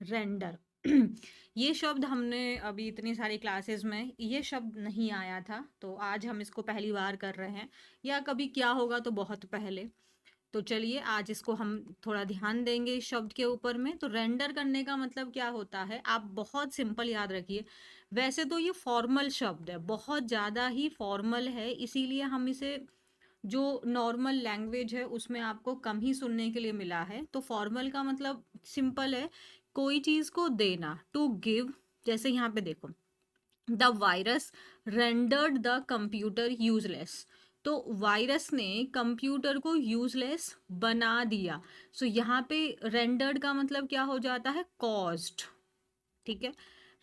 Render. ये शब्द हमने अभी इतनी सारी क्लासेस में ये शब्द नहीं आया था, तो आज हम इसको पहली बार कर रहे हैं, या कभी क्या होगा तो बहुत पहले। तो चलिए आज इसको हम थोड़ा ध्यान देंगे इस शब्द के ऊपर में। तो रेंडर करने का मतलब क्या होता है, आप बहुत सिंपल याद रखिए। वैसे तो ये फॉर्मल शब्द है, बहुत ज़्यादा ही फॉर्मल है, इसीलिए हम इसे जो नॉर्मल लैंग्वेज है उसमें आपको कम ही सुनने के लिए मिला है। तो फॉर्मल का मतलब सिंपल है, कोई चीज़ को देना, टू गिव। जैसे यहाँ पे देखो, the virus rendered the computer useless. तो वायरस ने कंप्यूटर को यूजलेस बना दिया। सो यहाँ पे रेंडर्ड का मतलब क्या हो जाता है, कॉज्ड। ठीक है,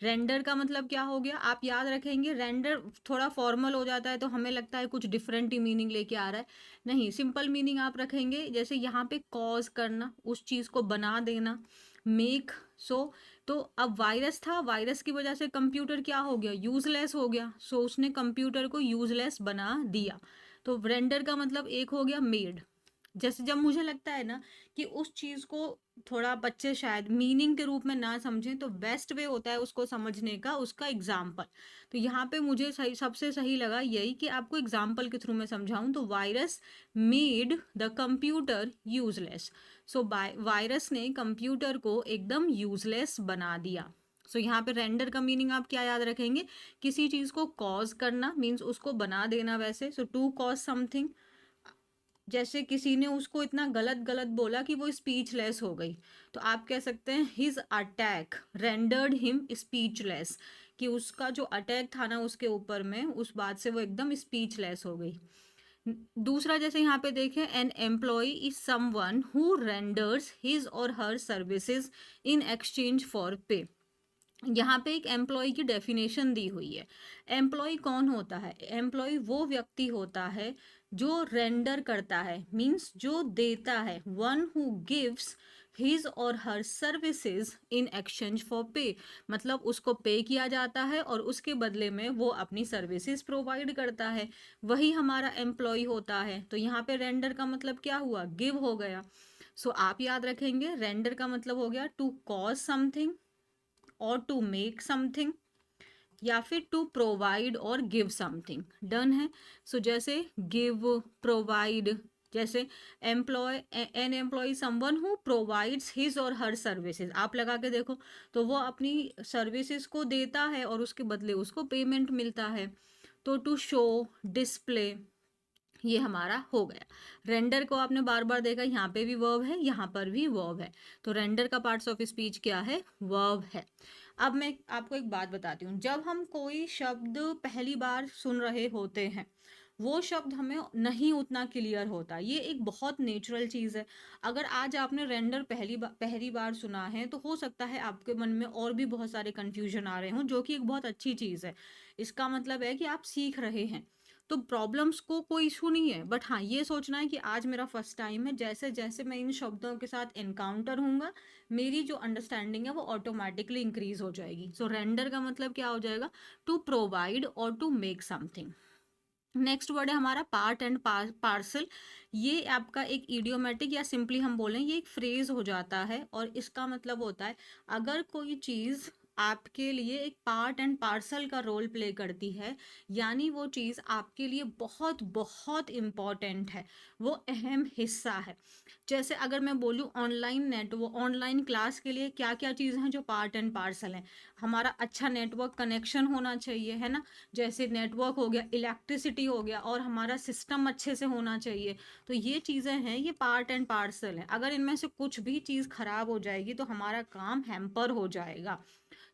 रेंडर का मतलब क्या हो गया, आप याद रखेंगे। रेंडर थोड़ा फॉर्मल हो जाता है तो हमें लगता है कुछ डिफरेंट ही मीनिंग लेके आ रहा है, नहीं, सिंपल मीनिंग आप रखेंगे। जैसे यहाँ पे कॉज करना, उस चीज़ को बना देना, मेक। सो तो अब वायरस था, वायरस की वजह से कंप्यूटर क्या हो गया, यूजलेस हो गया। सो उसने कंप्यूटर को यूजलेस बना दिया। तो रेंडर का मतलब एक हो गया मेड। जैसे जब मुझे लगता है ना कि उस चीज़ को थोड़ा बच्चे शायद मीनिंग के रूप में ना समझें, तो बेस्ट वे होता है उसको समझने का उसका एग्जाम्पल। तो यहाँ पे मुझे सही, सबसे सही लगा यही कि आपको एग्जाम्पल के थ्रू में समझाऊं। तो virus made the computer useless. So virus ने कंप्यूटर को एकदम यूजलेस बना दिया। सो यहाँ पे रेंडर का मीनिंग आप क्या याद रखेंगे, किसी चीज़ को कॉज करना, मीन्स उसको बना देना। वैसे सो टू कॉज समथिंग, जैसे किसी ने उसको इतना गलत गलत बोला कि वो स्पीचलेस हो गई, तो आप कह सकते हैं his attack rendered him speechless, कि उसका जो अटैक था ना उसके ऊपर में, उस बात से वो एकदम स्पीचलेस हो गई। दूसरा जैसे यहाँ पे देखें, an employee is someone who renders his और her services in exchange for pay. यहाँ पे एक एम्प्लॉय की डेफिनेशन दी हुई है। एम्प्लॉय कौन होता है, एम्प्लॉय वो व्यक्ति होता है जो रेंडर करता है, मीन्स जो देता है, वन हु गिव्स हिज और her services in exchange for pay. मतलब उसको पे किया जाता है और उसके बदले में वो अपनी सर्विसेज प्रोवाइड करता है, वही हमारा एम्प्लॉय होता है। तो यहाँ पे रेंडर का मतलब क्या हुआ, गिव हो गया। सो आप याद रखेंगे रेंडर का मतलब हो गया टू कॉज समथिंग और टू मेक समथिंग, या फिर टू प्रोवाइड और गिव समथिंग। डन है। सो जैसे गिव, प्रोवाइड, जैसे employ, an employ someone who provides his और हर सर्विसेज, आप लगा के देखो, तो वो अपनी सर्विसेज को देता है और उसके बदले उसको पेमेंट मिलता है। तो टू शो, डिस्प्ले, ये हमारा हो गया। रेंडर को आपने बार बार देखा, यहाँ पे भी वर्ब है, यहाँ पर भी वर्ब है। तो रेंडर का पार्ट्स ऑफ स्पीच क्या है, वर्ब है। अब मैं आपको एक बात बताती हूँ, जब हम कोई शब्द पहली बार सुन रहे होते हैं, वो शब्द हमें नहीं उतना क्लियर होता, ये एक बहुत नेचुरल चीज़ है। अगर आज आपने रेंडर पहली बार सुना है, तो हो सकता है आपके मन में और भी बहुत सारे कन्फ्यूजन आ रहे हों, जो कि एक बहुत अच्छी चीज़ है। इसका मतलब है कि आप सीख रहे हैं, तो प्रॉब्लम्स को कोई इशू नहीं है। बट हाँ, ये सोचना है कि आज मेरा फर्स्ट टाइम है, जैसे जैसे मैं इन शब्दों के साथ एनकाउंटर हूँगा, मेरी जो अंडरस्टैंडिंग है वो ऑटोमेटिकली इंक्रीज हो जाएगी। सो रेंडर का मतलब क्या हो जाएगा, टू प्रोवाइड और to make something. Next word है हमारा पार्ट एंड पार्सल। ये आपका एक इडियोमेटिक या सिंपली हम बोलें ये एक फ्रेज हो जाता है, और इसका मतलब होता है अगर कोई चीज़ आपके लिए एक पार्ट एंड पार्सल का रोल प्ले करती है, यानी वो चीज़ आपके लिए बहुत बहुत इम्पॉर्टेंट है, वो अहम हिस्सा है। जैसे अगर मैं बोलूँ ऑनलाइन नेटवर्क, ऑनलाइन क्लास के लिए क्या क्या चीज़ें हैं जो पार्ट एंड पार्सल हैं, हमारा अच्छा नेटवर्क कनेक्शन होना चाहिए, है ना। जैसे नेटवर्क हो गया, इलेक्ट्रिसिटी हो गया, और हमारा सिस्टम अच्छे से होना चाहिए। तो ये चीज़ें हैं, ये पार्ट एंड पार्सल है। अगर इनमें से कुछ भी चीज़ खराब हो जाएगी तो हमारा काम हैम्पर हो जाएगा।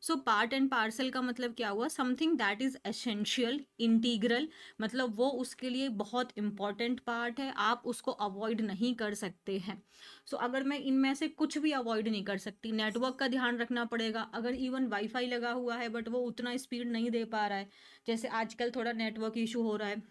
सो पार्ट एंड पार्सल का मतलब क्या हुआ, something that is essential, integral, मतलब वो उसके लिए बहुत इंपॉर्टेंट पार्ट है, आप उसको अवॉइड नहीं कर सकते हैं। सो अगर मैं इनमें से कुछ भी अवॉइड नहीं कर सकती, नेटवर्क का ध्यान रखना पड़ेगा, अगर इवन वाईफाई लगा हुआ है बट वो उतना स्पीड नहीं दे पा रहा है, जैसे आजकल थोड़ा नेटवर्क इशू हो रहा है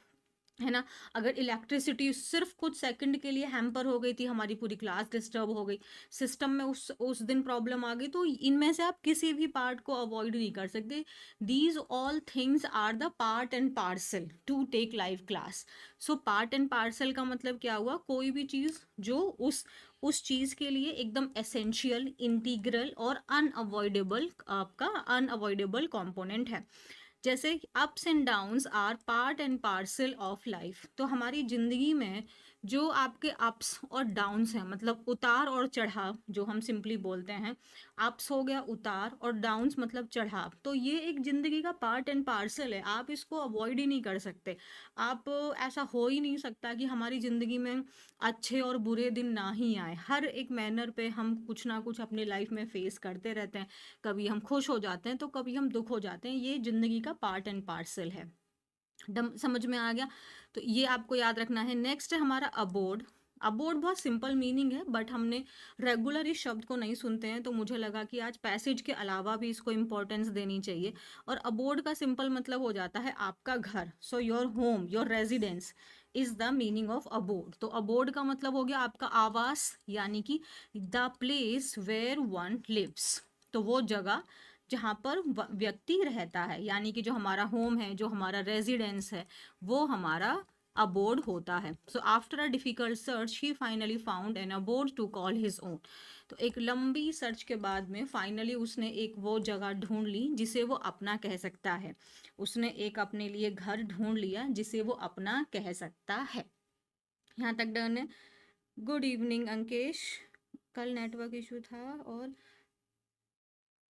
ना। अगर इलेक्ट्रिसिटी सिर्फ कुछ सेकंड के लिए हैम्पर हो गई थी, हमारी पूरी क्लास डिस्टर्ब हो गई, सिस्टम में उस दिन प्रॉब्लम आ गई, तो इनमें से आप किसी भी पार्ट को अवॉइड नहीं कर सकते। These all things are the part and parcel to take live class. So part and parcel का मतलब क्या हुआ, कोई भी चीज़ जो उस चीज़ के लिए एकदम एसेंशियल, इंटीग्रल और अनअवॉइडेबल, आपका अनअवॉइडेबल कंपोनेंट है। जैसे ups and downs are part and parcel of life. तो हमारी ज़िंदगी में जो आपके अप्स और डाउन्स हैं, मतलब उतार और चढ़ाव, जो हम सिंपली बोलते हैं, अप्स हो गया उतार और डाउन्स मतलब चढ़ाव, तो ये एक ज़िंदगी का पार्ट एंड पार्सल है, आप इसको अवॉइड ही नहीं कर सकते। आप ऐसा हो ही नहीं सकता कि हमारी ज़िंदगी में अच्छे और बुरे दिन ना ही आए। हर एक मैनर पे हम कुछ ना कुछ अपनी लाइफ में फेस करते रहते हैं। कभी हम खुश हो जाते हैं तो कभी हम दुख हो जाते हैं, ये ज़िंदगी का पार्ट एंड पार्सल है। समझ में आ गया? तो ये आपको याद रखना है। नेक्स्ट है हमारा अबोर्ड। अबोर्ड बहुत सिंपल मीनिंग है, बट हमने रेगुलर इस शब्द को नहीं सुनते हैं, तो मुझे लगा कि आज पैसेज के अलावा भी इसको इम्पोर्टेंस देनी चाहिए। और अबोर्ड का सिंपल मतलब हो जाता है आपका घर। So your home, your residence is the meaning of abode. तो अबोर्ड का मतलब हो गया आपका आवास, यानी कि the place where one lives. तो वो जगह जहाँ पर व्यक्ति रहता है, यानी कि जो हमारा होम है, जो हमारा रेजिडेंस है, वो हमारा अबोर्ड होता है। So after a difficult search he finally found an abode to call his own. तो एक लंबी सर्च के बाद में फाइनली उसने एक वो जगह ढूंढ ली जिसे वो अपना कह सकता है। उसने एक अपने लिए घर ढूंढ लिया जिसे वो अपना कह सकता है। यहाँ तक डन है। Good evening Ankesh. कल नेटवर्क इशू था और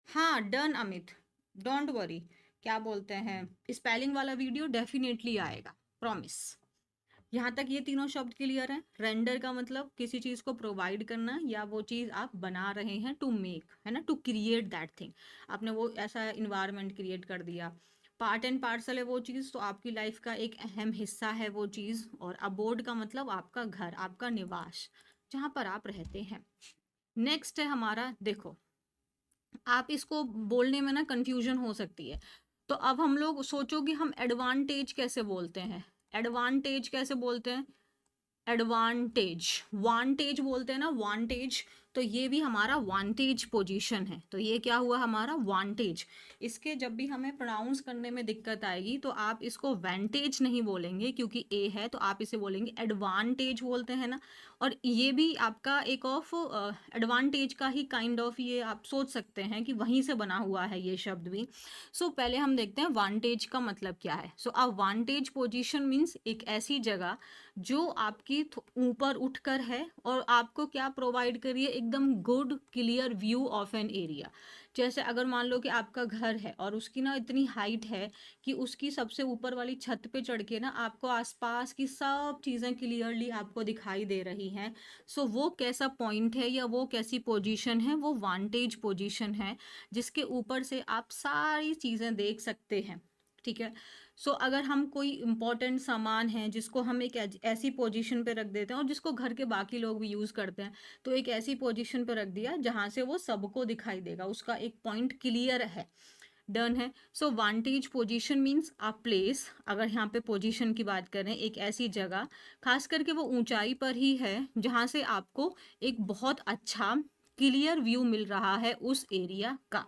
हाँ डन अमित, डोंट वरी। क्या बोलते हैं, स्पेलिंग वाला वीडियो डेफिनेटली आएगा, प्रॉमिस। यहाँ तक ये तीनों शब्द क्लियर हैं। रेंडर का मतलब किसी चीज़ को प्रोवाइड करना, या वो चीज़ आप बना रहे हैं, टू मेक, है ना, टू क्रिएट दैट थिंग। आपने वो ऐसा इन्वायरमेंट क्रिएट कर दिया। पार्ट एंड पार्सल है वो चीज़, तो आपकी लाइफ का एक अहम हिस्सा है वो चीज़। और अबोर्ड का मतलब आपका घर, आपका निवास, जहाँ पर आप रहते हैं। नेक्स्ट है हमारा, देखो आप इसको बोलने में ना कंफ्यूजन हो सकती है। तो अब हम लोग सोचो कि हम एडवांटेज कैसे बोलते हैं। एडवांटेज कैसे बोलते हैं? एडवांटेज, वांटेज बोलते हैं ना, वांटेज। तो ये भी हमारा वांटेज पोजीशन है। तो ये क्या हुआ हमारा वांटेज। इसके जब भी हमें प्रोनाउंस करने में दिक्कत आएगी तो आप इसको वेंटेज नहीं बोलेंगे, क्योंकि ए है, तो आप इसे बोलेंगे एडवांटेज बोलते हैं ना। और ये भी आपका एक ऑफ एडवांटेज का ही काइंड ऑफ, ये आप सोच सकते हैं कि वहीं से बना हुआ है ये शब्द भी। सो पहले हम देखते हैं वांटेज का मतलब क्या है। सो अ वांटेज पोजीशन मीन्स एक ऐसी जगह जो आपकी ऊपर उठकर है और आपको क्या प्रोवाइड करिए, एकदम good clear view of an area. जैसे अगर मान लो कि आपका घर है और उसकी ना इतनी हाइट है कि उसकी सबसे ऊपर वाली छत पे चढ़ के ना आपको आसपास की सब चीज़ें क्लियरली आपको दिखाई दे रही हैं। सो वो कैसा पॉइंट है या वो कैसी पोजीशन है, वो वांटेज पोजीशन है, जिसके ऊपर से आप सारी चीज़ें देख सकते हैं। ठीक है। सो अगर हम कोई इम्पोर्टेंट सामान है जिसको हम एक ऐसी पोजीशन पे रख देते हैं और जिसको घर के बाकी लोग भी यूज़ करते हैं, तो एक ऐसी पोजीशन पे रख दिया जहाँ से वो सबको दिखाई देगा, उसका एक पॉइंट क्लियर है। डन है। So vantage position means a place. अगर यहाँ पे पोजीशन की बात करें, एक ऐसी जगह, खास करके वो ऊंचाई पर ही है जहाँ से आपको एक बहुत अच्छा क्लियर व्यू मिल रहा है उस एरिया का।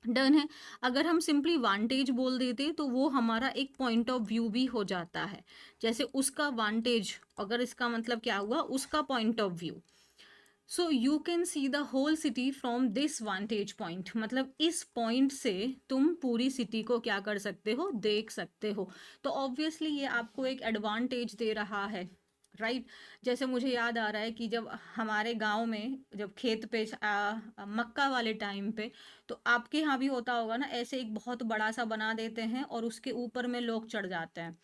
डन है। अगर हम सिंपली वांटेज बोल देते तो वो हमारा एक पॉइंट ऑफ व्यू भी हो जाता है। जैसे उसका वांटेज, अगर इसका मतलब क्या हुआ, उसका point of view. So you can see the whole city from this vantage point, मतलब इस पॉइंट से तुम पूरी सिटी को क्या कर सकते हो, देख सकते हो। तो ऑब्वियसली ये आपको एक एडवांटेज दे रहा है, राइट। जैसे मुझे याद आ रहा है कि जब हमारे गांव में जब खेत पे मक्का वाले टाइम पे, तो आपके यहाँ भी होता होगा ना, ऐसे एक बहुत बड़ा सा बना देते हैं और उसके ऊपर में लोग चढ़ जाते हैं।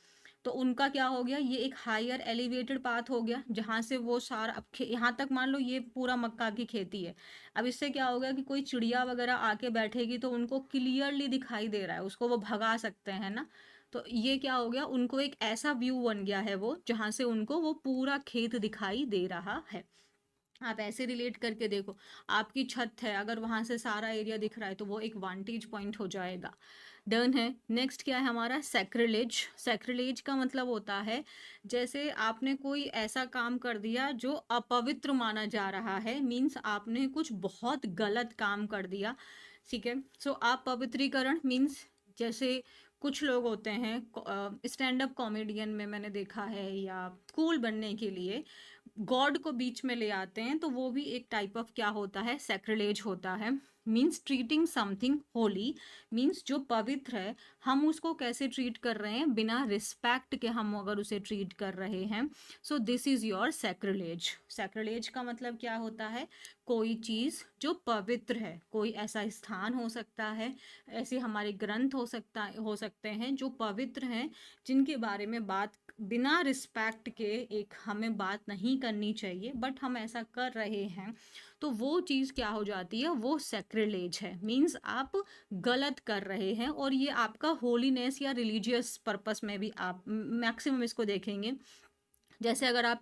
तो उनका क्या हो गया, ये एक हायर एलिवेटेड पाथ हो गया जहाँ से वो सारा, अब यहाँ तक मान लो ये पूरा मक्का की खेती है। अब इससे क्या हो गया कि कोई चिड़िया वगैरह आके बैठेगी तो उनको क्लियरली दिखाई दे रहा है, उसको वो भगा सकते हैं ना। तो ये क्या हो गया, उनको एक ऐसा व्यू बन गया है वो, जहाँ से उनको वो पूरा खेत दिखाई दे रहा है। आप ऐसे रिलेट करके देखो, आपकी छत है, अगर वहां से सारा एरिया दिख रहा है तो वो एक वांटेज पॉइंट हो जाएगा। डन है। नेक्स्ट क्या है हमारा, सैक्रिलेज। सैक्रिलेज का मतलब होता है जैसे आपने कोई ऐसा काम कर दिया जो अपवित्र माना जा रहा है, मीन्स आपने कुछ बहुत गलत काम कर दिया। ठीक है। सो अपवित्रीकरण मीन्स, जैसे कुछ लोग होते हैं, स्टैंड अप कॉमेडियन में मैंने देखा है, या कूल बनने के लिए गॉड को बीच में ले आते हैं, तो वो भी एक टाइप ऑफ क्या होता है, सैक्रिलेज होता है। Means treating something Holi, means जो पवित्र है हम उसको कैसे ट्रीट कर रहे हैं, बिना रिस्पेक्ट के हम अगर उसे ट्रीट कर रहे हैं, so this is your sacrilege. Sacrilege का मतलब क्या होता है, कोई चीज़ जो पवित्र है, कोई ऐसा स्थान हो सकता है, ऐसे हमारे ग्रंथ हो सकते हैं जो पवित्र हैं, जिनके बारे में बात बिना रिस्पेक्ट के एक हमें बात नहीं करनी चाहिए, बट हम ऐसा कर रहे हैं, तो वो चीज़ क्या हो जाती है, वो सैक्रिलेज है। मीन्स आप गलत कर रहे हैं, और ये आपका होलीनेस या रिलीजियस पर्पस में भी आप मैक्सिमम इसको देखेंगे। जैसे अगर आप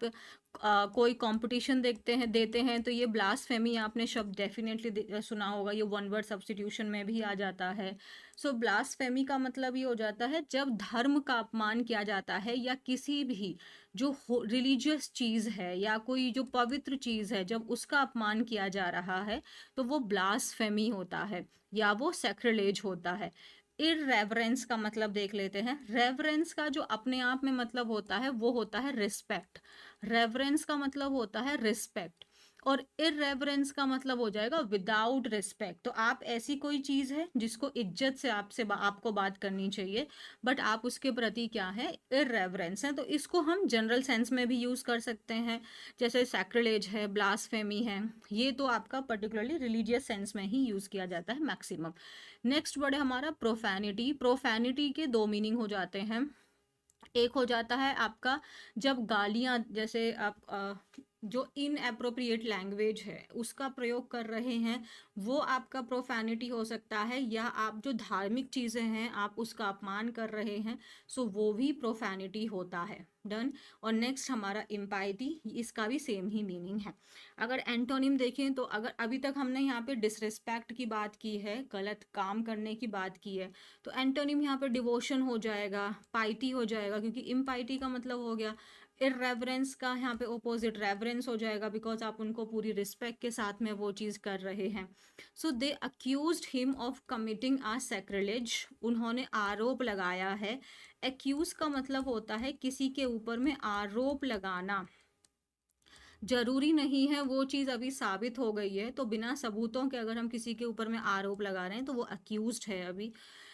कोई कंपटीशन देते हैं, तो ये ब्लास्फेमी आपने शब्द डेफिनेटली सुना होगा, ये वन वर्ड सब्स्टिट्यूशन में भी आ जाता है। सो ब्लास्फेमी का मतलब ये हो जाता है जब धर्म का अपमान किया जाता है, या किसी भी जो रिलीजियस चीज़ है या कोई जो पवित्र चीज़ है जब उसका अपमान किया जा रहा है, तो वो ब्लास्फेमी होता है या वो सैक्रिलेज होता है। इररेवरेंस का मतलब देख लेते हैं। रेवरेंस का जो अपने आप में मतलब होता है वो होता है रिस्पेक्ट। रेवरेंस का मतलब होता है रिस्पेक्ट, और इररेवरेंस का मतलब हो जाएगा विदाउट रिस्पेक्ट। तो आप ऐसी कोई चीज है जिसको इज्जत से आपको बात करनी चाहिए, बट आप उसके प्रति क्या है, इररेवरेंस है। तो इसको हम जनरल सेंस में भी यूज कर सकते हैं, जैसे सैक्रिलेज है, ब्लास्फेमी है, ये तो आपका पर्टिकुलरली रिलीजियस सेंस में ही यूज किया जाता है मैक्सिमम। नेक्स्ट वर्ड है हमारा प्रोफैनिटी। प्रोफैनिटी के दो मीनिंग हो जाते हैं। एक हो जाता है आपका जब गालियां, जैसे आप जो इनएप्रोप्रिएट लैंग्वेज है उसका प्रयोग कर रहे हैं, वो आपका प्रोफैनिटी हो सकता है, या आप जो धार्मिक चीज़ें हैं आप उसका अपमान कर रहे हैं, सो वो भी प्रोफैनिटी होता है। डन। और नेक्स्ट हमारा इम्पाइटी, इसका भी सेम ही मीनिंग है। अगर एंटोनिम देखें तो अगर अभी तक हमने यहाँ पे डिसरिस्पेक्ट की बात की है, गलत काम करने की बात की है, तो एंटोनिम यहाँ पे डिवोशन हो जाएगा, पाइटी हो जाएगा, क्योंकि इम्पाइटी का मतलब हो गया। इररेवरेंस का यहाँ पे ओपोजिट रेवरेंस हो जाएगा, बिकॉज आप उनको पूरी रिस्पेक्ट के साथ में वो चीज़ कर रहे हैं। So they accused him of committing a sacrilege, उन्होंने आरोप लगाया है। एक्यूज का मतलब होता है किसी के ऊपर में आरोप लगाना, जरूरी नहीं है वो चीज़ अभी साबित हो गई है, तो बिना सबूतों के अगर हम किसी के ऊपर में आरोप लगा रहे हैं तो वो अक्यूज्ड है अभी।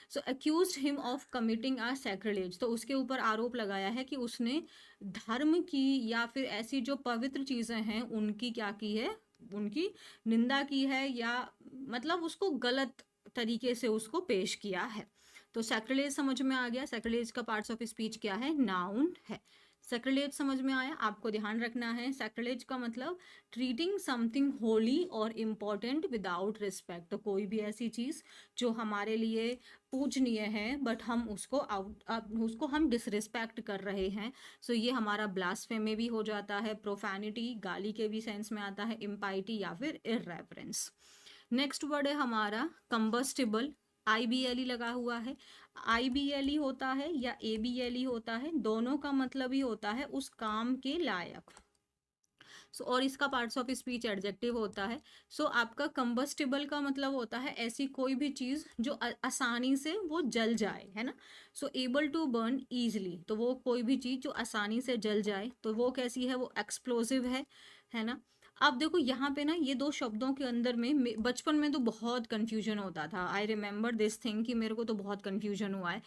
So accused him of committing a sacrilege, तो उसके ऊपर आरोप लगाया है कि उसने धर्म की या फिर ऐसी जो पवित्र चीज़ें हैं उनकी क्या की है, उनकी निंदा की है, या मतलब उसको गलत तरीके से उसको पेश किया है। तो सैक्रिलेज समझ में आ गया। सैक्रिलेज का पार्ट्स ऑफ स्पीच क्या है, नाउन है। सैक्रिलेज समझ में आया। आपको ध्यान रखना है, सैक्रिलेज का मतलब ट्रीटिंग समथिंग होली और इम्पॉर्टेंट विदाउट रिस्पेक्ट। तो कोई भी ऐसी चीज़ जो हमारे लिए पूजनीय है बट हम उसको हम डिसरिस्पेक्ट कर रहे हैं, सो ये हमारा ब्लास्फेमी भी हो जाता है, प्रोफैनिटी गाली के भी सेंस में आता है, इम्पाइटी या फिर इररेवरेंस। नेक्स्ट वर्ड है हमारा कंबस्टिबल। IBLE लगा हुआ है। IBLE होता है या ABLE होता है, दोनों का मतलब ही होता है उस काम के लायक। और इसका पार्ट्स ऑफ स्पीच एडजेक्टिव होता है। आपका कंबस्टिबल का मतलब होता है ऐसी कोई भी चीज़ जो आसानी से वो जल जाए, है ना। एबल टू बर्न ईजिली, तो वो कोई भी चीज़ जो आसानी से जल जाए, तो वो कैसी है, वो एक्सप्लोसिव है ना। अब देखो यहाँ पे ना ये दो शब्दों के अंदर में बचपन में तो बहुत कन्फ्यूजन होता था। आई रिमेंबर दिस थिंग कि मेरे को तो बहुत कन्फ्यूजन हुआ है।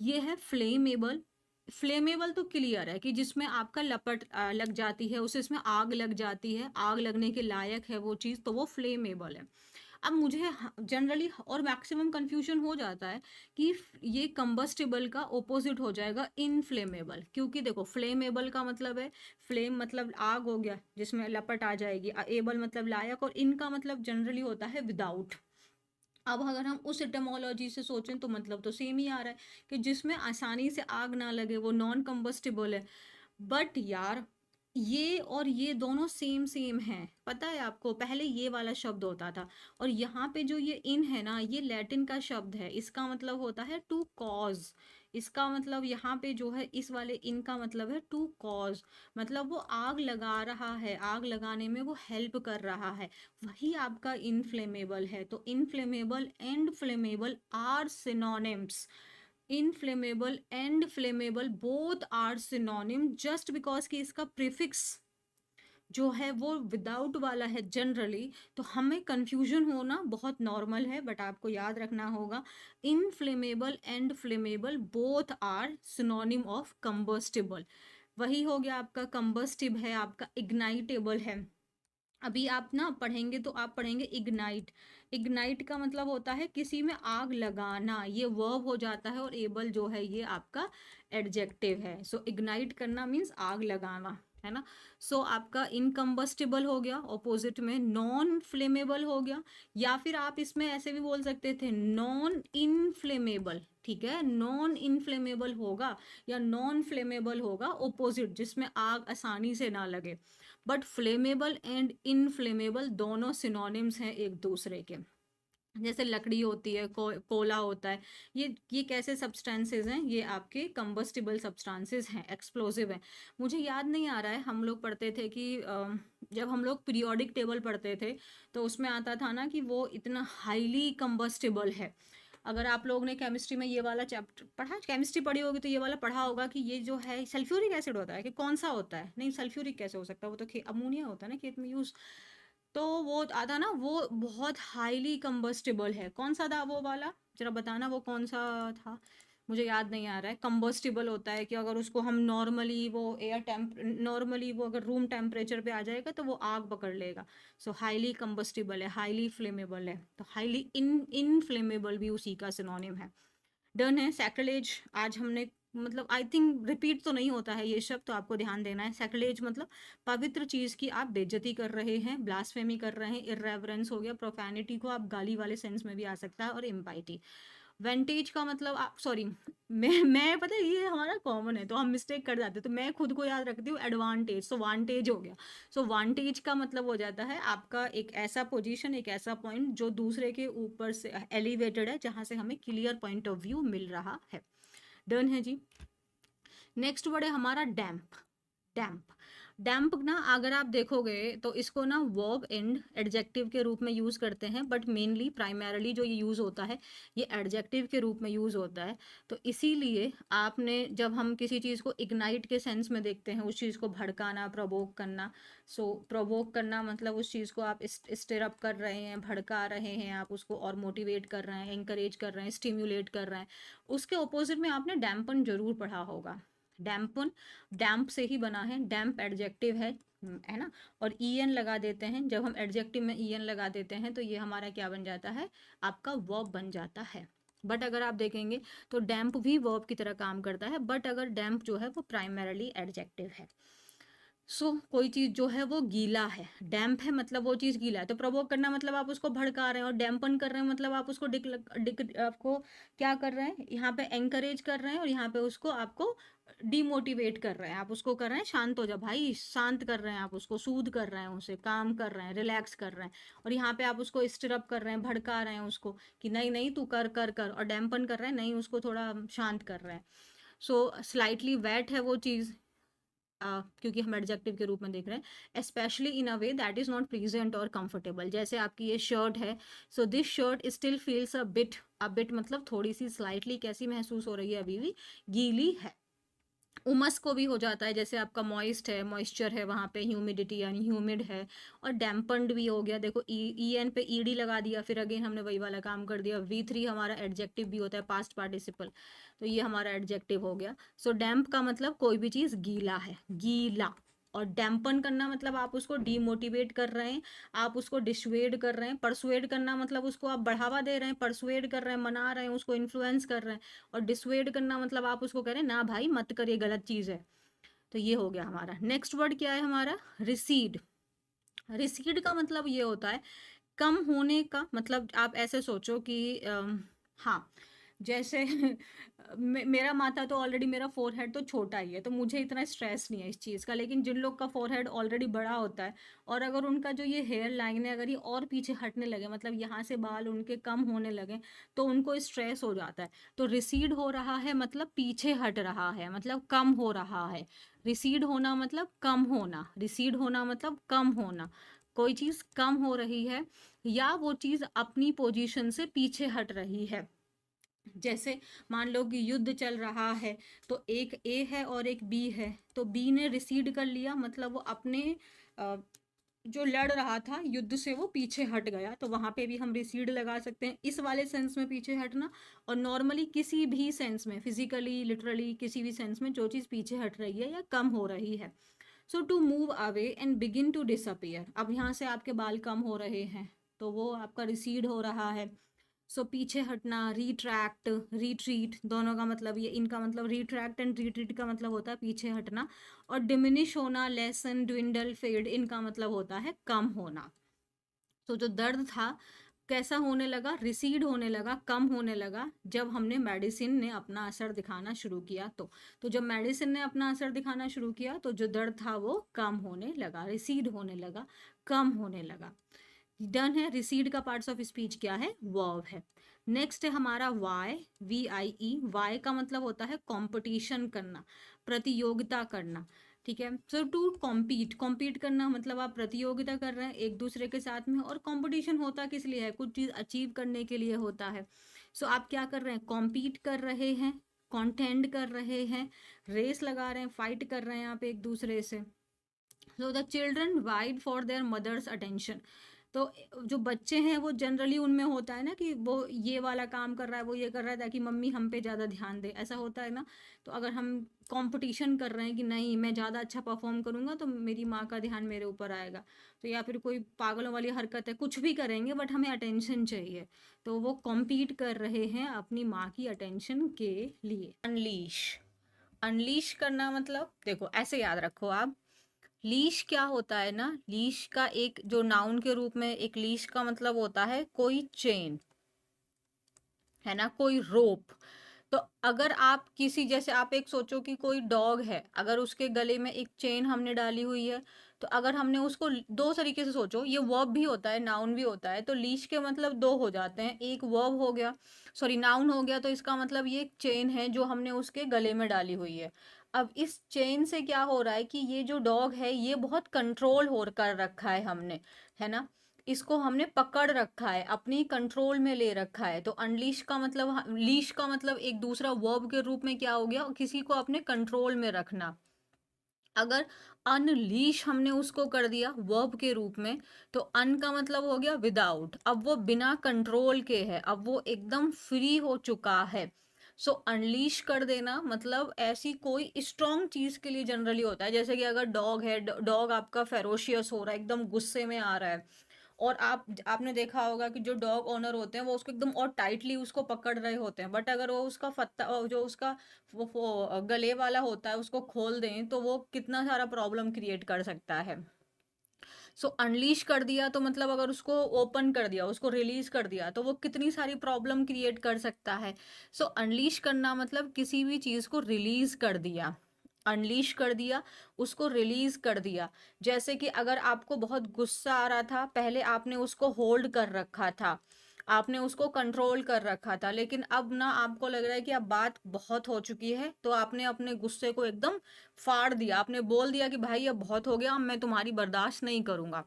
ये है फ्लेमेबल। फ्लेमेबल तो क्लियर है कि जिसमें आपका लपट लग जाती है, उसे इसमें आग लग जाती है, आग लगने के लायक है वो चीज़, तो वो फ्लेमेबल है। अब मुझे जनरली और मैक्सिमम कंफ्यूजन हो जाता है कि ये कंबस्टिबल का ओपोजिट हो जाएगा इनफ्लेमेबल, क्योंकि देखो फ्लेमेबल का मतलब है, फ्लेम मतलब आग हो गया जिसमें लपट आ जाएगी, एबल मतलब लायक, और इनका मतलब जनरली होता है विदाउट। अब अगर हम उस एटमोलॉजी से सोचें तो मतलब तो सेम ही आ रहा है कि जिसमें आसानी से आग ना लगे वो नॉन कंबस्टिबल है। बट यार ये और ये दोनों सेम सेम हैं, पता है आपको, पहले ये वाला शब्द होता था, और यहाँ पे जो ये इन है ना, ये लैटिन का शब्द है, इसका मतलब होता है टू कॉज। इसका मतलब यहाँ पे जो है इस वाले इन का मतलब है टू कॉज, मतलब वो आग लगा रहा है, आग लगाने में वो हेल्प कर रहा है, वही आपका इनफ्लेमेबल है। तो inflammable and flammable are synonyms. Inflammable and flammable both are synonym, just because कि इसका प्रीफिक्स जो है वो विदाउट वाला है जनरली, तो हमें कंफ्यूजन होना बहुत नॉर्मल है, बट आपको याद रखना होगा inflammable and flammable both are synonym of combustible. वही हो गया आपका कंबस्टिब है, आपका इग्नाइटेबल है। अभी आप ना पढ़ेंगे तो आप पढ़ेंगे इग्नाइट। इग्नाइट का मतलब होता है किसी में आग लगाना, ये वर्ब हो जाता है, और एबल जो है ये आपका एडजेक्टिव है। सो इग्नाइट करना मीन्स आग लगाना, है ना। सो आपका इनकम्बस्टिबल हो गया, ऑपोजिट में नॉन फ्लेमेबल हो गया, या फिर आप इसमें ऐसे भी बोल सकते थे नॉन इनफ्लेमेबल, ठीक है। नॉन इनफ्लेमेबल होगा या नॉन फ्लेमेबल होगा, ऑपोजिट जिसमें आग आसानी से ना लगे। बट फ्लेमेबल एंड इनफ्लेमेबल दोनों सिनोनिम्स हैं एक दूसरे के। जैसे लकड़ी होती है, कोला होता है, ये कैसे सब्सटेंसेस हैं, ये आपके कंबस्टिबल सब्सटेंसेस हैं, एक्सप्लोसिव हैं। मुझे याद नहीं आ रहा है, हम लोग पढ़ते थे कि जब हम लोग पीरियोडिक टेबल पढ़ते थे तो उसमें आता था ना कि वो इतना हाईली कंबस्टिबल है। अगर आप लोगों ने केमिस्ट्री में ये वाला चैप्टर पढ़ा, केमिस्ट्री पढ़ी होगी, तो ये वाला पढ़ा होगा कि ये जो है सल्फ्यूरिक एसिड होता है, कि कौन सा होता है, नहीं सल्फ्यूरिक कैसे हो सकता है, वो तो अमोनिया होता है ना खेत में यूज। तो वो आता ना, वो बहुत हाईली कंबस्टिबल है। कौन सा था वो वाला, जरा बताना वो कौन सा था, मुझे याद नहीं आ रहा है। कंबस्टिबल होता है कि अगर उसको हम नॉर्मली वो नॉर्मली वो अगर रूम टेम्परेचर पे आ जाएगा तो वो आग पकड़ लेगा। सो हाईली कंबस्टिबल है, हाईली फ्लेमेबल है, तो हाईली इनफ्लेमेबल भी उसी का सिनोनिम है। डन है। सैक्रिलेज आज हमने, मतलब आई थिंक रिपीट तो नहीं होता है ये शब्द, तो आपको ध्यान देना है। सैक्रिलेज मतलब पवित्र चीज की आप बेइज्जती कर रहे हैं, ब्लास्फेमी कर रहे हैं, इर्रेवरेंस हो गया। प्रोफैनिटी को आप गाली वाले सेंस में भी आ सकता है, और इम्पाइटी। वेंटेज का मतलब आप सॉरी, मैं पता है ये हमारा कॉमन है तो हम मिस्टेक कर जाते हैं, तो मैं खुद को याद रखती हूँ एडवांटेज, सो वांटेज हो गया। सो वांटेज का मतलब हो जाता है आपका एक ऐसा पोजीशन, एक ऐसा पॉइंट जो दूसरे के ऊपर से एलिवेटेड है, जहां से हमें क्लियर पॉइंट ऑफ व्यू मिल रहा है। डन है जी। नेक्स्ट वर्ड है हमारा डैम्प। डैम्प, डैम्प ना अगर आप देखोगे तो इसको ना वर्ब एंड एडजेक्टिव के रूप में यूज करते हैं, बट मेनली प्राइमरली जो ये यूज होता है ये एडजेक्टिव के रूप में यूज होता है। तो इसीलिए आपने, जब हम किसी चीज़ को इग्नाइट के सेंस में देखते हैं, उस चीज़ को भड़काना, प्रोवोक करना। सो प्रोवोक करना मतलब उस चीज़ को आप स्टिर अप कर रहे हैं, भड़का रहे हैं, आप उसको और मोटिवेट कर रहे हैं, इंकरेज कर रहे हैं, स्टिम्युलेट कर रहे हैं। उसके ऑपोजिट में आपने डैम्पन जरूर पढ़ा होगा। डैम्पन डैम्प से ही बना है, डैम्प एडजेक्टिव है ना। और ईएन लगा देते हैं, जब हम एडजेक्टिव में ईएन लगा देते हैं तो ये हमारा क्या बन जाता है, आपका वर्ब बन जाता है। बट अगर आप देखेंगे तो डैम्प भी वर्ब की तरह काम करता है, बट अगर डैम्प जो है वो प्राइमरली एडजेक्टिव है। कोई चीज़ जो है वो गीला है, डैम्प है मतलब वो चीज़ गीला है। तो प्रवोक करना मतलब आप उसको भड़का रहे हैं, और डैम्पन कर रहे हैं मतलब आप उसको आपको क्या कर रहे हैं, यहाँ पे एंकरेज कर रहे हैं, और यहाँ पे उसको आपको डिमोटिवेट कर रहे हैं। आप उसको कर रहे हैं शांत हो जा भाई, शांत कर रहे हैं, आप उसको सूद कर रहे हैं, उसे काम कर रहे हैं, रिलैक्स कर रहे हैं। और यहाँ पे आप उसको स्टिरअप कर रहे हैं, भड़का रहे हैं उसको कि नहीं नहीं तू कर कर कर, और डैम्पन कर रहे हैं, नहीं उसको थोड़ा शांत कर रहे हैं। स्लाइटली वेट है वो चीज़, क्योंकि हम एडजेक्टिव के रूप में देख रहे हैं। Specially in a way that is not pleasant और कंफर्टेबल, जैसे आपकी ये शर्ट है। So this shirt still feels a bit मतलब थोड़ी सी स्लाइटली कैसी महसूस हो रही है, अभी भी गीली है। उमस को भी हो जाता है, जैसे आपका मॉइस्ट है, मॉइस्चर है वहाँ पे, ह्यूमिडिटी यानी ह्यूमिड है। और डैम्पन्ड भी हो गया, देखो ई एन पे ईडी लगा दिया, फिर अगेन हमने वही वाला काम कर दिया। V3 हमारा एडजेक्टिव भी होता है, पास्ट पार्टिसिपल, तो ये हमारा एडजेक्टिव हो गया। डैम्प का मतलब कोई भी चीज़ गीला है, गीला। और डैम्पन करना मतलब आप उसको डीमोटिवेट कर रहे हैं, आप उसको डिसवेड कर रहे हैं। परसुएड करना मतलब उसको आप बढ़ावा दे रहे हैं, परसुएड कर रहे हैं, मना रहे हैं, उसको इन्फ्लुएंस कर रहे हैं। और डिसवेड करना मतलब आप उसको कह रहे हैं ना भाई मत करिए, गलत चीज़ है। तो ये हो गया हमारा। नेक्स्ट वर्ड क्या है हमारा, रिसीड। रिसीड का मतलब ये होता है कम होने का, मतलब आप ऐसे सोचो कि हाँ, जैसे मेरा माथा तो ऑलरेडी, मेरा फोरहेड तो छोटा ही है, तो मुझे इतना स्ट्रेस नहीं है इस चीज़ का। लेकिन जिन लोग का फोरहेड ऑलरेडी बड़ा होता है, और अगर उनका जो ये हेयर लाइन है अगर ये और पीछे हटने लगे, मतलब यहाँ से बाल उनके कम होने लगे, तो उनको स्ट्रेस हो जाता है। तो रिसीड हो रहा है मतलब पीछे हट रहा है, मतलब कम हो रहा है। रिसीड होना मतलब कम होना, रिसीड होना मतलब कम होना। कोई चीज़ कम हो रही है, या वो चीज़ अपनी पोजीशन से पीछे हट रही है। जैसे मान लो कि युद्ध चल रहा है, तो एक ए है और एक बी है, तो बी ने रिसीड कर लिया, मतलब वो अपने जो लड़ रहा था युद्ध से वो पीछे हट गया, तो वहां पे भी हम रिसीड लगा सकते हैं, इस वाले सेंस में पीछे हटना। और नॉर्मली किसी भी सेंस में, फिजिकली, लिटरली, किसी भी सेंस में जो चीज़ पीछे हट रही है या कम हो रही है। So to move away and begin to disappear, अब यहाँ से आपके बाल कम हो रहे हैं तो वो आपका रिसीड हो रहा है। सो पीछे हटना, रिट्रैक्ट, रिट्रीट, दोनों का मतलब ये, इनका मतलब रिट्रैक्ट एंड रिट्रीट का मतलब होता है पीछे हटना। और डिमिनिश होना, लेसन, ड्विंडल, फेड, इनका मतलब होता है कम होना। तो जो दर्द था कैसा होने लगा, रिसीड होने लगा, कम होने लगा जब हमने मेडिसिन ने अपना असर दिखाना शुरू किया। तो जब मेडिसिन ने अपना असर दिखाना शुरू किया तो जो दर्द था वो कम होने लगा, रिसीड होने लगा, कम होने लगा। डन है। रिसीड का पार्ट्स ऑफ स्पीच क्या है, वर्ब है। नेक्स्ट है हमारा वाई, VIE। वाई का मतलब होता है कंपटीशन करना, प्रतियोगिता करना। ठीक है। सो टू कॉम्पीट, कॉम्पीट करना मतलब आप प्रतियोगिता कर रहे हैं एक दूसरे के साथ में। और कंपटीशन होता किस लिए है, कुछ चीज़ अचीव करने के लिए होता है। सो आप क्या कर रहे हैं, कॉम्पीट कर रहे हैं, कॉन्टेंड कर रहे हैं, रेस लगा रहे हैं, फाइट कर रहे हैं आप एक दूसरे से। So the children vied for their mothers attention. तो जो बच्चे हैं वो जनरली उनमें होता है ना कि वो ये वाला काम कर रहा है, वो ये कर रहा है ताकि मम्मी हम पे ज़्यादा ध्यान दे, ऐसा होता है ना। तो अगर हम कंपटीशन कर रहे हैं कि नहीं मैं ज़्यादा अच्छा परफॉर्म करूँगा तो मेरी माँ का ध्यान मेरे ऊपर आएगा, तो या फिर कोई पागलों वाली हरकत है, कुछ भी करेंगे बट हमें अटेंशन चाहिए, तो वो कॉम्पीट कर रहे हैं अपनी माँ की अटेंशन के लिए। अनलीश, अनलीश करना मतलब देखो ऐसे याद रखो आप, लीश क्या होता है ना, लीश का एक जो नाउन के रूप में एक लीश का मतलब होता है कोई चेन, है ना, कोई रोप। तो अगर आप किसी, जैसे आप एक सोचो कि कोई डॉग है, अगर उसके गले में एक चेन हमने डाली हुई है, तो अगर हमने उसको दो तरीके से सोचो, ये वर्ब भी होता है नाउन भी होता है, तो लीश के मतलब दो हो जाते हैं, एक वर्ब हो गया, सॉरी नाउन हो गया, तो इसका मतलब ये एक चेन है जो हमने उसके गले में डाली हुई है। अब इस चेन से क्या हो रहा है कि ये जो डॉग है ये बहुत कंट्रोल हो कर रखा है हमने, है ना, इसको हमने पकड़ रखा है, अपनी कंट्रोल में ले रखा है। तो अनलीश का मतलब, लीश का मतलब एक दूसरा वर्ब के रूप में क्या हो गया, किसी को अपने कंट्रोल में रखना। अगर अनलीश हमने उसको कर दिया वर्ब के रूप में, तो अन का मतलब हो गया विदाउट, अब वो बिना कंट्रोल के है, अब वो एकदम फ्री हो चुका है। सो अनलीश कर देना मतलब ऐसी कोई स्ट्रॉन्ग चीज के लिए जनरली होता है, जैसे कि अगर डॉग है, डॉग आपका फेरोशियस हो रहा है, एकदम गुस्से में आ रहा है, और आपने देखा होगा कि जो डॉग ओनर होते हैं वो उसको एकदम और टाइटली उसको पकड़ रहे होते हैं, बट अगर वो उसका फत्ता जो उसका वो गले वाला होता है उसको खोल दें तो वो कितना सारा प्रॉब्लम क्रिएट कर सकता है। सो अनलीश कर दिया तो मतलब अगर उसको ओपन कर दिया, उसको रिलीज कर दिया, तो वो कितनी सारी प्रॉब्लम क्रिएट कर सकता है। सो अनलीश करना मतलब किसी भी चीज को रिलीज कर दिया, अनलीश कर दिया, उसको रिलीज कर दिया। जैसे कि अगर आपको बहुत गुस्सा आ रहा था, पहले आपने उसको होल्ड कर रखा था, आपने उसको कंट्रोल कर रखा था, लेकिन अब ना आपको लग रहा है कि अब बात बहुत हो चुकी है, तो आपने अपने गुस्से को एकदम फाड़ दिया, आपने बोल दिया कि भाई अब बहुत हो गया, अब मैं तुम्हारी बर्दाश्त नहीं करूंगा।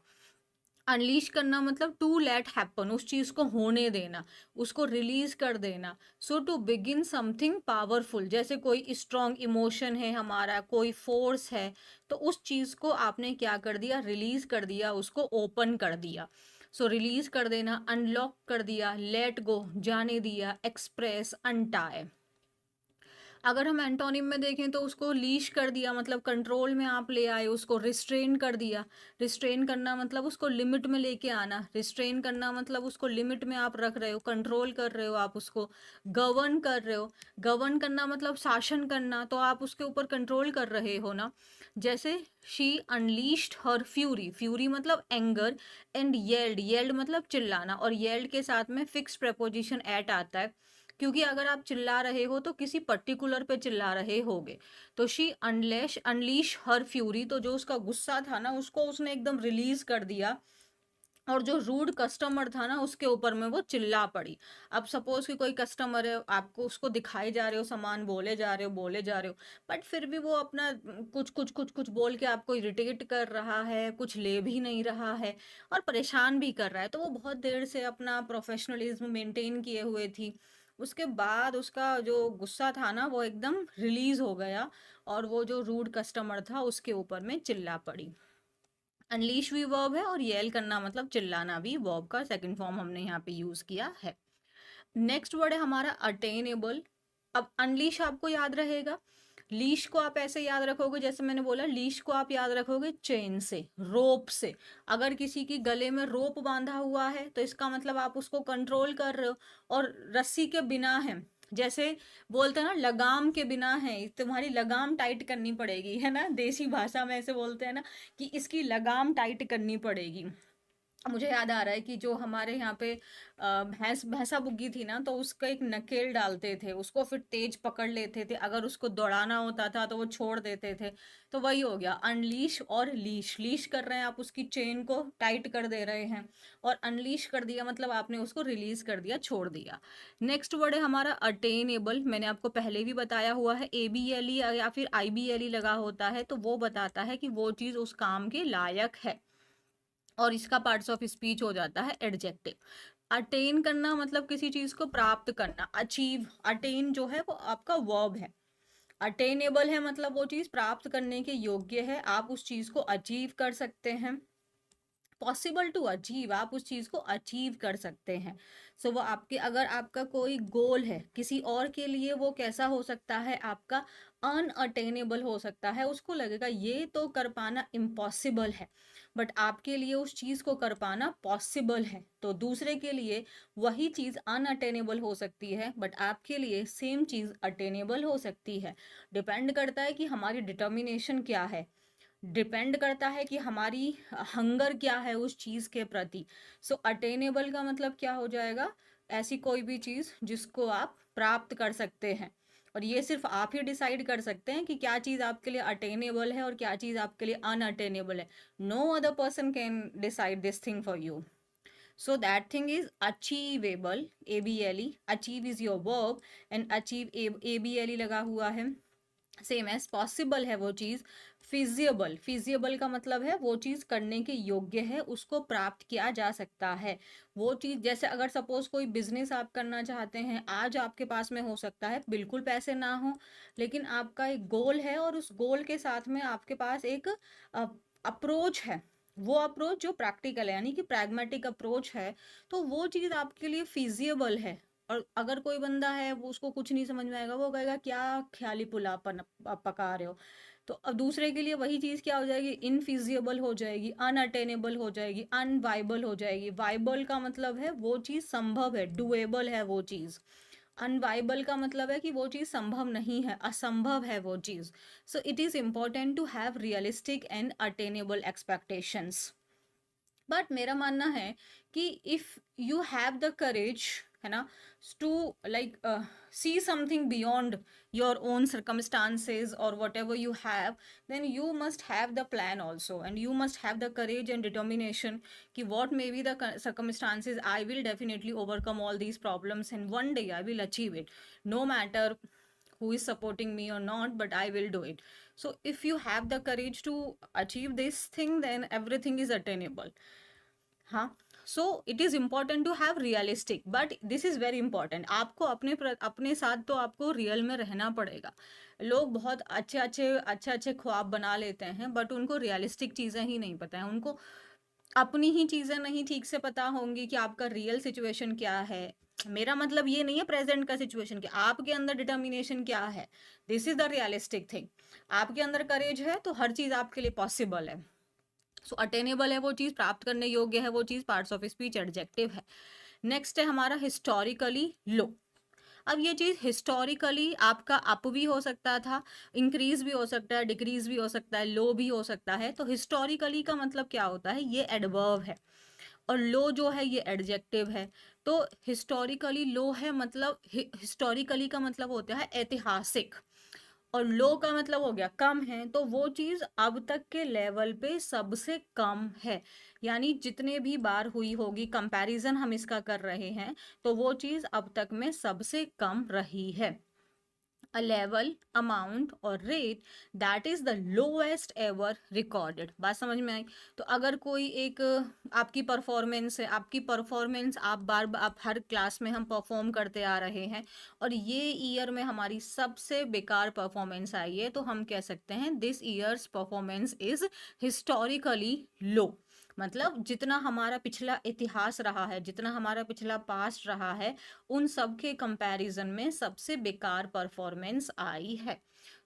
अनलीश करना मतलब टू लेट हैपन, उस चीज को होने देना, उसको रिलीज कर देना। सो टू बिगिन समथिंग पावरफुल, जैसे कोई स्ट्रॉन्ग इमोशन है हमारा, कोई फोर्स है, तो उस चीज को आपने क्या कर दिया, रिलीज कर दिया, उसको ओपन कर दिया। सो रिलीज कर देना, अनलॉक कर दिया, लेट गो जाने दिया, एक्सप्रेस, अनटाई। अगर हम एंटोनिम में देखें तो उसको लीश कर दिया मतलब कंट्रोल में आप ले आए, उसको रिस्ट्रेन कर दिया, रिस्ट्रेन करना मतलब उसको लिमिट में लेके आना, रिस्ट्रेन करना मतलब उसको लिमिट में आप रख रहे हो, कंट्रोल कर रहे हो आप उसको, गवर्न कर रहे हो, गवर्न करना मतलब शासन करना, तो आप उसके ऊपर कंट्रोल कर रहे हो ना। जैसे she unleashed her fury, fury मतलब एंगर, एंड येल्ड, येल्ड मतलब चिल्लाना, और येल्ड के साथ में फिक्स प्रेपोजिशन एट आता है, क्योंकि अगर आप चिल्ला रहे हो तो किसी पर्टिकुलर पे चिल्ला रहे होगे। तो शी अनलीश हर फ्यूरी, तो जो उसका गुस्सा था ना उसको उसने एकदम रिलीज कर दिया, और जो रूड कस्टमर था ना उसके ऊपर में वो चिल्ला पड़ी। अब सपोज कि कोई कस्टमर है, आपको उसको दिखाए जा रहे हो सामान, बोले जा रहे हो बोले जा रहे हो, बट फिर भी वो अपना कुछ कुछ कुछ कुछ बोल के आपको इरिटेट कर रहा है, कुछ ले भी नहीं रहा है और परेशान भी कर रहा है, तो वो बहुत देर से अपना प्रोफेशनलिज्म मेंटेन किए हुए थी, उसके बाद उसका जो गुस्सा था ना वो एकदम रिलीज हो गया, और वो जो रूड कस्टमर था उसके ऊपर में चिल्ला पड़ी। अनलीश भी वर्ब है और येल करना मतलब चिल्लाना भी वर्ब का सेकंड फॉर्म हमने यहाँ पे यूज किया है। नेक्स्ट वर्ड है हमारा अटेनेबल। अब अनलीश आपको याद रहेगा, लीश को आप ऐसे याद रखोगे, जैसे मैंने बोला लीश को आप याद रखोगे चेन से, रोप से। अगर किसी की गले में रोप बांधा हुआ है तो इसका मतलब आप उसको कंट्रोल कर रहे हो, और रस्सी के बिना है, जैसे बोलते हैं ना लगाम के बिना है, तुम्हारी लगाम टाइट करनी पड़ेगी, है ना, देसी भाषा में ऐसे बोलते हैं ना कि इसकी लगाम टाइट करनी पड़ेगी। मुझे याद आ रहा है कि जो हमारे यहाँ पे भैंस भैंसा बुग्गी थी ना, तो उसका एक नकेल डालते थे, उसको फिर तेज पकड़ लेते थे, अगर उसको दौड़ाना होता था तो वो छोड़ देते थे। तो वही हो गया अनलीश और लीश। लीश कर रहे हैं आप, उसकी चेन को टाइट कर दे रहे हैं, और अनलीश कर दिया मतलब आपने उसको रिलीज कर दिया, छोड़ दिया। नेक्स्ट वर्ड है हमारा अटेनेबल। मैंने आपको पहले भी बताया हुआ है, ABLE या फिर IBLE लगा होता है तो वो बताता है कि वो चीज़ उस काम के लायक है, और इसका पार्ट्स ऑफ स्पीच हो जाता है एडजेक्टिव। अटेन करना मतलब किसी चीज को प्राप्त करना, अचीव। अटेन जो है वो आपका वर्ब है। अटेनेबल है मतलब वो चीज प्राप्त करने के योग्य है, आप उस चीज को अचीव कर सकते हैं। पॉसिबल टू अचीव, आप उस चीज को अचीव कर सकते हैं। सो वो आपके, अगर आपका कोई गोल है किसी और के लिए, वो कैसा हो सकता है, आपका अनअटेनेबल हो सकता है, उसको लगेगा ये तो कर पाना इम्पॉसिबल है, बट आपके लिए उस चीज को कर पाना पॉसिबल है। तो दूसरे के लिए वही चीज अनअटेनेबल हो सकती है, बट आपके लिए सेम चीज अटेनेबल हो सकती है। डिपेंड करता है कि हमारी डिटर्मिनेशन क्या है, डिपेंड करता है कि हमारी हंगर क्या है उस चीज के प्रति। सो अटेनेबल का मतलब क्या हो जाएगा, ऐसी कोई भी चीज जिसको आप प्राप्त कर सकते हैं, और ये सिर्फ आप ही डिसाइड कर सकते हैं कि क्या चीज आपके लिए अटेनेबल है और क्या चीज आपके लिए अनअटेनेबल है। No other person can decide this thing for you. So that thing is achievable, ABLE। Achieve is your verb, and achieve ABLE लगा हुआ है। सेम एज पॉसिबल है वो चीज। फिजिबल, फिजिबल का मतलब है वो चीज करने के योग्य है, उसको प्राप्त किया जा सकता है। वो चीज जैसे अगर सपोज कोई बिजनेस आप करना चाहते हैं, आज आपके पास में हो सकता है बिल्कुल पैसे ना हो, लेकिन आपका एक गोल है, और उस गोल के साथ में आपके पास एक अप्रोच है, वो अप्रोच जो प्रैक्टिकल है, यानी कि प्रैग्मेटिक अप्रोच है, तो वो चीज आपके लिए फिजिबल है। और अगर कोई बंदा है वो, उसको कुछ नहीं समझ में आएगा, वो कहेगा क्या ख्याली पुलाव पका रहे हो। तो अब दूसरे के लिए वही चीज क्या हो जाएगी, इनफिजिबल हो जाएगी, अनअटेनेबल हो जाएगी, अनवाइबल हो जाएगी। वाइबल का मतलब है वो चीज संभव है, डुएबल है वो चीज। अनवाइबल का मतलब है कि वो चीज संभव नहीं है, असंभव है वो चीज। So it is important to have realistic and attainable expectations. But मेरा मानना है कि if you have the courage, है ना, to like see something beyond your own circumstances or whatever you have, then you must have the plan also, and you must have the courage and determination कि what may be the circumstances, I will definitely overcome all these problems and one day I will achieve it, no matter who is supporting me or not, but I will do it. So if you have the courage to achieve this thing, then everything is attainable. हाँ, so it is important to have realistic, but this is very important, आपको अपने साथ तो आपको real में रहना पड़ेगा। लोग बहुत अच्छे ख्वाब बना लेते हैं, बट उनको रियलिस्टिक चीजें ही नहीं पता है, उनको अपनी ही चीजें नहीं ठीक से पता होंगी कि आपका रियल सिचुएशन क्या है। मेरा मतलब ये नहीं है प्रेजेंट का सिचुएशन क्या, आपके अंदर डिटर्मिनेशन क्या है, this is the realistic thing. आपके अंदर करेज है तो हर चीज आपके लिए पॉसिबल है। सो अटेनेबल है वो चीज, प्राप्त करने योग्य है वो चीज, पार्ट्स ऑफ स्पीच एडजेक्टिव है। नेक्स्ट है हमारा हिस्टोरिकली लो। अब ये चीज हिस्टोरिकली आपका अप भी हो सकता था, इंक्रीज भी हो सकता है, डिक्रीज भी हो सकता है, लो भी हो सकता है। तो हिस्टोरिकली का मतलब क्या होता है, ये एडवर्ब है, और लो जो है ये एडजेक्टिव है। तो हिस्टोरिकली लो है मतलब, हिस्टोरिकली का मतलब होता है ऐतिहासिक, और लो का मतलब हो गया कम है, तो वो चीज अब तक के लेवल पे सबसे कम है, यानी जितने भी बार हुई होगी कंपैरिजन हम इसका कर रहे हैं, तो वो चीज अब तक में सबसे कम रही है। a level, amount और rate that is the lowest ever recorded। बात समझ में आई? तो अगर कोई एक आपकी परफॉर्मेंस है, आपकी परफॉर्मेंस आप हर क्लास में हम परफॉर्म करते आ रहे हैं और ये ईयर में हमारी सबसे बेकार परफॉर्मेंस आई है, तो हम कह सकते हैं this year's performance is historically low. मतलब जितना हमारा पिछला इतिहास रहा है, जितना हमारा पिछला पास्ट रहा है, उन सब के कंपैरिजन में सबसे बेकार परफॉर्मेंस आई है।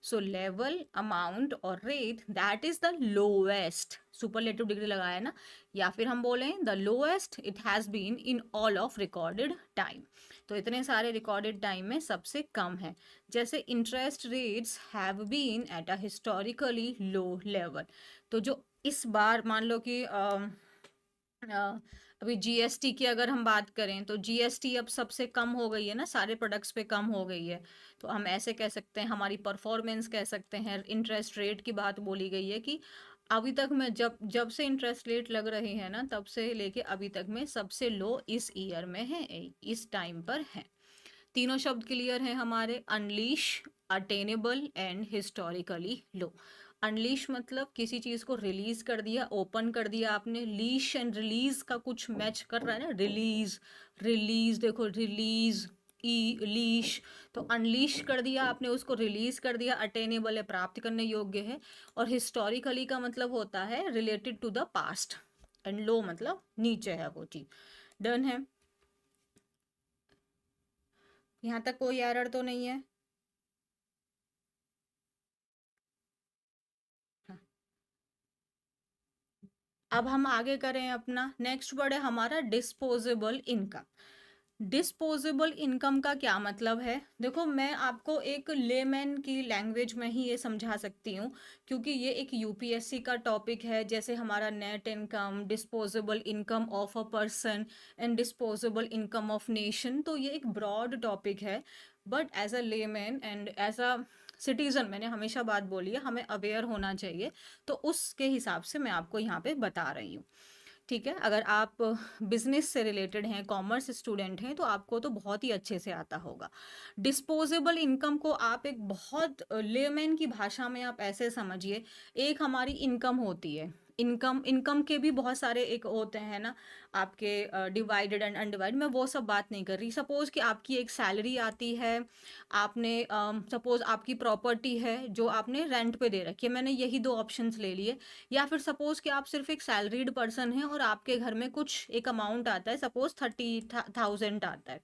सो लेवल, अमाउंट और rate that is the lowest, superlative degree लगाया ना, या फिर हम बोलें the lowest it has been in all of recorded time. तो इतने सारे रिकॉर्डेड टाइम में सबसे कम है। जैसे interest rates have been at a historically low level. तो जो इस बार मान लो कि अभी जीएसटी की अगर हम बात करें तो जीएसटी अब सबसे कम हो गई है ना, सारे प्रोडक्ट्स पे कम हो गई है। तो हम ऐसे कह सकते हैं, हमारी परफॉर्मेंस कह सकते हैं। इंटरेस्ट रेट की बात बोली गई है कि अभी तक में जब जब से इंटरेस्ट रेट लग रहे हैं ना, तब से लेके अभी तक में सबसे लो इस ईयर में है, इस टाइम पर है। तीनों शब्द क्लियर हैं हमारे, unleash, attainable and historically low. Unleash मतलब किसी चीज को रिलीज कर दिया, ओपन कर दिया आपने। लीश एंड रिलीज का कुछ मैच कर रहा है ना, रिलीज, रिलीज, देखो रिलीज, ई लीश, तो अनलीश कर दिया आपने, उसको रिलीज कर दिया। अटेनेबल है, प्राप्त करने योग्य है। और हिस्टोरिकली का मतलब होता है related to the past, and low मतलब नीचे है वो चीज। डन है? यहाँ तक कोई एरर तो नहीं है? हाँ। अब हम आगे करें अपना नेक्स्ट वर्ड है हमारा डिस्पोजेबल इनकम। डिस्पोजेबल इनकम का क्या मतलब है? देखो, मैं आपको एक लेमैन की लैंग्वेज में ही ये समझा सकती हूँ, क्योंकि ये एक यूपीएससी का टॉपिक है। जैसे हमारा net income, disposable income of a person and disposable income of nation, तो ये एक ब्रॉड टॉपिक है। But as a layman and as a citizen, मैंने हमेशा बात बोली है, हमें अवेयर होना चाहिए। तो उसके हिसाब से मैं आपको यहाँ पे बता रही हूँ। ठीक है? अगर आप बिजनेस से रिलेटेड हैं, कॉमर्स स्टूडेंट हैं, तो आपको तो बहुत ही अच्छे से आता होगा। डिस्पोजेबल इनकम को आप एक बहुत लेमैन की भाषा में आप ऐसे समझिए, एक हमारी इनकम होती है। इनकम के भी बहुत सारे एक होते हैं ना, आपके डिवाइडेड एंड अनडिवाइडेड, मैं वो सब बात नहीं कर रही। सपोज कि आपकी एक सैलरी आती है, आपने सपोज आपकी प्रॉपर्टी है जो आपने रेंट पे दे रखी है, मैंने यही दो ऑप्शंस ले लिए। या फिर सपोज कि आप सिर्फ एक सैलरीड पर्सन हैं और आपके घर में कुछ एक अमाउंट आता है, सपोज 30,000 आता है।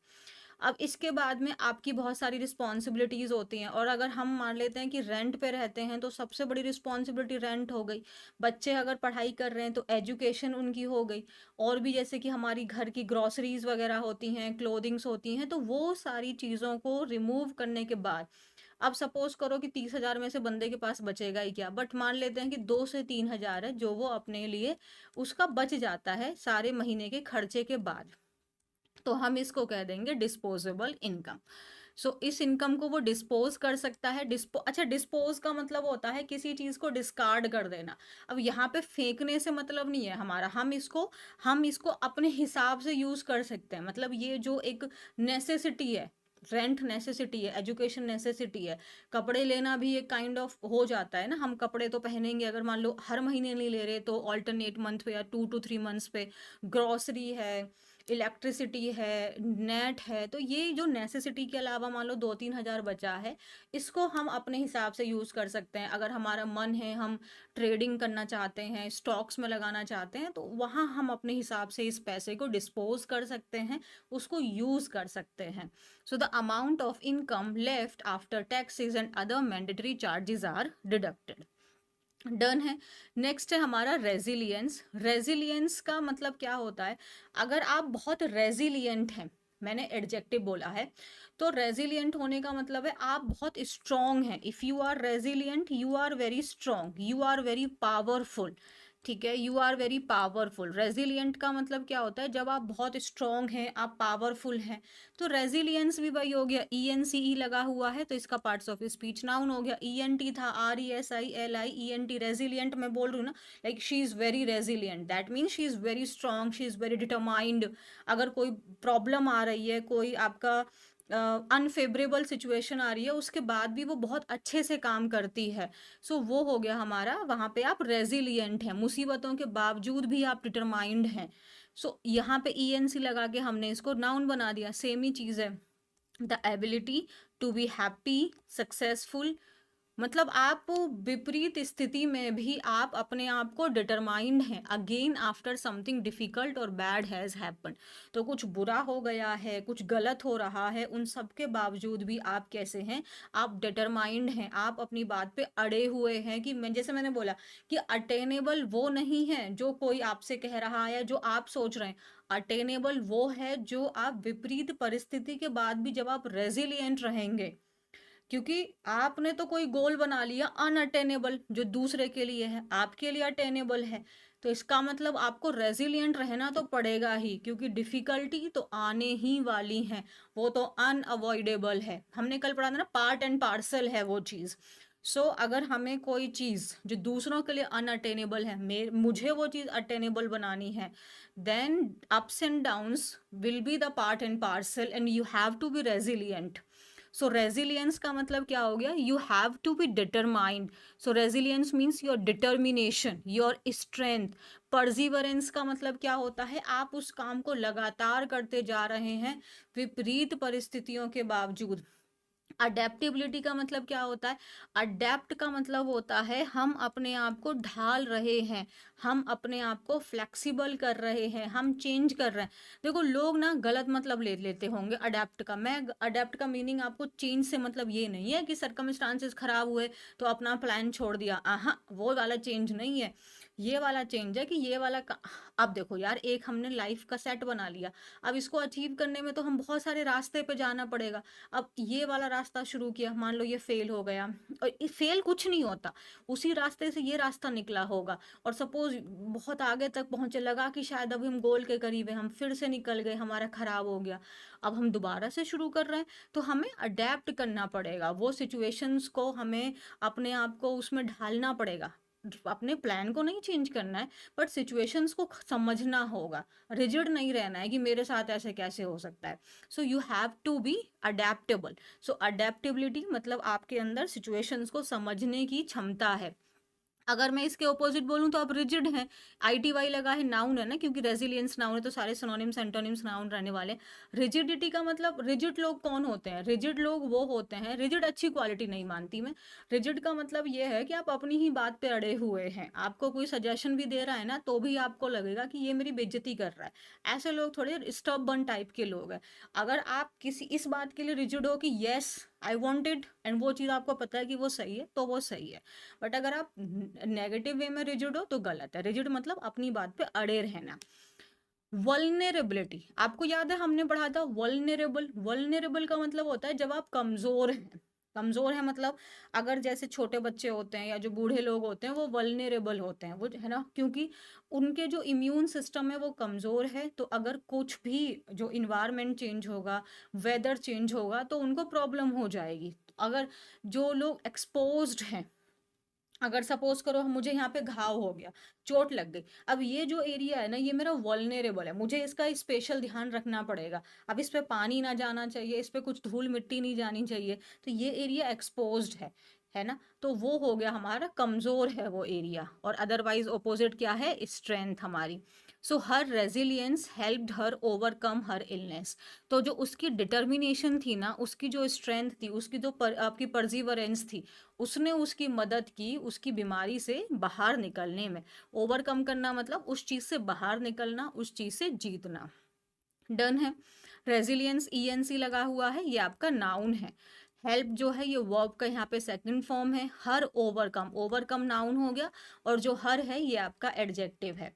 अब इसके बाद में आपकी बहुत सारी रिस्पॉन्सिबिलिटीज होती हैं, और अगर हम मान लेते हैं कि रेंट पे रहते हैं, तो सबसे बड़ी रिस्पॉन्सिबिलिटी रेंट हो गई। बच्चे अगर पढ़ाई कर रहे हैं तो एजुकेशन उनकी हो गई। और भी जैसे कि हमारी घर की ग्रॉसरीज वगैरह होती हैं, क्लोथिंग्स होती हैं, तो वो सारी चीज़ों को रिमूव करने के बाद अब सपोज करो कि 30,000 में से बंदे के पास बचेगा ही क्या, बट मान लेते हैं कि 2 से 3 हजार है जो वो अपने लिए उसका बच जाता है सारे महीने के खर्चे के बाद, तो हम इसको कह देंगे डिस्पोजेबल इनकम। सो इस इनकम को वो डिस्पोज कर सकता है। अच्छा, डिस्पोज का मतलब होता है किसी चीज को डिस्कार्ड कर देना। अब यहाँ पे फेंकने से मतलब नहीं है हमारा, हम इसको अपने हिसाब से यूज कर सकते हैं। मतलब ये जो एक नेसेसिटी है, रेंट नेसेसिटी है, एजुकेशन नेसेसिटी है, कपड़े लेना भी एक काइंड ऑफ हो जाता है ना। हम कपड़े तो पहनेंगे, अगर मान लो हर महीने नहीं ले रहे तो ऑल्टरनेट मंथ पे या 2 to 3 मंथ्स पे। ग्रॉसरी है, इलेक्ट्रिसिटी है, नेट है, तो ये जो नेसेसिटी के अलावा मान लो 2-3 हजार बचा है, इसको हम अपने हिसाब से यूज़ कर सकते हैं। अगर हमारा मन है, हम ट्रेडिंग करना चाहते हैं, स्टॉक्स में लगाना चाहते हैं, तो वहाँ हम अपने हिसाब से इस पैसे को डिस्पोज कर सकते हैं, उसको यूज़ कर सकते हैं। So the amount of income left after taxes and other mandatory charges are deducted. Done है। नेक्स्ट है हमारा रेजिलियंस। रेजिलियंस का मतलब क्या होता है? अगर आप बहुत रेजिलियंट हैं, मैंने एडजेक्टिव बोला है, तो रेजिलियंट होने का मतलब है आप बहुत स्ट्रॉन्ग हैं। If you are resilient, you are very strong, you are very powerful. ठीक है, you are very powerful. Resilient का मतलब क्या होता है? जब आप बहुत स्ट्रॉन्ग हैं, आप पावरफुल हैं। तो रेजिलियंस भी वही हो गया, ई एन सी ई लगा हुआ है, तो इसका पार्ट्स ऑफ स्पीच नाउन हो गया। ई एन टी था, R E S I L I E N T, resilient मैं बोल रही हूँ ना, like she is very resilient, that means she is very strong, she is very determined. अगर कोई प्रॉब्लम आ रही है, कोई आपका अनफेवरेबल सिचुएशन आ रही है, उसके बाद भी वो बहुत अच्छे से काम करती है। सो वो हो गया हमारा, वहाँ पे आप रेजिलिएंट हैं, मुसीबतों के बावजूद भी आप डिटरमाइंड हैं। सो यहाँ पे ईएनसी लगा के हमने इसको नाउन बना दिया, सेम ही चीज़ है। The ability to be happy, successful, मतलब आप विपरीत स्थिति में भी आप अपने आप को डिटरमाइंड हैं, अगेन आफ्टर समथिंग डिफिकल्ट और बैड हैज़ हैपन। तो कुछ बुरा हो गया है, कुछ गलत हो रहा है, उन सब के बावजूद भी आप कैसे हैं, आप डिटरमाइंड हैं, आप अपनी बात पे अड़े हुए हैं। कि मैं, जैसे मैंने बोला कि अटेनेबल वो नहीं है जो कोई आपसे कह रहा है, जो आप सोच रहे हैं। अटेनेबल वो है जो आप विपरीत परिस्थिति के बाद भी जब आप रेजिलिएंट रहेंगे, क्योंकि आपने तो कोई गोल बना लिया अनअटेनेबल, जो दूसरे के लिए है आपके लिए अटेनेबल है। तो इसका मतलब आपको रेजिलिएंट रहना तो पड़ेगा ही, क्योंकि डिफिकल्टी तो आने ही वाली है, वो तो अनअवॉइडेबल है। हमने कल पढ़ा था ना, पार्ट एंड पार्सल है वो चीज़। सो अगर हमें कोई चीज़ जो दूसरों के लिए अनअटेनेबल है, मुझे वो चीज़ अटेनेबल बनानी है, then ups and downs will be the part and parcel and you have to be resilient. So resilience का मतलब क्या हो गया, you have to be determined. So resilience means your determination, your strength. Perseverance का मतलब क्या होता है, आप उस काम को लगातार करते जा रहे हैं विपरीत परिस्थितियों के बावजूद। अडेप्टेबिलिटी का मतलब क्या होता है, अडेप्ट का मतलब होता है हम अपने आप को ढाल रहे हैं, हम अपने आप को फ्लेक्सिबल कर रहे हैं, हम चेंज कर रहे हैं। देखो लोग ना गलत मतलब ले लेते होंगे अडेप्ट का। मैं अडेप्ट का मीनिंग आपको, चेंज से मतलब ये नहीं है कि सर्कमस्टांसेस खराब हुए तो अपना प्लान छोड़ दिया, वो वाला चेंज नहीं है। ये वाला चेंज है कि ये वाला अब देखो यार, एक हमने लाइफ का सेट बना लिया, अब इसको अचीव करने में तो हम बहुत सारे रास्ते पे जाना पड़ेगा। अब ये वाला रास्ता शुरू किया, मान लो ये फेल हो गया, और फेल कुछ नहीं होता, उसी रास्ते से ये रास्ता निकला होगा। और सपोज बहुत आगे तक पहुंचे, लगा कि शायद अभी हम गोल के करीब है, हम फिर से निकल गए, हमारा खराब हो गया, अब हम दोबारा से शुरू कर रहे हैं। तो हमें अडेप्ट करना पड़ेगा, वो सिचुएशंस को हमें अपने आप को उसमें ढालना पड़ेगा। अपने प्लान को नहीं चेंज करना है, बट सिचुएशंस को समझना होगा। रिजिड नहीं रहना है कि मेरे साथ ऐसे कैसे हो सकता है। So you have to be adaptable. So adaptability मतलब आपके अंदर सिचुएशंस को समझने की क्षमता है। अगर मैं इसके ऑपोजिट बोलूं तो आप रिजिड हैं, ITY लगा है, नाउन है ना, क्योंकि रेजिलियंस नाउन है तो सारे सिनोनिम्स एंटोनिम्स नाउन रहने वाले। रिजिडिटी का मतलब, रिजिड लोग कौन होते हैं, रिजिड लोग वो होते हैं, रिजिड अच्छी क्वालिटी नहीं मानती मैं। रिजिड का मतलब ये है कि आप अपनी ही बात पे अड़े हुए हैं, आपको कोई सजेशन भी दे रहा है ना तो भी आपको लगेगा कि ये मेरी बेइज्जती कर रहा है। ऐसे लोग थोड़े स्टबर्न टाइप के लोग हैं। अगर आप किसी इस बात के लिए रिजिड हो कि येस आई वॉन्टेड, एंड वो चीज़ आपको पता है कि वो सही है, तो वो सही है। बट अगर आप नेगेटिव वे में रिजिड हो तो गलत है। रिजिड मतलब अपनी बात पे अड़े रहना। वल्नरेबिलिटी, आपको याद है हमने पढ़ा था वल्नरेबल। वल्नरेबल का मतलब होता है जब आप कमजोर हैं। कमजोर है मतलब, अगर जैसे छोटे बच्चे होते हैं या जो बूढ़े लोग होते हैं वो वल्नरेबल होते हैं, वो है ना, क्योंकि उनके जो इम्यून सिस्टम है वो कमजोर है। तो अगर कुछ भी, जो इन्वायरमेंट चेंज होगा, वेदर चेंज होगा, तो उनको प्रॉब्लम हो जाएगी। अगर जो लोग एक्सपोज्ड हैं, अगर सपोज करो मुझे यहाँ पे घाव हो गया, चोट लग गई, अब ये जो एरिया है ना ये मेरा वल्नरेबल है, मुझे इसका स्पेशल ध्यान रखना पड़ेगा। अब इस पे पानी ना जाना चाहिए, इस पे कुछ धूल मिट्टी नहीं जानी चाहिए, तो ये एरिया एक्सपोज्ड है ना। तो वो हो गया हमारा कमजोर है वो एरिया। और अदरवाइज ओपोजिट क्या है, स्ट्रेंथ हमारी। सो हर रेजिलियंस हेल्प्ड हर ओवरकम हर इलनेस। तो जो उसकी डिटर्मिनेशन थी ना, उसकी जो स्ट्रेंथ थी, उसकी जो आपकी परजीवरेंस थी, उसने उसकी मदद की उसकी बीमारी से बाहर निकलने में। ओवरकम करना मतलब उस चीज़ से बाहर निकलना, उस चीज़ से जीतना। डन है। रेजिलियंस ENC लगा हुआ है, ये आपका नाउन है। हेल्प जो है ये वर्ब का यहाँ पे सेकंड फॉर्म है। हर ओवरकम, ओवरकम नाउन हो गया, और जो हर है ये आपका एडजेक्टिव है।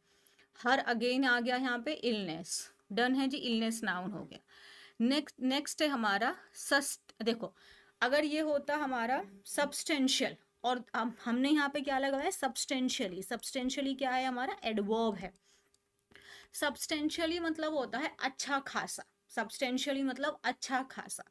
हर अगेन आ गया यहाँ पे इलनेस। डन है जी, इलनेस नाउन हो गया। नेक्स्ट है हमारा सस्ट। देखो अगर ये होता हमारा सब्सटेंशियल, और हमने यहाँ पे क्या लगाया है, सब्सटेंशियली। सब्सटेंशियली क्या है, हमारा एडवर्ब है। सब्सटेंशियली मतलब होता है अच्छा खासा। सब्सटेंशियली मतलब अच्छा खासा।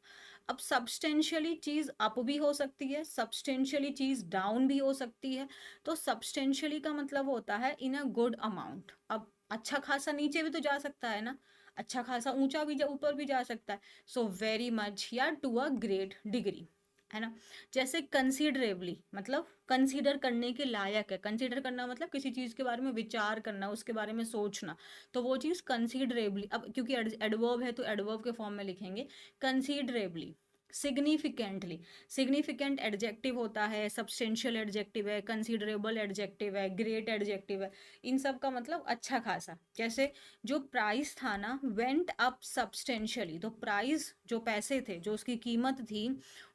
अब सब्सटेंशियली चीज अप भी हो सकती है, सब्सटेंशियली चीज डाउन भी हो सकती है। तो सब्सटेंशियली का मतलब होता है इन अ गुड अमाउंट। अब अच्छा खासा नीचे भी तो जा सकता है ना, अच्छा खासा ऊंचा भी ऊपर भी जा सकता है। सो वेरी मच या टू अ ग्रेट डिग्री, है ना। जैसे कंसीडरेबली मतलब कंसीडर करने के लायक है, कंसीडर करना मतलब किसी चीज के बारे में विचार करना, उसके बारे में सोचना, तो वो चीज कंसीडरेबली, अब क्योंकि एडवर्ब है तो एडवर्ब के फॉर्म में लिखेंगे कंसीडरेबली। सिग्निफिकेंटली, सिग्निफिकेंट एडजेक्टिव होता है, सब्सटेंशियल एडजेक्टिव है, कंसीडरेबल एडजेक्टिव है, ग्रेट एडजेक्टिव है, इन सब का मतलब अच्छा खासा। जैसे जो प्राइस था ना वेंट अप सब्सटेंशियली, तो प्राइस जो पैसे थे, जो उसकी कीमत थी,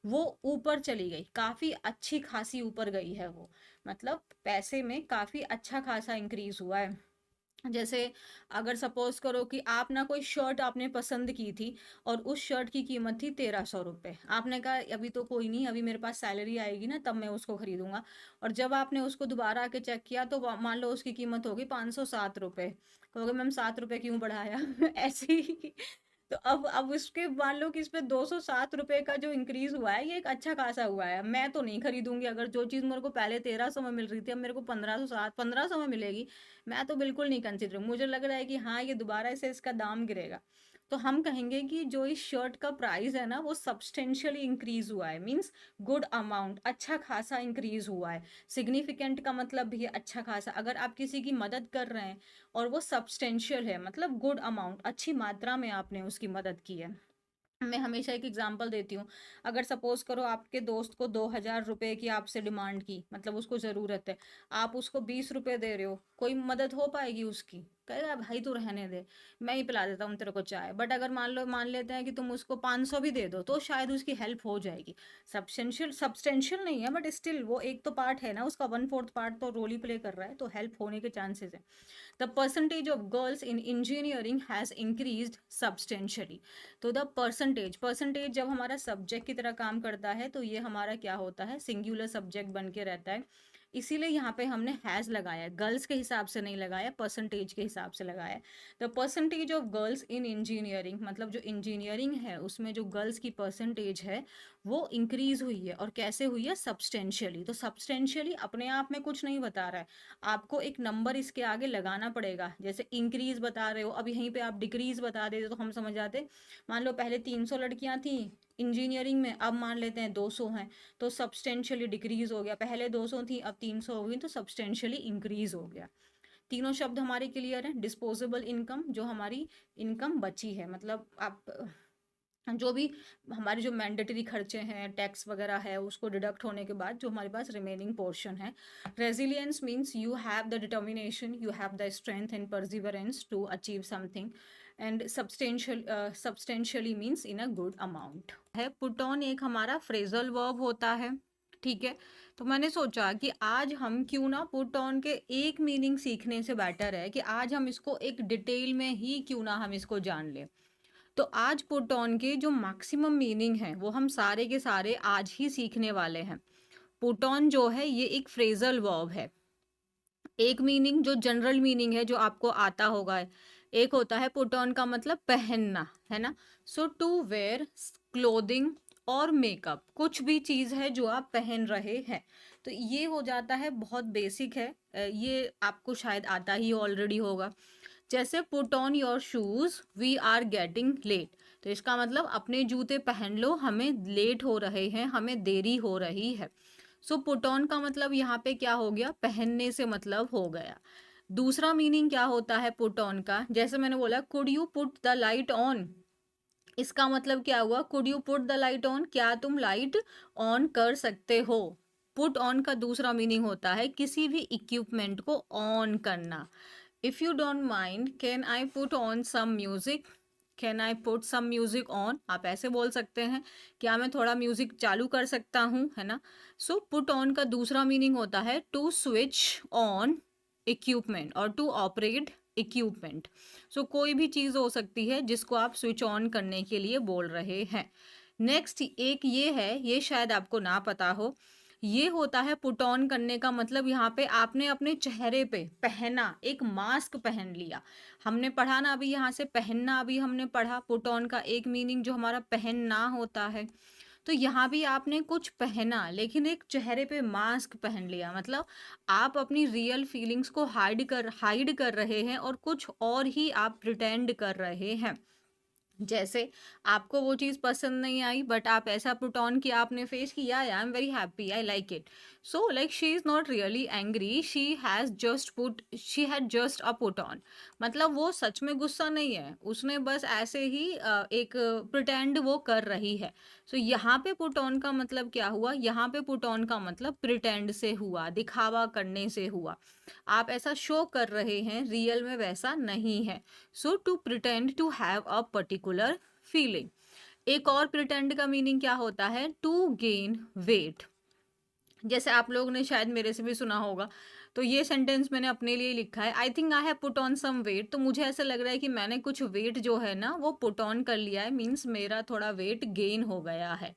वो ऊपर चली गई, काफी अच्छी खासी ऊपर गई है वो, मतलब पैसे में काफी अच्छा खासा इंक्रीज हुआ है। जैसे अगर सपोज करो कि आप ना कोई शर्ट आपने पसंद की थी और उस शर्ट की कीमत थी 1300 रुपये, आपने कहा अभी तो कोई नहीं, अभी मेरे पास सैलरी आएगी ना तब मैं उसको खरीदूंगा, और जब आपने उसको दोबारा आके चेक किया तो मान लो उसकी कीमत होगी 507 रुपये, कहोगे मैम 7 रुपये क्यों बढ़ाया ऐसे ही। तो अब उसके मान लो कि इस पे 207 रुपये का जो इंक्रीज हुआ है ये एक अच्छा खासा हुआ है, मैं तो नहीं खरीदूंगी, अगर जो चीज़ मेरे को पहले 1300 में मिल रही थी अब मेरे को 1500 में मिलेगी, मैं तो बिल्कुल नहीं कंसिडर, मुझे लग रहा है कि हाँ ये दोबारा से इसका दाम गिरेगा। तो हम कहेंगे कि जो इस शर्ट का प्राइस है ना वो सब्सटेंशियली इंक्रीज हुआ है, मीन्स गुड अमाउंट, अच्छा खासा इंक्रीज हुआ है। सिग्निफिकेंट का मतलब भी है अच्छा खासा, अगर आप किसी की मदद कर रहे हैं और वो सब्सटेंशियल है मतलब गुड अमाउंट, अच्छी मात्रा में आपने उसकी मदद की है। मैं हमेशा एक एग्जांपल देती हूँ, अगर सपोज करो आपके दोस्त को 2000 रुपए की आपसे डिमांड की, मतलब उसको ज़रूरत है, आप उसको 20 रुपए दे रहे हो, कोई मदद हो पाएगी उसकी? कहेगा भाई तू रहने दे, मैं ही पिला देता हूँ तेरे को चाय। बट अगर मान लेते हैं कि तुम उसको 500 भी दे दो तो शायद उसकी हेल्प हो जाएगी। सब्सटेंशियल नहीं है बट स्टिल वो एक तो पार्ट है ना उसका, 1/4 पार्ट तो रोल ही प्ले कर रहा है, तो हेल्प होने के चांसेस है। The percentage of girls in engineering has increased substantially। तो द परसेंटेज जब हमारा सब्जेक्ट की तरह काम करता है तो ये हमारा क्या होता है, सिंगुलर सब्जेक्ट बन के रहता है, इसीलिए यहाँ पे हमने हैज़ लगाया, गर्ल्स के हिसाब से नहीं लगाया, परसेंटेज के हिसाब से लगाया। The percentage of girls in engineering मतलब जो इंजीनियरिंग है उसमें जो गर्ल्स की परसेंटेज है वो इंक्रीज हुई है, और कैसे हुई है, सब्सटेंशियली। तो सब्सटेंशियली अपने आप में कुछ नहीं बता रहा है, आपको एक नंबर इसके आगे लगाना पड़ेगा। जैसे इंक्रीज बता रहे हो, अब यहीं पे आप डिक्रीज बता देते तो हम समझ जाते। मान लो पहले 300 लड़कियां थी इंजीनियरिंग में, अब मान लेते हैं 200 हैं, तो सब्सटेंशियली डिक्रीज हो गया, पहले 200 थी अब 300 हो गई, तो सब्सटेंशियली इंक्रीज हो गया। तीनों शब्द हमारे क्लियर हैं। डिस्पोजेबल इनकम, जो हमारी इनकम बची है, मतलब आप जो भी हमारे जो मैंडेटरी खर्चे हैं, टैक्स वगैरह है, उसको डिडक्ट होने के बाद जो हमारे पास रिमेनिंग पोर्शन है। Resilience means you have the determination, you have the strength and perseverance to achieve something. And substantially means in a good amount है। पुट ऑन एक हमारा फ्रेजल वर्ब होता है, ठीक है। तो मैंने सोचा कि आज हम क्यों ना पुट ऑन के एक मीनिंग सीखने से बेटर है कि आज हम इसको एक डिटेल में ही क्यों ना हम इसको जान लें। तो आज पुट ऑन के जो मैक्सिमम मीनिंग है वो हम सारे के सारे आज ही सीखने वाले हैं। पुट ऑन जो है ये एक फ्रेजल वर्ब है। एक मीनिंग जो जनरल मीनिंग है जो आपको आता होगा, एक होता है पुट ऑन का मतलब पहनना, है ना। सो टू वेयर क्लोथिंग और मेकअप, कुछ भी चीज़ है जो आप पहन रहे हैं, तो ये हो जाता है, बहुत बेसिक है, ये आपको शायद आता ही ऑलरेडी होगा। जैसे put on your shoes we are getting late, तो इसका मतलब अपने जूते पहन लो, हमें लेट हो रहे हैं, हमें देरी हो रही है। सो पुट ऑन का मतलब यहाँ पे क्या हो गया, पहनने से मतलब हो गया। दूसरा मीनिंग क्या होता है पुट ऑन का, जैसे मैंने बोला could you put the light on, इसका मतलब क्या हुआ, could you put the light on, क्या तुम लाइट ऑन कर सकते हो। पुट ऑन का दूसरा मीनिंग होता है किसी भी इक्विपमेंट को ऑन करना। If you don't mind, can I put on some music? Can I put some music on? आप ऐसे बोल सकते हैं, क्या मैं थोड़ा म्यूजिक चालू कर सकता हूँ, है ना। सो पुट ऑन का दूसरा मीनिंग होता है टू स्विच ऑन इक्विपमेंट और टू ऑपरेट इक्विपमेंट। सो कोई भी चीज़ हो सकती है जिसको आप स्विच ऑन करने के लिए बोल रहे हैं। नेक्स्ट एक ये है, ये शायद आपको ना पता हो, ये होता है पुट ऑन करने का मतलब यहाँ पे आपने अपने चेहरे पे पहना, एक मास्क पहन लिया। हमने पढ़ा ना अभी यहाँ से पहनना, अभी हमने पढ़ा पुट ऑन का एक मीनिंग जो हमारा पहनना होता है। तो यहाँ भी आपने कुछ पहना लेकिन एक चेहरे पे मास्क पहन लिया, मतलब आप अपनी रियल फीलिंग्स को हाइड कर रहे हैं और कुछ और ही आप प्रिटेंड कर रहे हैं। जैसे आपको वो चीज़ पसंद नहीं आई बट आप ऐसा पुट ऑन किया आपने फेस कि या I am very happy, I like it. So like she is not really angry, she had just a put on. मतलब वो सच में गुस्सा नहीं है, उसने बस ऐसे ही एक प्रिटेंड वो कर रही है। सो यहाँ पे पुट ऑन का मतलब क्या हुआ, यहाँ पे पुट ऑन का मतलब प्रिटेंड से हुआ, दिखावा करने से हुआ। आप ऐसा शो कर रहे हैं, रियल में वैसा नहीं है। So to pretend to have a particular feeling. एक और प्रिटेंड का मीनिंग क्या होता है, टू गेन वेट। जैसे आप लोगों ने शायद मेरे से भी सुना होगा, तो ये सेंटेंस मैंने अपने लिए लिखा है, I think I have put on some weight. तो मुझे ऐसा लग रहा है कि मैंने कुछ वेट जो है ना वो पुट ऑन कर लिया है, मीन्स मेरा थोड़ा वेट गेन हो गया है।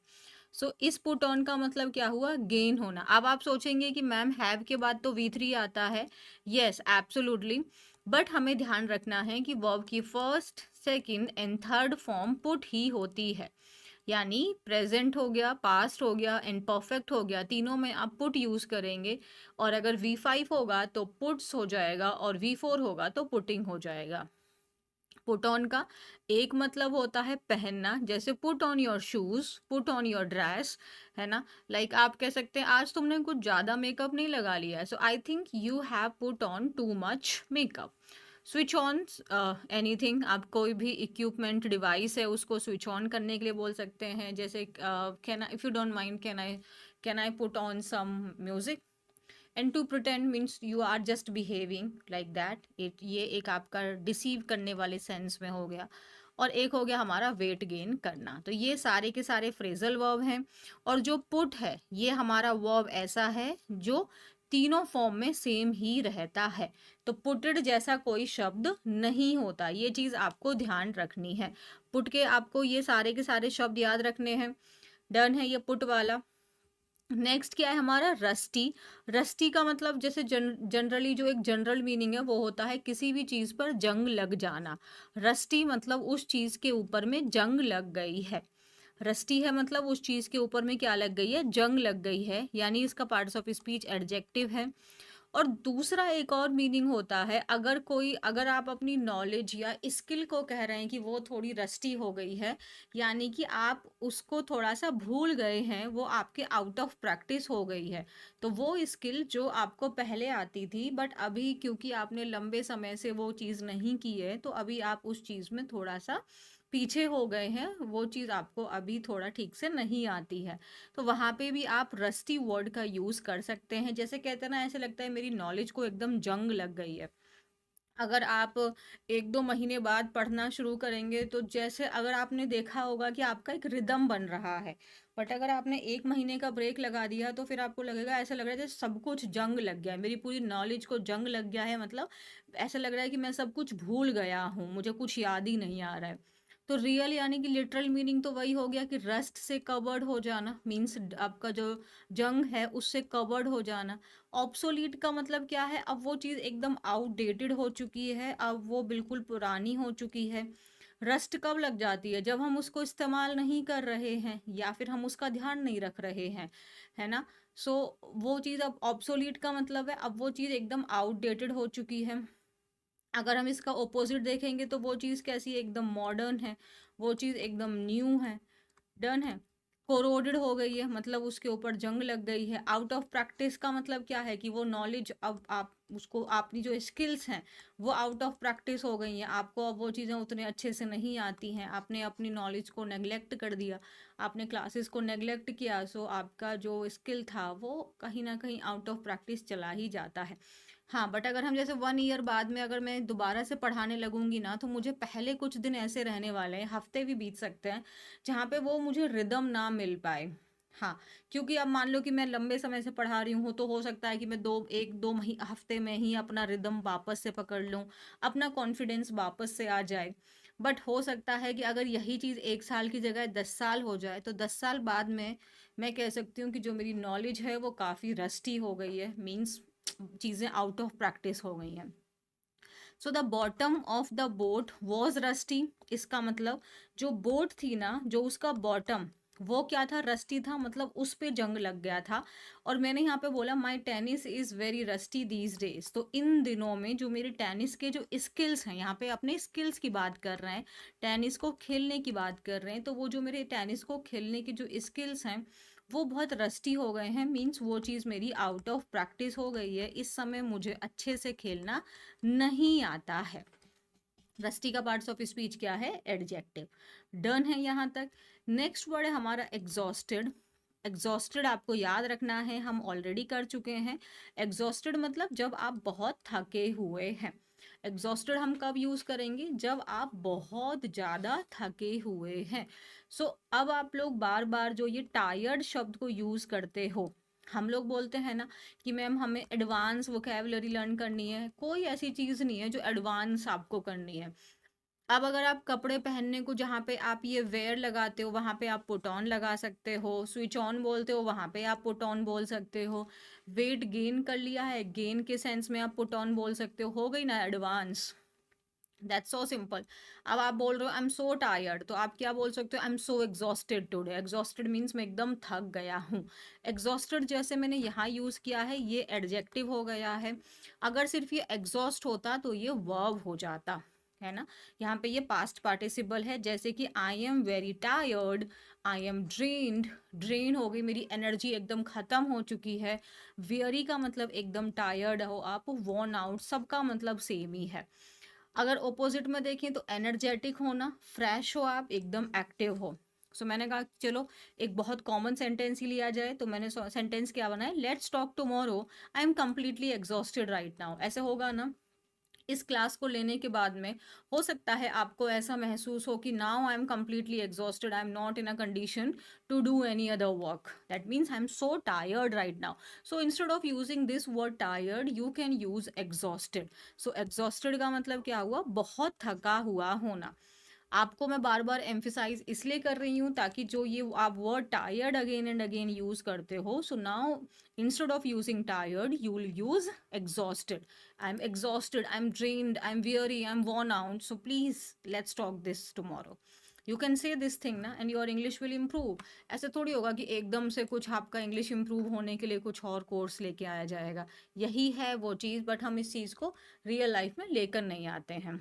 सो इस पुट ऑन का मतलब क्या हुआ, गेन होना। अब आप सोचेंगे कि मैम हैव के बाद तो V3 आता है। यस एब्सोल्युटली, बट हमें ध्यान रखना है कि वर्ब की first, second and third form put ही होती है। यानी प्रेजेंट हो गया, पास्ट हो गया एंड परफेक्ट हो गया, तीनों में आप पुट यूज करेंगे। और अगर V5 होगा तो पुट्स हो जाएगा और V4 होगा तो पुटिंग हो जाएगा। पुट ऑन का एक मतलब होता है पहनना, जैसे put on your shoes, put on your dress, है ना। लाइक आप कह सकते हैं आज तुमने कुछ ज्यादा मेकअप नहीं लगा लिया है, so I think you have put on too much makeup. Switch on anything, आप कोई भी इक्विपमेंट डिवाइस है उसको स्विच ऑन करने के लिए बोल सकते हैं, जैसे can I, if you don't mind, can I put on some music. And to pretend means you are just behaving like that it, ये एक आपका डिसीव करने वाले सेंस में हो गया। और एक हो गया हमारा वेट गेन करना। तो ये सारे के सारे फ्रेजल वर्ब हैं। और जो पुट है ये हमारा वर्ब ऐसा है जो तीनों फॉर्म में सेम ही रहता है। तो पुटेड जैसा कोई शब्द नहीं होता, ये चीज आपको ध्यान रखनी है। पुट के आपको ये सारे के सारे शब्द याद रखने हैं। डन है ये पुट वाला। नेक्स्ट क्या है हमारा, रस्टी। रस्टी का मतलब जैसे जनरली जो एक जनरल मीनिंग है वो होता है किसी भी चीज पर जंग लग जाना। रस्टी मतलब उस चीज के ऊपर में जंग लग गई है। रस्टी है मतलब उस चीज के ऊपर में क्या लग गई है, जंग लग गई है, यानी इसका पार्ट्स ऑफ स्पीच एडजेक्टिव है। और दूसरा एक और मीनिंग होता है, अगर आप अपनी नॉलेज या स्किल को कह रहे हैं कि वो थोड़ी रस्टी हो गई है, यानी कि आप उसको थोड़ा सा भूल गए हैं, वो आपके आउट ऑफ प्रैक्टिस हो गई है। तो वो स्किल जो आपको पहले आती थी बट अभी क्योंकि आपने लंबे समय से वो चीज़ नहीं की है, तो अभी आप उस चीज़ में थोड़ा सा पीछे हो गए हैं, वो चीज़ आपको अभी थोड़ा ठीक से नहीं आती है। तो वहाँ पे भी आप रस्टी वर्ड का यूज़ कर सकते हैं। जैसे कहते हैं ना, ऐसे लगता है मेरी नॉलेज को एकदम जंग लग गई है। अगर आप 1-2 महीने बाद पढ़ना शुरू करेंगे तो जैसे अगर आपने देखा होगा कि आपका एक रिदम बन रहा है, बट अगर आपने 1 महीने का ब्रेक लगा दिया तो फिर आपको लगेगा, ऐसा लग रहा है जैसे सब कुछ जंग लग गया है, मेरी पूरी नॉलेज को जंग लग गया है, मतलब ऐसा लग रहा है कि मैं सब कुछ भूल गया हूँ, मुझे कुछ याद ही नहीं आ रहा है। तो रियल यानी कि लिटरल मीनिंग तो वही हो गया कि रस्ट से कवर्ड हो जाना, मीन्स आपका जो जंग है उससे कवर्ड हो जाना। ऑब्सोलीट का मतलब क्या है, अब वो चीज़ एकदम आउटडेटेड हो चुकी है, अब वो बिल्कुल पुरानी हो चुकी है। रस्ट कब लग जाती है, जब हम उसको इस्तेमाल नहीं कर रहे हैं या फिर हम उसका ध्यान नहीं रख रहे हैं, है ना। सो वो चीज़ अब ऑब्सोलीट का मतलब है अब वो चीज़ एकदम आउटडेटेड हो चुकी है। अगर हम इसका ओपोजिट देखेंगे तो वो चीज़ कैसी है, एकदम मॉडर्न है, वो चीज़ एकदम न्यू है। डन है। कोरोडेड हो गई है मतलब उसके ऊपर जंग लग गई है। आउट ऑफ प्रैक्टिस का मतलब क्या है कि वो नॉलेज अब आप उसको, आपकी जो स्किल्स हैं वो आउट ऑफ प्रैक्टिस हो गई हैं, आपको अब वो चीज़ें उतने अच्छे से नहीं आती हैं, आपने अपनी नॉलेज को नेग्लेक्ट कर दिया, आपने क्लासेस को नेग्लेक्ट किया, सो आपका जो स्किल था वो कहीं ना कहीं आउट ऑफ प्रैक्टिस चला ही जाता है। हाँ, बट अगर हम जैसे 1 ईयर बाद में अगर मैं दोबारा से पढ़ाने लगूंगी ना, तो मुझे पहले कुछ दिन ऐसे रहने वाले हैं, हफ्ते भी बीत सकते हैं, जहाँ पे वो मुझे रिदम ना मिल पाए। हाँ, क्योंकि अब मान लो कि मैं लंबे समय से पढ़ा रही हूँ तो हो सकता है कि मैं 1-2 हफ्ते में ही अपना रिदम वापस से पकड़ लूँ, अपना कॉन्फिडेंस वापस से आ जाए। बट हो सकता है कि अगर यही चीज़ 1 साल की जगह 10 साल हो जाए, तो 10 साल बाद में मैं कह सकती हूँ कि जो मेरी नॉलेज है वो काफ़ी रस्टी हो गई है, मीन्स चीज़ें आउट ऑफ प्रैक्टिस हो गई हैं। So the bottom of the boat was rusty, इसका मतलब जो बोट थी ना, जो उसका बॉटम वो क्या था, रस्टी था, मतलब उस पे जंग लग गया था। और मैंने यहाँ पे बोला my tennis is very rusty these days. तो इन दिनों में जो मेरे टेनिस के जो स्किल्स हैं, यहाँ पे अपने स्किल्स की बात कर रहे हैं, टेनिस को खेलने की बात कर रहे हैं, तो वो जो मेरे टेनिस को खेलने के जो स्किल्स हैं वो बहुत रस्टी हो गए हैं। मीन्स वो चीज़ मेरी आउट ऑफ प्रैक्टिस हो गई है, इस समय मुझे अच्छे से खेलना नहीं आता है। रस्टी का पार्ट्स ऑफ स्पीच क्या है, एडजेक्टिव। डन है यहाँ तक। नेक्स्ट वर्ड है हमारा एग्जॉस्टेड। एग्जॉस्टेड आपको याद रखना है, हम ऑलरेडी कर चुके हैं। एग्जॉस्टेड मतलब जब आप बहुत थके हुए हैं। एग्जॉस्टेड हम कब यूज करेंगे, जब आप बहुत ज्यादा थके हुए हैं। सो अब आप लोग बार बार जो ये टायर्ड शब्द को यूज करते हो, हम लोग बोलते हैं ना कि मैम हमें एडवांस वोकेबलरी लर्न करनी है, कोई ऐसी चीज़ नहीं है जो एडवांस आपको करनी है। अब अगर आप कपड़े पहनने को जहाँ पे आप ये वेयर लगाते हो वहाँ पे आप पुट ऑन लगा सकते हो, स्विच ऑन बोलते हो वहाँ पे आप पुट ऑन बोल सकते हो। वेट गेन कर लिया है, गेन के सेंस में आप पुट ऑन बोल सकते हो गई ना एडवांस। That's so simple. अब आप बोल रहे हो आई एम सो टायर्ड, तो आप क्या बोल सकते हो, आई am so exhausted today. Exhausted means मैं एकदम थक गया हूँ। एग्जॉस्टेड जैसे मैंने यहाँ यूज़ किया है ये एडजेक्टिव हो गया है। अगर सिर्फ ये एग्जॉस्ट होता तो ये वर्ब हो जाता है ना। यहाँ पे ये पास्ट पार्टिसिपल है, जैसे कि I am very tired, I am drained. Drain हो गई, मेरी एनर्जी एकदम खत्म हो चुकी है। वेरी का मतलब एकदम टायर्ड हो आप, वॉर्न आउट, सबका मतलब सेम ही है। अगर ओपोजिट में देखें तो एनर्जेटिक होना, फ्रेश हो आप, एकदम एक्टिव हो। सो मैंने कहा चलो एक बहुत कॉमन सेंटेंस ही लिया जाए, तो मैंने सेंटेंस क्या बनाया, let's talk tomorrow, I am completely exhausted right now. ऐसे होगा ना, इस क्लास को लेने के बाद में हो सकता है आपको ऐसा महसूस हो कि now I am completely exhausted, I am not in a condition to do any other work, that means I am so tired right now. So instead of using this word tired you can use exhausted. So exhausted का मतलब क्या हुआ, बहुत थका हुआ होना। आपको मैं बार बार एम्फिसाइज इसलिए कर रही हूँ ताकि जो ये आप word tired again and again use करते हो, so now instead of using tired you will use exhausted. I am exhausted, I am drained, I am weary, I am worn out, so please let's talk this tomorrow. You can say this thing ना and your English will improve. ऐसे थोड़ी होगा कि एकदम से कुछ आपका English improve होने के लिए कुछ और कोर्स लेके आया जाएगा। यही है वो चीज़, बट हम इस चीज़ को रियल लाइफ में लेकर नहीं आते हैं।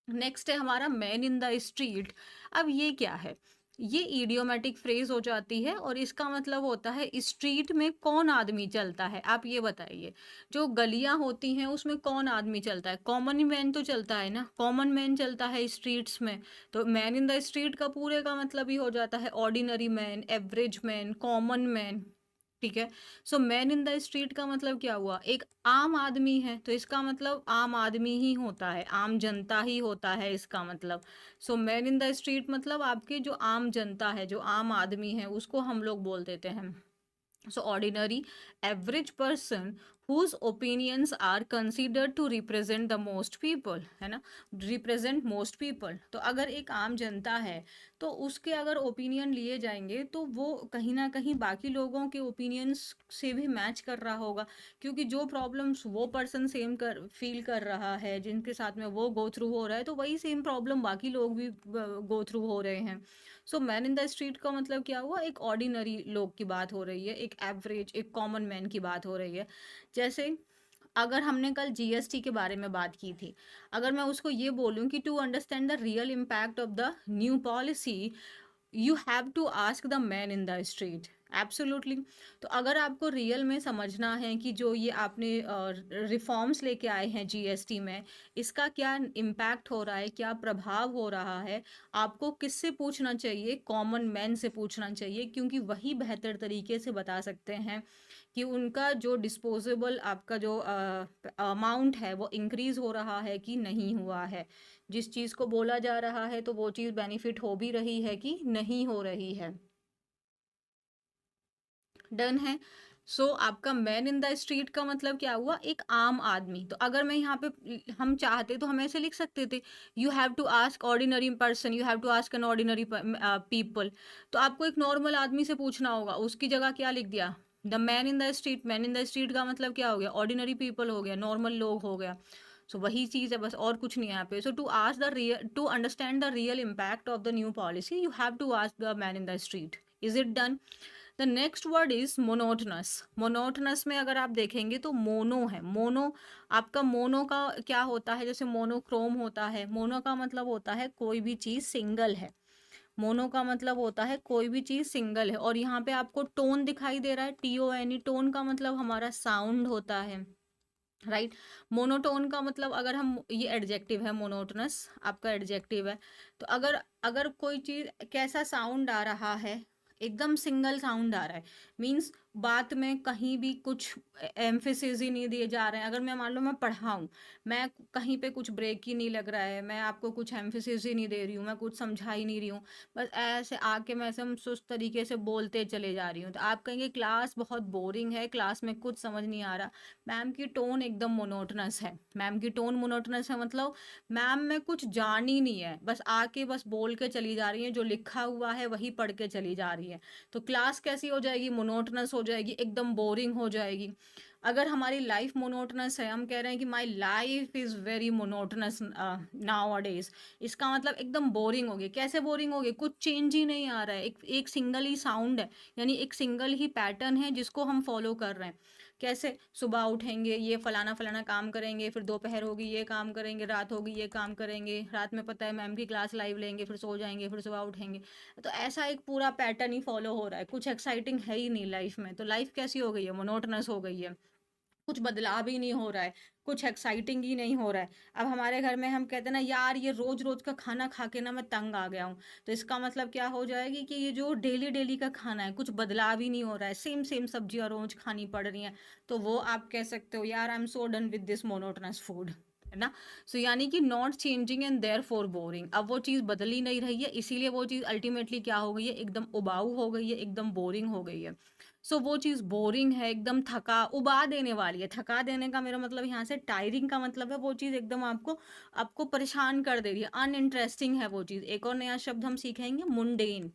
नेक्स्ट है हमारा मैन इन द स्ट्रीट। अब ये क्या है, ये इडियोमेटिक फ्रेज हो जाती है और इसका मतलब होता है स्ट्रीट में कौन आदमी चलता है। आप ये बताइए, जो गलियां होती हैं उसमें कौन आदमी चलता है, कॉमन मैन तो चलता है ना, कॉमन मैन चलता है स्ट्रीट्स में। तो मैन इन द स्ट्रीट का पूरे का मतलब ही हो जाता है ordinary man, average man, common man. ठीक है। So man in the street का मतलब क्या हुआ, एक आम आदमी है, तो इसका मतलब आम आदमी ही होता है, आम जनता ही होता है इसका मतलब। So man in the street मतलब आपके जो आम जनता है, जो आम आदमी है, उसको हम लोग बोल देते हैं। So ordinary average person whose opinions are considered to represent the most people, है ना, represent most people। तो अगर एक आम जनता है तो उसके अगर ओपिनियन लिए जाएंगे तो वो कहीं ना कहीं बाकी लोगों के ओपिनियंस से भी मैच कर रहा होगा, क्योंकि जो प्रॉब्लम्स वो पर्सन सेम कर फील कर रहा है, जिनके साथ में वो गो थ्रू हो रहा है, तो वही सेम प्रॉब्लम बाकी लोग भी गो थ्रू हो रहे हैं। So man in the street का मतलब क्या हुआ, एक ऑर्डिनरी लोग की बात हो रही है, एक एवरेज, एक कॉमन मैन की बात हो रही है। जैसे अगर हमने कल जीएसटी के बारे में बात की थी, अगर मैं उसको ये बोलूं कि to understand the real impact of the new policy you have to ask the man in the street. Absolutely. तो अगर आपको रियल में समझना है कि जो ये आपने रिफॉर्म्स लेके आए हैं जीएसटी में, इसका क्या इम्पैक्ट हो रहा है, क्या प्रभाव हो रहा है, आपको किससे पूछना चाहिए, कॉमन मैन से पूछना चाहिए, क्योंकि वही बेहतर तरीके से बता सकते हैं कि उनका जो डिस्पोजेबल आपका जो अमाउंट है वो इंक्रीज हो रहा है कि नहीं हुआ है। जिस चीज़ को बोला जा रहा है तो वो चीज़ बेनिफिट हो भी रही है कि नहीं हो रही है। डन है। सो आपका मैन इन द स्ट्रीट का मतलब क्या हुआ, एक आम आदमी। तो अगर मैं यहाँ पे हम चाहते तो हम ऐसे लिख सकते थे, you have to ask ordinary person, you have to ask an ordinary people. तो आपको एक नॉर्मल आदमी से पूछना होगा, उसकी जगह क्या लिख दिया, the man in the street. Man in the street का मतलब क्या हो गया, ऑर्डिनरी पीपल हो गया, नॉर्मल लोग हो गया। सो वही चीज़ है बस, और कुछ नहीं है यहाँ पे। So to ask the real, to understand the real impact of the new policy you have to ask the man in the street. Is it done? The next word is monotonous. Monotonous में अगर आप देखेंगे तो mono है। Mono, आपका mono का क्या होता है? जैसे मोनोक्रोम होता है। मोनो का मतलब होता है कोई भी चीज सिंगल है। मोनो का मतलब होता है कोई भी चीज सिंगल है। और यहाँ पे आपको टोन दिखाई दे रहा है, TON। टोन का मतलब हमारा साउंड होता है, राइट। मोनोटोन का मतलब, अगर हम, ये एडजेक्टिव है, मोनोटोनस आपका एडजेक्टिव है। तो अगर अगर कोई चीज, कैसा साउंड आ रहा है? एकदम सिंगल साउंड आ रहा है, मीन्स बात में कहीं भी कुछ एम्फेसिस ही नहीं दिए जा रहे हैं। अगर मैं मान लो मैं पढ़ाऊँ, मैं कहीं पे कुछ ब्रेक ही नहीं लग रहा है, मैं आपको कुछ एम्फेसिस ही नहीं दे रही हूँ, मैं कुछ समझा ही नहीं रही हूँ, बस ऐसे आके मैं ऐसे सुस्त तरीके से बोलते चले जा रही हूँ, तो आप कहेंगे क्लास बहुत बोरिंग है, क्लास में कुछ समझ नहीं आ रहा। मैम की टोन एकदम मोनोटनस है। मैम की टोन मोनोटनस है मतलब मैम में कुछ जान ही नहीं है, बस आके बस बोल के चली जा रही है, जो लिखा हुआ है वही पढ़ के चली जा रही है। तो क्लास कैसी हो जाएगी? मोनोटनस हो जाएगी, एकदम बोरिंग हो जाएगी। अगर हमारी लाइफ मोनोटनस है, हम कह रहे हैं कि my life is very monotonous now अडेज, इसका मतलब एकदम बोरिंग हो गई। कैसे बोरिंग हो गई? कुछ चेंज ही नहीं आ रहा है, एक सिंगल ही साउंड है, यानी एक सिंगल ही पैटर्न है जिसको हम फॉलो कर रहे हैं। कैसे? सुबह उठेंगे, ये फलाना फलाना काम करेंगे, फिर दोपहर होगी ये काम करेंगे, रात होगी ये काम करेंगे, रात में पता है मैम की क्लास लाइव लेंगे, फिर सो जाएंगे, फिर सुबह उठेंगे। तो ऐसा एक पूरा पैटर्न ही फॉलो हो रहा है, कुछ एक्साइटिंग है ही नहीं लाइफ में। तो लाइफ कैसी हो गई है? मोनोटनस हो गई है, कुछ बदलाव ही नहीं हो रहा है, कुछ एक्साइटिंग ही नहीं हो रहा है। अब हमारे घर में हम कहते हैं ना, यार ये रोज रोज का खाना खा के ना मैं तंग आ गया हूँ, तो इसका मतलब क्या हो जाएगी कि ये जो डेली डेली का खाना है, कुछ बदलाव ही नहीं हो रहा है, सेम सेम सब्जियां रोज खानी पड़ रही हैं, तो वो आप कह सकते हो यार I am so done with this monotonous food, है ना। सो यानी कि not changing and therefore boring. अब वो चीज़ बदल ही नहीं रही है, इसीलिए वो चीज़ अल्टीमेटली क्या हो गई है? एकदम उबाऊ हो गई है, एकदम बोरिंग हो गई है। वो चीज़ बोरिंग है, एकदम थका उबा देने वाली है। थका देने का मेरा मतलब यहाँ से टायरिंग का मतलब है, वो चीज़ एकदम आपको आपको परेशान कर दे रही है, अनइंटरेस्टिंग है वो चीज़। एक और नया शब्द हम सीखेंगे, मुंडेन।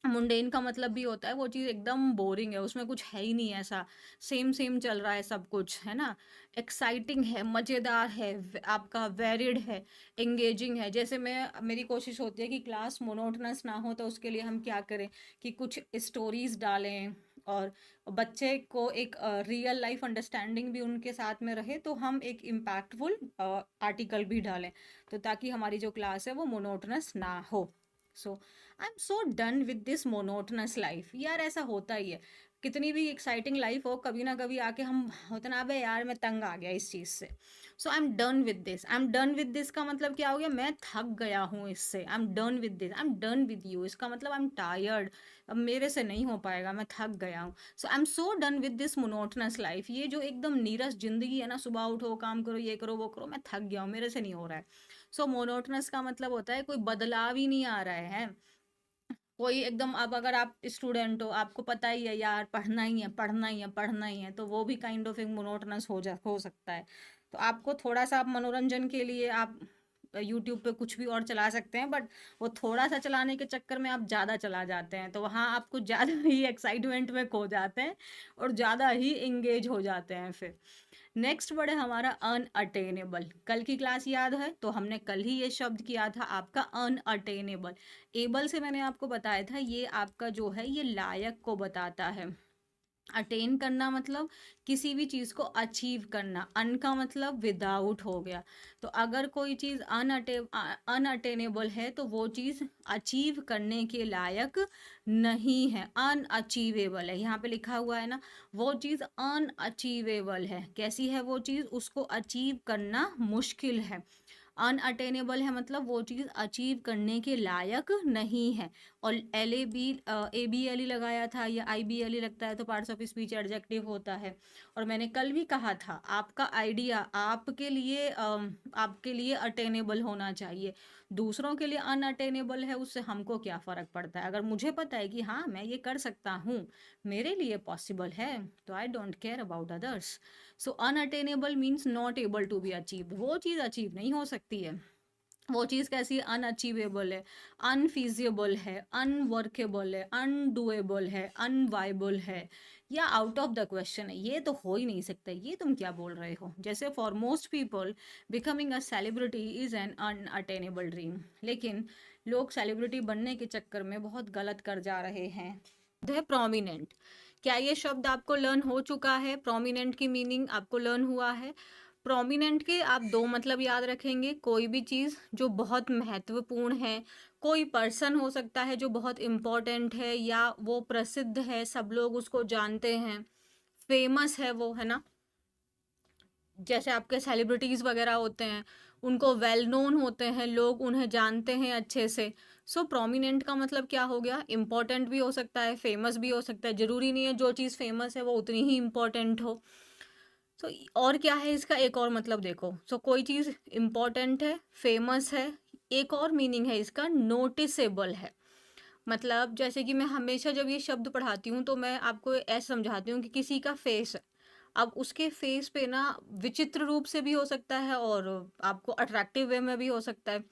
मुंडेन का मतलब भी होता है वो चीज़ एकदम बोरिंग है, उसमें कुछ है ही नहीं ऐसा, सेम सेम चल रहा है सब कुछ, है ना। एक्साइटिंग है, मज़ेदार है, आपका वेरिड है, एंगेजिंग है। जैसे मेरी कोशिश होती है कि क्लास मोनोटनस ना हो, तो उसके लिए हम क्या करें कि कुछ स्टोरीज डालें, और बच्चे को एक रियल लाइफ अंडरस्टैंडिंग भी उनके साथ में रहे, तो हम एक इम्पैक्टफुल आर्टिकल भी डालें, तो ताकि हमारी जो क्लास है वो मोनोटनस ना हो। So I am so done with this monotonous life. यार ऐसा होता ही है, कितनी भी एक्साइटिंग लाइफ हो, कभी ना कभी आके हम होता ना, अबे यार मैं तंग आ गया इस चीज़ से। So I am done with this. I am done with this का मतलब क्या हो गया? मैं थक गया हूँ इससे। आई am done with this, I am done with you, इसका मतलब आई एम टायर्ड, अब मेरे से नहीं हो पाएगा, मैं थक गया हूँ। So I am so done with this monotonous life. ये जो एकदम नीरस जिंदगी है ना, सुबह उठो, काम करो, ये करो वो करो, मैं थक गया हूँ, मेरे से नहीं हो रहा है। मोनोटनस का मतलब होता है कोई बदलाव ही नहीं आ रहा है। कोई एकदम, अब अगर आप स्टूडेंट हो, आपको पता ही है यार पढ़ना ही है, पढ़ना ही है, पढ़ना ही है, तो वो भी काइंड ऑफ एक मोनोटनस हो सकता है। तो आपको थोड़ा सा, आप मनोरंजन के लिए आप यूट्यूब पे कुछ भी और चला सकते हैं, बट वो थोड़ा सा चलाने के चक्कर में आप ज़्यादा चला जाते हैं, तो वहाँ आप कुछ ज़्यादा ही एक्साइटमेंट में खो जाते हैं, और ज़्यादा ही इंगेज हो जाते हैं फिर। नेक्स्ट वर्ड है हमारा अनअटेनेबल। कल की क्लास याद है तो हमने कल ही ये शब्द किया था आपका अनअटेनेबल। एबल से मैंने आपको बताया था, ये आपका जो है ये लायक को बताता है। अटेन करना मतलब किसी भी चीज़ को अचीव करना। अन का मतलब विदाउट हो गया। तो अगर कोई चीज़ अनअटेनेबल है तो वो चीज़ अचीव करने के लायक नहीं है, अनअचीवेबल है। यहाँ पे लिखा हुआ है ना, वो चीज़ अनअचीवेबल है। कैसी है वो चीज़? उसको अचीव करना मुश्किल है। अनअटेनेबल है मतलब वो चीज़ अचीव करने के लायक नहीं है। और ABLE लगाया था, या IBLE लगता है तो पार्ट्स ऑफ स्पीच एडजेक्टिव होता है। और मैंने कल भी कहा था, आपका आइडिया आपके लिए अटेनेबल होना चाहिए, दूसरों के लिए अनअटेनेबल है, उससे हमको क्या फ़र्क पड़ता है? अगर मुझे पता है कि हाँ मैं ये कर सकता हूँ, मेरे लिए पॉसिबल है, तो I don't care about others. So unattainable means not able to be achieve. वो चीज़ अचीव नहीं हो सकती है। वो चीज़ कैसी है? अनअचीवेबल है, अनफीजिबल है, अनवर्केबल है, अनडूएबल है, अनवाइबल है, या आउट ऑफ द क्वेश्चन है। ये तो हो ही नहीं सकता, ये तुम क्या बोल रहे हो? जैसे for most people becoming a celebrity is an unattainable dream, लेकिन लोग सेलिब्रिटी बनने के चक्कर में बहुत गलत कर जा रहे हैं। है प्रोमिनेंट। क्या ये शब्द आपको लर्न हो चुका है? प्रोमिनेंट की मीनिंग आपको लर्न हुआ है? प्रोमिनेंट के आप दो मतलब याद रखेंगे। कोई भी चीज़ जो बहुत महत्वपूर्ण है, कोई पर्सन हो सकता है जो बहुत इम्पोर्टेंट है या वो प्रसिद्ध है, सब लोग उसको जानते हैं, फेमस है वो, है ना। जैसे आपके सेलिब्रिटीज़ वगैरह होते हैं, उनको वेल नोन होते हैं, लोग उन्हें जानते हैं अच्छे से। सो प्रोमिनेंट का मतलब क्या हो गया? इम्पोर्टेंट भी हो सकता है, फेमस भी हो सकता है। ज़रूरी नहीं है जो चीज़ फेमस है वो उतनी ही इम्पोर्टेंट हो। तो और क्या है इसका एक और मतलब देखो। सो कोई चीज़ इम्पोर्टेंट है, फेमस है। एक और मीनिंग है इसका, नोटिसेबल है। मतलब जैसे कि मैं हमेशा जब ये शब्द पढ़ाती हूँ तो मैं आपको ऐसे समझाती हूँ कि किसी का फेस है, अब उसके फेस पे ना विचित्र रूप से भी हो सकता है और आपको अट्रैक्टिव वे में भी हो सकता है।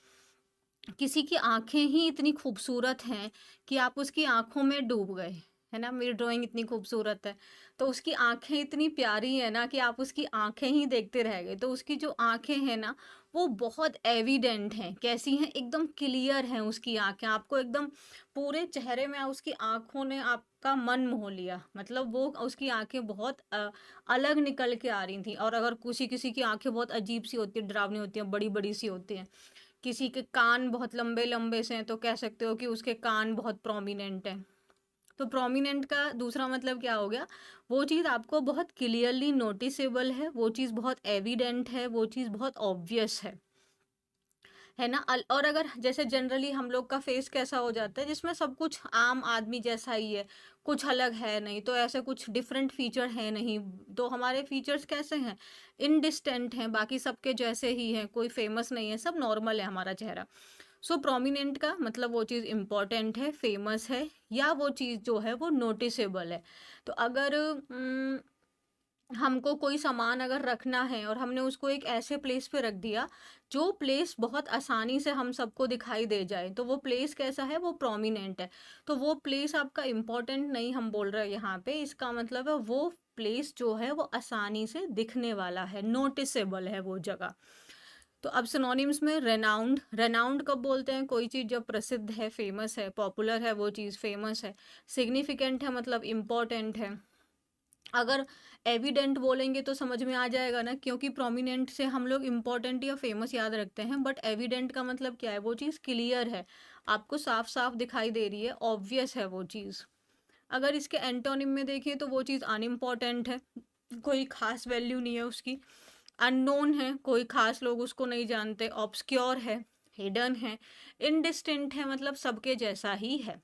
किसी की आंखें ही इतनी खूबसूरत हैं कि आप उसकी आंखों में डूब गए, है ना। मेरी ड्राइंग इतनी खूबसूरत है तो उसकी आंखें इतनी प्यारी है ना कि आप उसकी आंखें ही देखते रह गए। तो उसकी जो आंखें हैं ना वो बहुत एविडेंट हैं। कैसी हैं? एकदम क्लियर हैं उसकी आंखें, आपको एकदम पूरे चेहरे में उसकी आंखों ने आपका मन मोह लिया। मतलब वो उसकी आंखें बहुत अलग निकल के आ रही थी। और अगर किसी किसी की आंखें बहुत अजीब सी होती है, डरावनी होती हैं, बड़ी बड़ी सी होती हैं। किसी के कान बहुत लंबे लंबे से हैं तो कह सकते हो कि उसके कान बहुत प्रोमिनेंट हैं। तो प्रोमिनेंट का दूसरा मतलब क्या हो गया? वो चीज़ आपको बहुत क्लियरली नोटिसेबल है, वो चीज़ बहुत एविडेंट है, वो चीज़ बहुत ऑब्वियस है ना। और अगर जैसे जनरली हम लोग का फेस कैसा हो जाता है जिसमें सब कुछ आम आदमी जैसा ही है, कुछ अलग है नहीं, तो ऐसे कुछ डिफरेंट फीचर है नहीं। तो हमारे फीचर्स कैसे हैं? इनडिस्टेंट हैं, बाकी सबके जैसे ही हैं, कोई फेमस नहीं है, सब नॉर्मल है हमारा चेहरा। सो प्रोमिनेंट का मतलब वो चीज़ इम्पोर्टेंट है, फेमस है, या वो चीज़ जो है वो नोटिसेबल है। तो अगर हमको कोई सामान अगर रखना है और हमने उसको एक ऐसे प्लेस पे रख दिया जो प्लेस बहुत आसानी से हम सबको दिखाई दे जाए, तो वो प्लेस कैसा है? वो प्रोमिनेंट है। तो वो प्लेस आपका इम्पोर्टेंट नहीं हम बोल रहे हैं यहाँ पे, इसका मतलब है वो प्लेस जो है वो आसानी से दिखने वाला है, नोटिसेबल है वो जगह। तो अब सिनोनिम्स में रेनाउंड। रेनाउंड कब बोलते हैं? कोई चीज़ जब प्रसिद्ध है, फेमस है, पॉपुलर है, वो चीज़ फेमस है। सिग्निफिकेंट है मतलब इम्पोर्टेंट है। अगर एविडेंट बोलेंगे तो समझ में आ जाएगा ना, क्योंकि प्रोमिनेंट से हम लोग इम्पोर्टेंट या फेमस याद रखते हैं, बट एविडेंट का मतलब क्या है? वो चीज़ क्लियर है, आपको साफ साफ दिखाई दे रही है, ऑब्वियस है वो चीज़। अगर इसके एंटोनिम में देखिए तो वो चीज़ अनइम्पॉर्टेंट है, कोई खास वैल्यू नहीं है उसकी। अननोन है, कोई खास लोग उसको नहीं जानते। ऑब्सक्योर है, हिडन है। इनडिस्टिंक्ट है मतलब सबके जैसा ही है।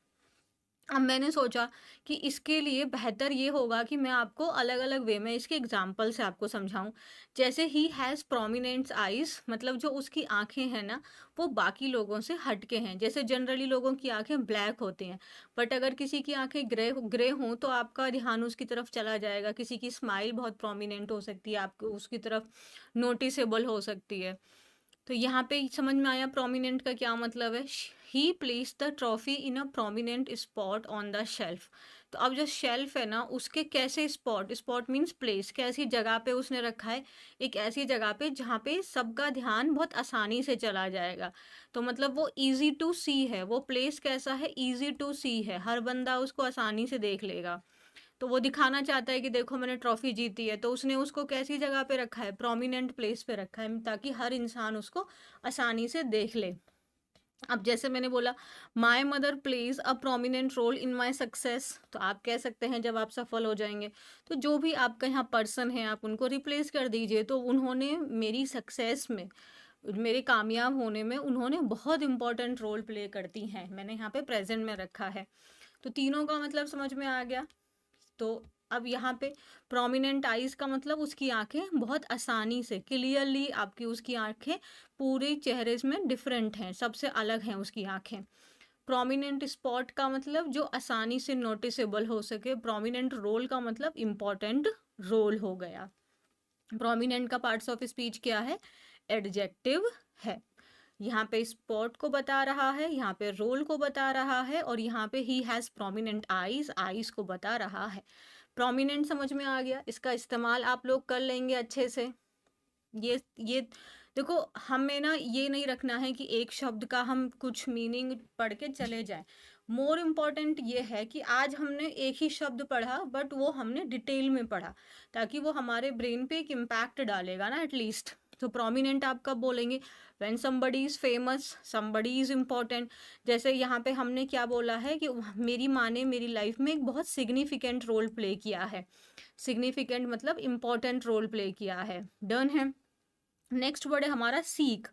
अब मैंने सोचा कि इसके लिए बेहतर ये होगा कि मैं आपको अलग अलग वे में इसके एग्जाम्पल से आपको समझाऊं। जैसे ही हैज़ प्रोमिनेंट आईज, मतलब जो उसकी आंखें हैं ना वो बाकी लोगों से हटके हैं। जैसे जनरली लोगों की आंखें ब्लैक होती हैं, बट अगर किसी की आंखें ग्रे ग्रे हों तो आपका ध्यान उसकी तरफ चला जाएगा। किसी की स्माइल बहुत प्रोमिनेंट हो सकती है, आपको उसकी तरफ नोटिसेबल हो सकती है। तो यहाँ पे समझ में आया प्रोमिनेंट का क्या मतलब है। He place the trophy in a prominent spot on the shelf. तो अब जो शेल्फ है ना उसके कैसे स्पॉट, स्पॉट मीन्स प्लेस, कैसी जगह पे उसने रखा है? एक ऐसी जगह पे जहाँ पे सबका ध्यान बहुत आसानी से चला जाएगा। तो मतलब वो इजी टू सी है, वो प्लेस कैसा है? इजी टू सी है, हर बंदा उसको आसानी से देख लेगा। तो वो दिखाना चाहता है कि देखो मैंने ट्रॉफी जीती है, तो उसने उसको कैसी जगह पे रखा है? प्रोमिनेंट प्लेस पे रखा है, ताकि हर इंसान उसको आसानी से देख ले। अब जैसे मैंने बोला my mother plays a prominent role in my success, तो आप कह सकते हैं जब आप सफल हो जाएंगे तो जो भी आपका यहाँ पर्सन है आप उनको रिप्लेस कर दीजिए। तो उन्होंने मेरी सक्सेस में, मेरे कामयाब होने में उन्होंने बहुत इंपॉर्टेंट रोल प्ले करती हैं, मैंने यहाँ पे प्रेजेंट में रखा है। तो तीनों का मतलब समझ में आ गया। तो अब यहाँ पे प्रोमिनेंट आईज का मतलब उसकी आंखें बहुत आसानी से क्लियरली, आपकी उसकी आंखें पूरे चेहरे में डिफरेंट हैं, सबसे अलग हैं उसकी आंखें। प्रोमिनेंट स्पॉट का मतलब जो आसानी से नोटिसेबल हो सके। प्रोमिनेंट रोल का मतलब इम्पॉर्टेंट रोल हो गया। प्रोमिनेंट का पार्ट्स ऑफ स्पीच क्या है? एडजेक्टिव है। यहाँ पे स्पॉट को बता रहा है, यहाँ पे रोल को बता रहा है, और यहाँ पे he has prominent eyes, eyes को बता रहा है। प्रोमिनेंट समझ में आ गया, इसका इस्तेमाल आप लोग कर लेंगे अच्छे से। ये देखो, हमें ना ये नहीं रखना है कि एक शब्द का हम कुछ मीनिंग पढ़ के चले जाएं। मोर इम्पॉर्टेंट ये है कि आज हमने एक ही शब्द पढ़ा, बट वो हमने डिटेल में पढ़ा, ताकि वो हमारे ब्रेन पे एक इम्पैक्ट डालेगा ना एटलीस्ट। तो प्रोमिनेंट आप कब बोलेंगे? When somebody is famous, somebody is important. जैसे यहाँ पे हमने क्या बोला है कि मेरी माँ ने मेरी लाइफ में एक बहुत सिग्निफिकेंट रोल प्ले किया है। सिग्निफिकेंट मतलब इम्पॉर्टेंट रोल प्ले किया है। डन है। नेक्स्ट वर्ड है हमारा सीक।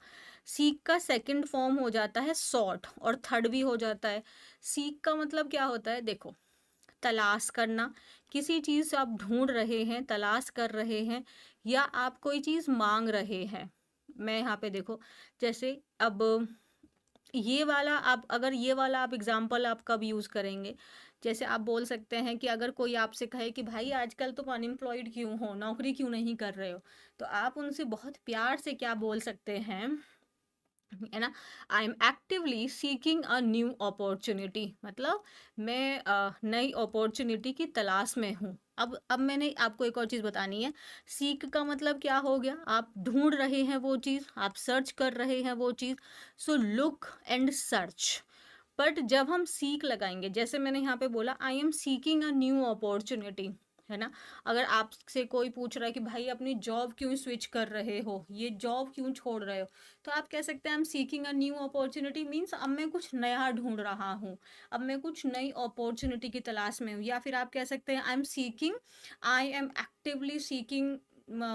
सीक का सेकंड फॉर्म हो जाता है सॉर्ट, और थर्ड भी हो जाता है। सीक का मतलब क्या होता है? देखो, तलाश करना। किसी चीज़ से आप ढूंढ रहे हैं, तलाश कर रहे हैं, या आप कोई चीज़ मांग रहे हैं। मैं यहाँ पे देखो, जैसे अब ये वाला आप, अगर ये वाला आप एग्जाम्पल आप कब यूज़ करेंगे? जैसे आप बोल सकते हैं कि अगर कोई आपसे कहे कि भाई आजकल तुम अनएम्प्लॉयड क्यों हो, नौकरी क्यों नहीं कर रहे हो, तो आप उनसे बहुत प्यार से क्या बोल सकते हैं, है ना? I am actively seeking a new opportunity. मतलब मैं नई अपॉर्चुनिटी की तलाश में हूँ। अब मैंने आपको एक और चीज़ बतानी है। सीक का मतलब क्या हो गया? आप ढूंढ रहे हैं वो चीज़, आप सर्च कर रहे हैं वो चीज़। So look and search. But जब हम सीक लगाएंगे, जैसे मैंने यहाँ पे बोला, I am seeking a new opportunity, है ना? अगर आपसे कोई पूछ रहा है कि भाई अपनी जॉब क्यों स्विच कर रहे हो, ये जॉब क्यों छोड़ रहे हो, तो आप कह सकते हैं आई am seeking a new opportunity, means अब मैं कुछ नया ढूंढ रहा हूँ, अब मैं कुछ नई अपॉर्चुनिटी की तलाश में हूँ। या फिर आप कह सकते हैं I am actively seeking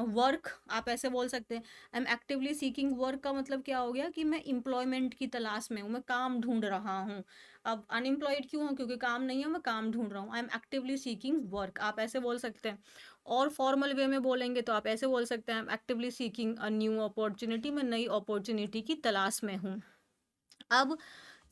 work. आप ऐसे बोल सकते हैं। I am actively seeking work का मतलब क्या हो गया कि मैं एम्प्लॉयमेंट की तलाश में हूँ, मैं काम ढूंढ रहा हूँ। अब अनएम्प्लॉयड क्यों हूँ? क्योंकि काम नहीं है, मैं काम ढूंढ रहा हूँ। I am actively seeking work, आप ऐसे बोल सकते हैं। और फॉर्मल वे में बोलेंगे तो आप ऐसे बोल सकते हैं, I am actively seeking a new opportunity, मैं नई अपॉर्चुनिटी की तलाश में हूँ। अब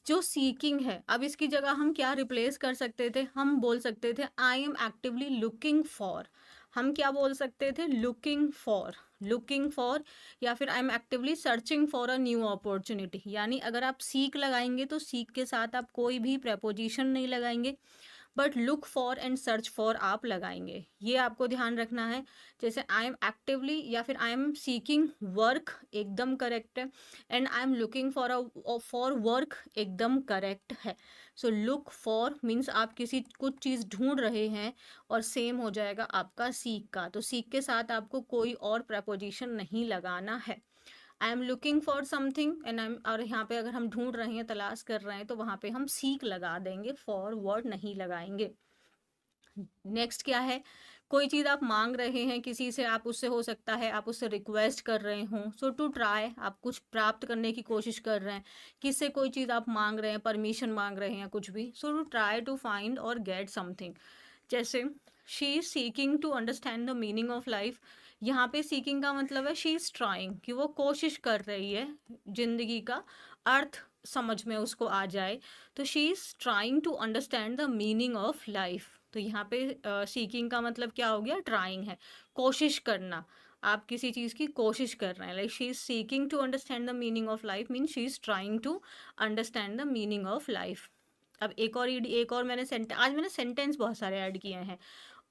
जो सीकिंग है, अब इसकी जगह हम क्या रिप्लेस कर सकते थे? हम बोल सकते थे I am actively looking for. हम क्या बोल सकते थे? Looking for. लुकिंग फॉर, या फिर I am actively searching for a new opportunity. यानी अगर आप सीक लगाएंगे तो सीक के साथ आप कोई भी प्रेपोजिशन नहीं लगाएंगे, but look for and search for आप लगाएंगे। ये आपको ध्यान रखना है। जैसे आई एम एक्टिवली या फिर आई एम सीकिंग वर्क एकदम करेक्ट है, and I am looking for work एकदम करेक्ट है। सो लुक फॉर मीन्स आप किसी कुछ चीज़ ढूंढ रहे हैं, और सेम हो जाएगा आपका सीक का। तो सीक के साथ आपको कोई और प्रपोजिशन नहीं लगाना है। I am looking for something and I am, और यहाँ पे अगर हम ढूंढ रहे हैं, तलाश कर रहे हैं, तो वहाँ पे हम सीक लगा देंगे, फॉर वर्ड नहीं लगाएंगे। नेक्स्ट क्या है? कोई चीज़ आप मांग रहे हैं किसी से, आप उससे, हो सकता है आप उससे रिक्वेस्ट कर रहे हो। सो टू ट्राई, आप कुछ प्राप्त करने की कोशिश कर रहे हैं। किससे कोई चीज़ आप मांग रहे हैं, परमिशन मांग रहे हैं, कुछ भी। So to try to find और गेट समथिंग। जैसे she is seeking to understand the meaning of life. यहाँ पे सीकिंग का मतलब है शी इज ट्राइंग, कि वो कोशिश कर रही है जिंदगी का अर्थ समझ में उसको आ जाए। तो she is trying to understand the meaning of life. तो यहाँ पे सीकिंग का मतलब क्या हो गया? ट्राइंग है, कोशिश करना। आप किसी चीज़ की कोशिश कर रहे हैं, like she is seeking to understand the meaning of life mean she is trying to understand the meaning of life. अब एक और मैंने आज मैंने सेंटेंस बहुत सारे ऐड किए हैं।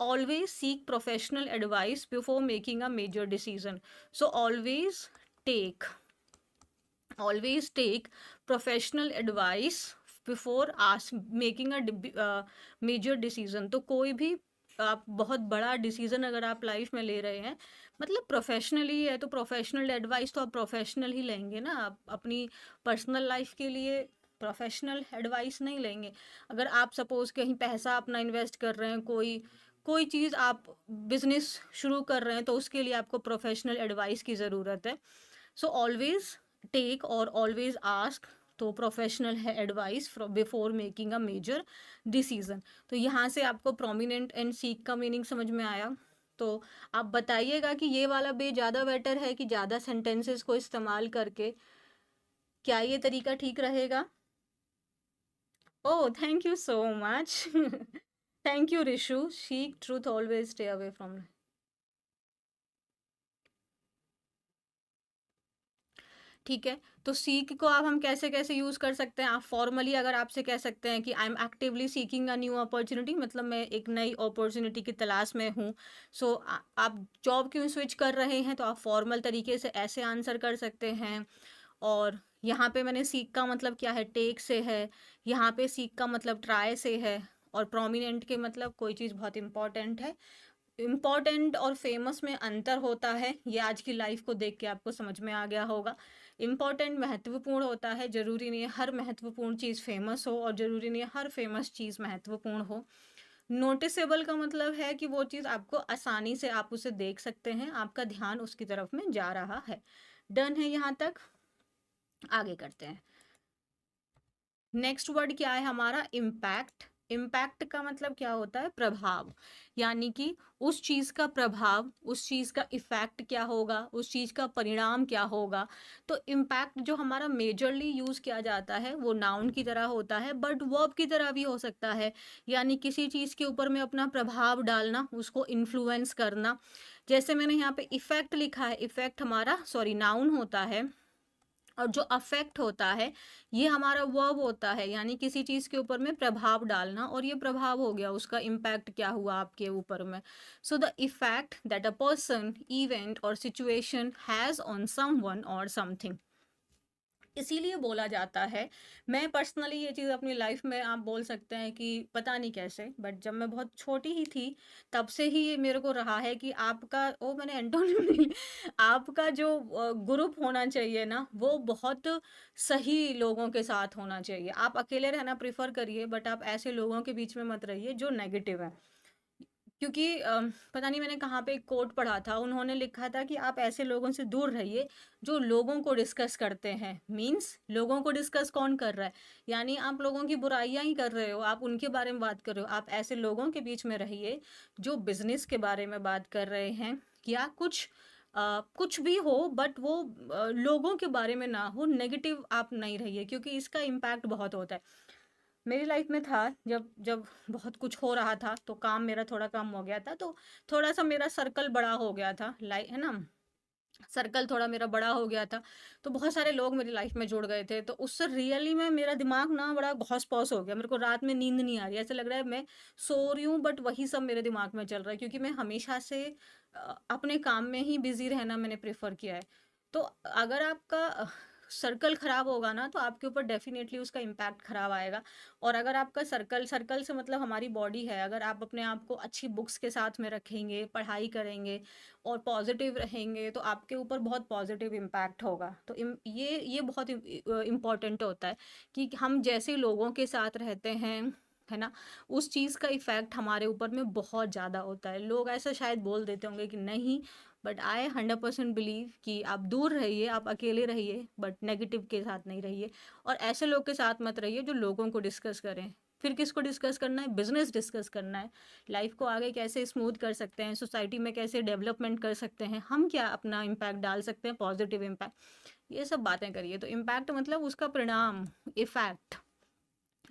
Always seek professional advice before making a major decision. So take always take professional advice before as making a major decision. तो कोई भी आप बहुत बड़ा डिसीजन अगर आप लाइफ में ले रहे हैं, मतलब प्रोफेशनली है, तो प्रोफेशनल एडवाइस तो आप प्रोफेशनल ही लेंगे ना। आप अपनी पर्सनल लाइफ के लिए प्रोफेशनल एडवाइस नहीं लेंगे। अगर आप सपोज कहीं पैसा अपना इन्वेस्ट कर रहे हैं, कोई कोई चीज़ आप बिजनेस शुरू कर रहे हैं, तो उसके लिए आपको प्रोफेशनल एडवाइस की ज़रूरत है। So always take or always ask, तो प्रोफेशनल है advice before making a major decision. तो यहाँ से आपको प्रोमिनेंट एंड सीक का मीनिंग समझ में आया। तो आप बताइएगा कि ये वाला बे ज़्यादा बेटर है कि ज़्यादा सेंटेंसेस को इस्तेमाल करके, क्या ये तरीका ठीक रहेगा? Oh, thank you so much. Thank you Rishu. Seek truth, always stay away from. ठीक है? तो सीक को अब हम कैसे-कैसे यूज़ कर सकते हैं? आप फॉर्मली अगर आपसे कह सकते हैं कि I am actively seeking a new opportunity, मतलब मैं एक नई अपॉर्च्युनिटी की तलाश में हूँ। सो आप जॉब क्यों स्विच कर रहे हैं? तो आप फॉर्मल तरीके से ऐसे आंसर कर सकते हैं। और यहाँ पे मैंने सीक का मतलब क्या है, टेक से है। यहाँ पे सीक का मतलब ट्राई से है। और प्रोमिनेंट के मतलब कोई चीज़ बहुत इम्पोर्टेंट है। इम्पोर्टेंट और फेमस में अंतर होता है, ये आज की लाइफ को देख के आपको समझ में आ गया होगा। इम्पोर्टेंट महत्वपूर्ण होता है, ज़रूरी नहीं है हर महत्वपूर्ण चीज़ फेमस हो, और ज़रूरी नहीं है हर फेमस चीज़ महत्वपूर्ण हो। नोटिसेबल का मतलब है कि वो चीज़ आपको आसानी से आप उसे देख सकते हैं, आपका ध्यान उसकी तरफ में जा रहा है। डन है यहाँ तक? आगे करते हैं। नेक्स्ट वर्ड क्या है हमारा? इम्पैक्ट। इम्पैक्ट का मतलब क्या होता है? प्रभाव। यानी कि उस चीज का प्रभाव, उस चीज का इफेक्ट क्या होगा, उस चीज का परिणाम क्या होगा। तो इम्पैक्ट जो हमारा मेजरली यूज किया जाता है वो नाउन की तरह होता है, बट वर्ब की तरह भी हो सकता है। यानी किसी चीज के ऊपर में अपना प्रभाव डालना, उसको इन्फ्लुएंस करना। जैसे मैंने यहाँ पे इफेक्ट लिखा है, इफेक्ट हमारा सॉरी नाउन होता है। और जो अफेक्ट होता है ये हमारा वर्ब होता है, यानी किसी चीज के ऊपर में प्रभाव डालना, और ये प्रभाव हो गया, उसका इम्पैक्ट क्या हुआ आपके ऊपर में। So the effect that a person, event और सिचुएशन हैज ऑन समवन और समथिंग। इसीलिए बोला जाता है। मैं पर्सनली ये चीज़ अपनी लाइफ में आप बोल सकते हैं कि पता नहीं कैसे, बट जब मैं बहुत छोटी ही थी तब से ही ये मेरे को रहा है कि आपका ओ मैंने एंटोनिम नहीं आपका जो ग्रुप होना चाहिए ना, वो बहुत सही लोगों के साथ होना चाहिए। आप अकेले रहना प्रेफर करिए, बट आप ऐसे लोगों के बीच में मत रहिए जो नेगेटिव है। क्योंकि पता नहीं मैंने कहाँ पे एक कोट पढ़ा था, उन्होंने लिखा था कि आप ऐसे लोगों से दूर रहिए जो लोगों को डिस्कस करते हैं। मीन्स लोगों को डिस्कस कौन कर रहा है? यानी आप लोगों की बुराइयां ही कर रहे हो, आप उनके बारे में बात कर रहे हो। आप ऐसे लोगों के बीच में रहिए जो बिजनेस के बारे में बात कर रहे हैं, या कुछ भी हो, बट वो लोगों के बारे में ना हो। नेगेटिव आप नहीं रहिए, क्योंकि इसका इम्पैक्ट बहुत होता है। मेरी लाइफ में था, जब जब बहुत कुछ हो रहा था तो काम मेरा थोड़ा कम हो गया था, तो थोड़ा सा मेरा सर्कल बड़ा हो गया था, लाइक है ना, सर्कल थोड़ा मेरा बड़ा हो गया था। तो बहुत सारे लोग मेरी लाइफ में जुड़ गए थे, तो उससे रियली में मेरा दिमाग ना बड़ा घौस-पौस हो गया। मेरे को रात में नींद नहीं आ रही है, ऐसा लग रहा है मैं सो रही हूँ, बट वही सब मेरे दिमाग में चल रहा है, क्योंकि मैं हमेशा से अपने काम में ही बिजी रहना मैंने प्रेफर किया है। तो अगर आपका सर्कल खराब होगा ना, तो आपके ऊपर डेफिनेटली उसका इम्पैक्ट खराब आएगा। और अगर आपका सर्कल सर्कल से मतलब हमारी बॉडी है, अगर आप अपने आप को अच्छी बुक्स के साथ में रखेंगे, पढ़ाई करेंगे और पॉजिटिव रहेंगे, तो आपके ऊपर बहुत पॉजिटिव इम्पैक्ट होगा। तो ये बहुत इम्पोर्टेंट होता है कि हम जैसे लोगों के साथ रहते हैं, है ना, उस चीज़ का इफेक्ट हमारे ऊपर में बहुत ज़्यादा होता है। लोग ऐसा शायद बोल देते होंगे कि नहीं, बट आई 100% बिलीव कि आप दूर रहिए, आप अकेले रहिए, बट नेगेटिव के साथ नहीं रहिए। और ऐसे लोग के साथ मत रहिए जो लोगों को डिस्कस करें। फिर किसको डिस्कस करना है? बिजनेस डिस्कस करना है। लाइफ को आगे कैसे स्मूथ कर सकते हैं, सोसाइटी में कैसे डेवलपमेंट कर सकते हैं, हम क्या अपना इम्पैक्ट डाल सकते हैं, पॉजिटिव इम्पैक्ट, ये सब बातें करिए। तो इम्पैक्ट मतलब उसका परिणाम, effect,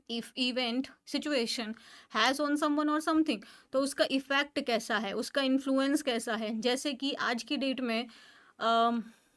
if event, situation has on someone और समथिंग। तो उसका इफेक्ट कैसा है, उसका इन्फ्लुएंस कैसा है। जैसे कि आज की डेट में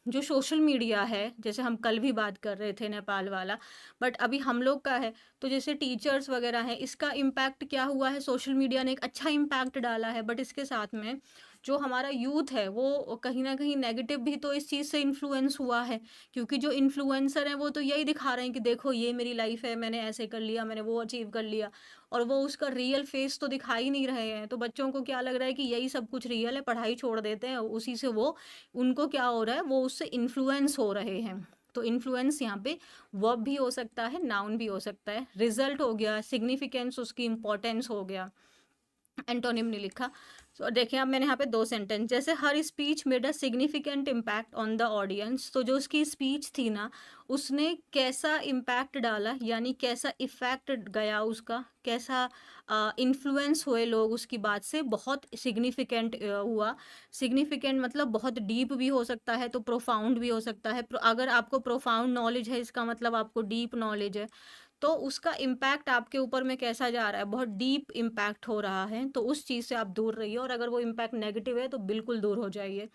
जो सोशल मीडिया है, जैसे हम कल भी बात कर रहे थे नेपाल वाला, बट अभी हम लोग का है। तो जैसे टीचर्स वगैरह है, इसका इम्पैक्ट क्या हुआ है? सोशल मीडिया ने एक अच्छा इम्पैक्ट डाला है, बट इसके साथ में जो हमारा यूथ है वो कहीं ना कहीं नेगेटिव भी तो इस चीज़ से इन्फ्लुएंस हुआ है। क्योंकि जो इन्फ्लुएंसर हैं वो तो यही दिखा रहे हैं कि देखो ये मेरी लाइफ है, मैंने ऐसे कर लिया, मैंने वो अचीव कर लिया, और वो उसका रियल फेस तो दिखा ही नहीं रहे हैं। तो बच्चों को क्या लग रहा है कि यही सब कुछ रियल है, पढ़ाई छोड़ देते हैं, उसी से वो उनको क्या हो रहा है, वो उससे इन्फ्लुएंस हो रहे हैं। तो इन्फ्लुएंस यहाँ पे वर्ब भी हो सकता है, नाउन भी हो सकता है। रिजल्ट हो गया, सिग्निफिकेंस, उसकी इंपॉर्टेंस हो गया। एंटोनिम नहीं लिखा। तो देखिए अब मैंने यहाँ पे दो सेंटेंस, जैसे her speech made a significant impact on the audience. तो जो उसकी स्पीच थी ना, उसने कैसा इम्पैक्ट डाला, यानी कैसा इफेक्ट गया उसका, कैसा इन्फ्लुएंस हुए लोग उसकी बात से, बहुत सिग्निफिकेंट हुआ। सिग्निफिकेंट मतलब बहुत डीप भी हो सकता है, तो प्रोफाउंड भी हो सकता है। अगर आपको प्रोफाउंड नॉलेज है, इसका मतलब आपको डीप नॉलेज है। तो उसका इम्पैक्ट आपके ऊपर में कैसा जा रहा है, बहुत डीप इम्पैक्ट हो रहा है, तो उस चीज़ से आप दूर रहिए। और अगर वो इम्पैक्ट नेगेटिव है तो बिल्कुल दूर हो जाइए।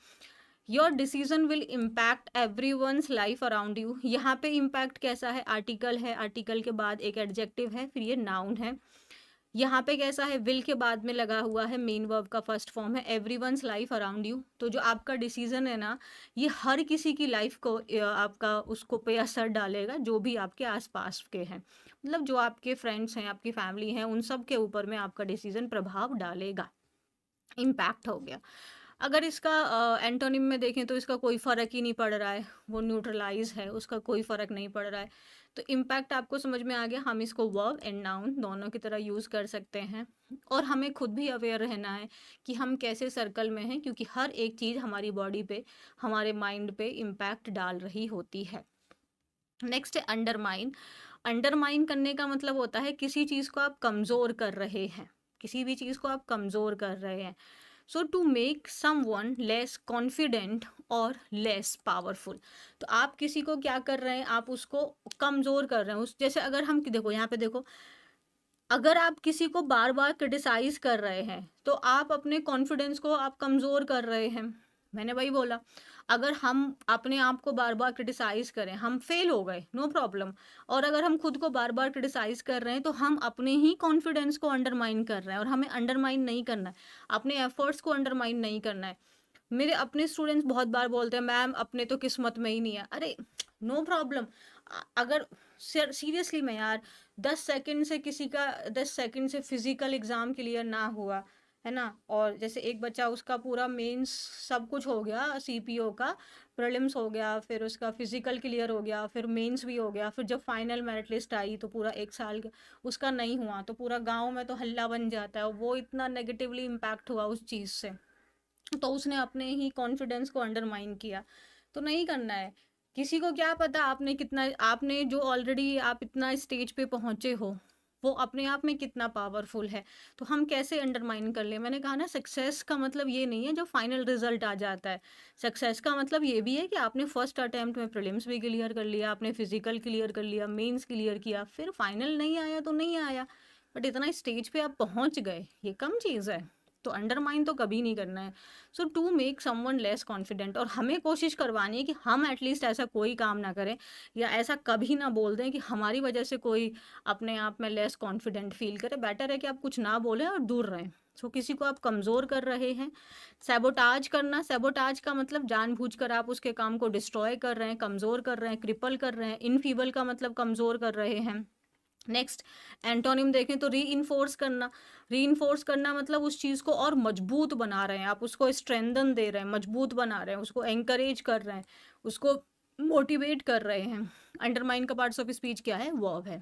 Your decision will impact every one's life around you. यहाँ पे इम्पैक्ट कैसा है, आर्टिकल है, आर्टिकल के बाद एक एडजेक्टिव है, फिर ये नाउन है। यहाँ पे कैसा है, विल के बाद में लगा हुआ है, मेन वर्ब का फर्स्ट फॉर्म है, एवरीवन्स लाइफ अराउंड यू। तो जो आपका डिसीजन है ना, ये हर किसी की लाइफ को आपका उसको पे असर डालेगा, जो भी आपके आसपास के हैं, मतलब जो आपके फ्रेंड्स हैं, आपकी फैमिली हैं, उन सब के ऊपर में आपका डिसीजन प्रभाव डालेगा। इम्पैक्ट हो गया। अगर इसका एंटोनिम में देखें तो इसका कोई फ़र्क ही नहीं पड़ रहा है, वो न्यूट्रलाइज है, उसका कोई फ़र्क नहीं पड़ रहा है। तो इम्पैक्ट आपको समझ में आ गया। हम इसको वर्ब एंड नाउन दोनों की तरह यूज़ कर सकते हैं, और हमें खुद भी अवेयर रहना है कि हम कैसे सर्कल में हैं, क्योंकि हर एक चीज़ हमारी बॉडी पे, हमारे माइंड पे इम्पैक्ट डाल रही होती है। नेक्स्ट है अंडरमाइन। अंडरमाइन करने का मतलब होता है किसी चीज़ को आप कमज़ोर कर रहे हैं, किसी भी चीज़ को आप कमज़ोर कर रहे हैं। So to make someone less confident और लेस पावरफुल। तो आप किसी को क्या कर रहे हैं, आप उसको कमज़ोर कर रहे हैं। उस जैसे अगर हम देखो, यहाँ पे देखो, अगर आप किसी को बार बार क्रिटिसाइज कर रहे हैं तो आप अपने कॉन्फिडेंस को आप कमज़ोर कर रहे हैं। मैंने वही बोला, अगर हम अपने आप को बार बार क्रिटिसाइज करें, हम फेल हो गए, नो प्रॉब्लम। और अगर हम खुद को बार बार क्रिटिसाइज कर रहे हैं तो हम अपने ही कॉन्फिडेंस को अंडरमाइन कर रहे हैं, और हमें अंडरमाइन नहीं करना है, अपने एफर्ट्स को अंडरमाइन नहीं करना है। मेरे अपने स्टूडेंट्स बहुत बार बोलते हैं, मैम अपने तो किस्मत में ही नहीं है। अरे नो प्रॉब्लम। अगर सीरियसली में यार 10 सेकंड से किसी का 10 सेकंड से फिजिकल एग्जाम क्लियर ना हुआ है ना, और जैसे एक बच्चा उसका पूरा मेंस सब कुछ हो गया, सीपीओ का प्रीलिम्स हो गया, फिर उसका फिजिकल क्लियर हो गया, फिर मेंस भी हो गया, फिर जब फाइनल मेरिट लिस्ट आई तो पूरा 1 साल का उसका नहीं हुआ, तो पूरा गांव में तो हल्ला बन जाता है। वो इतना नेगेटिवली इम्पैक्ट हुआ उस चीज़ से, तो उसने अपने ही कॉन्फिडेंस को अंडरमाइन किया। तो नहीं करना है। किसी को क्या पता आपने कितना, आपने जो ऑलरेडी आप इतना स्टेज पे पहुंचे हो, वो अपने आप में कितना पावरफुल है, तो हम कैसे अंडरमाइन कर ले। मैंने कहा ना, सक्सेस का मतलब ये नहीं है जब फाइनल रिजल्ट आ जाता है। सक्सेस का मतलब ये भी है कि आपने फर्स्ट अटेम्प्ट में प्रीलिम्स भी क्लियर कर लिया, आपने फिजिकल क्लियर कर लिया, मेंस क्लियर किया, फिर फाइनल नहीं आया तो नहीं आया, बट इतना स्टेज पे आप पहुंच गए, ये कम चीज़ है। तो अंडरमाइन तो कभी नहीं करना है। So to make someone less confident, और हमें कोशिश करवानी है कि हम एटलीस्ट ऐसा कोई काम ना करें, या ऐसा कभी ना बोल दें कि हमारी वजह से कोई अपने आप में लेस कॉन्फिडेंट फील करे। बेटर है कि आप कुछ ना बोलें और दूर रहें। सो किसी को आप कमज़ोर कर रहे हैं। सैबोटाज करना, सैबोटाज का मतलब जानबूझकर आप उसके काम को डिस्ट्रॉय कर रहे हैं, कमज़ोर कर रहे हैं, क्रिपल कर रहे हैं। इनफीबल का मतलब कमज़ोर कर रहे हैं। नेक्स्ट एंटोनिम देखें तो री इन्फोर्स करना। री इन्फोर्स करना मतलब उस चीज़ को और मजबूत बना रहे हैं, आप उसको स्ट्रेंथन दे रहे हैं, मजबूत बना रहे हैं, उसको एंकरेज कर रहे हैं, उसको मोटिवेट कर रहे हैं। अंडरमाइन का पार्ट्स ऑफ स्पीच क्या है, वर्ब है।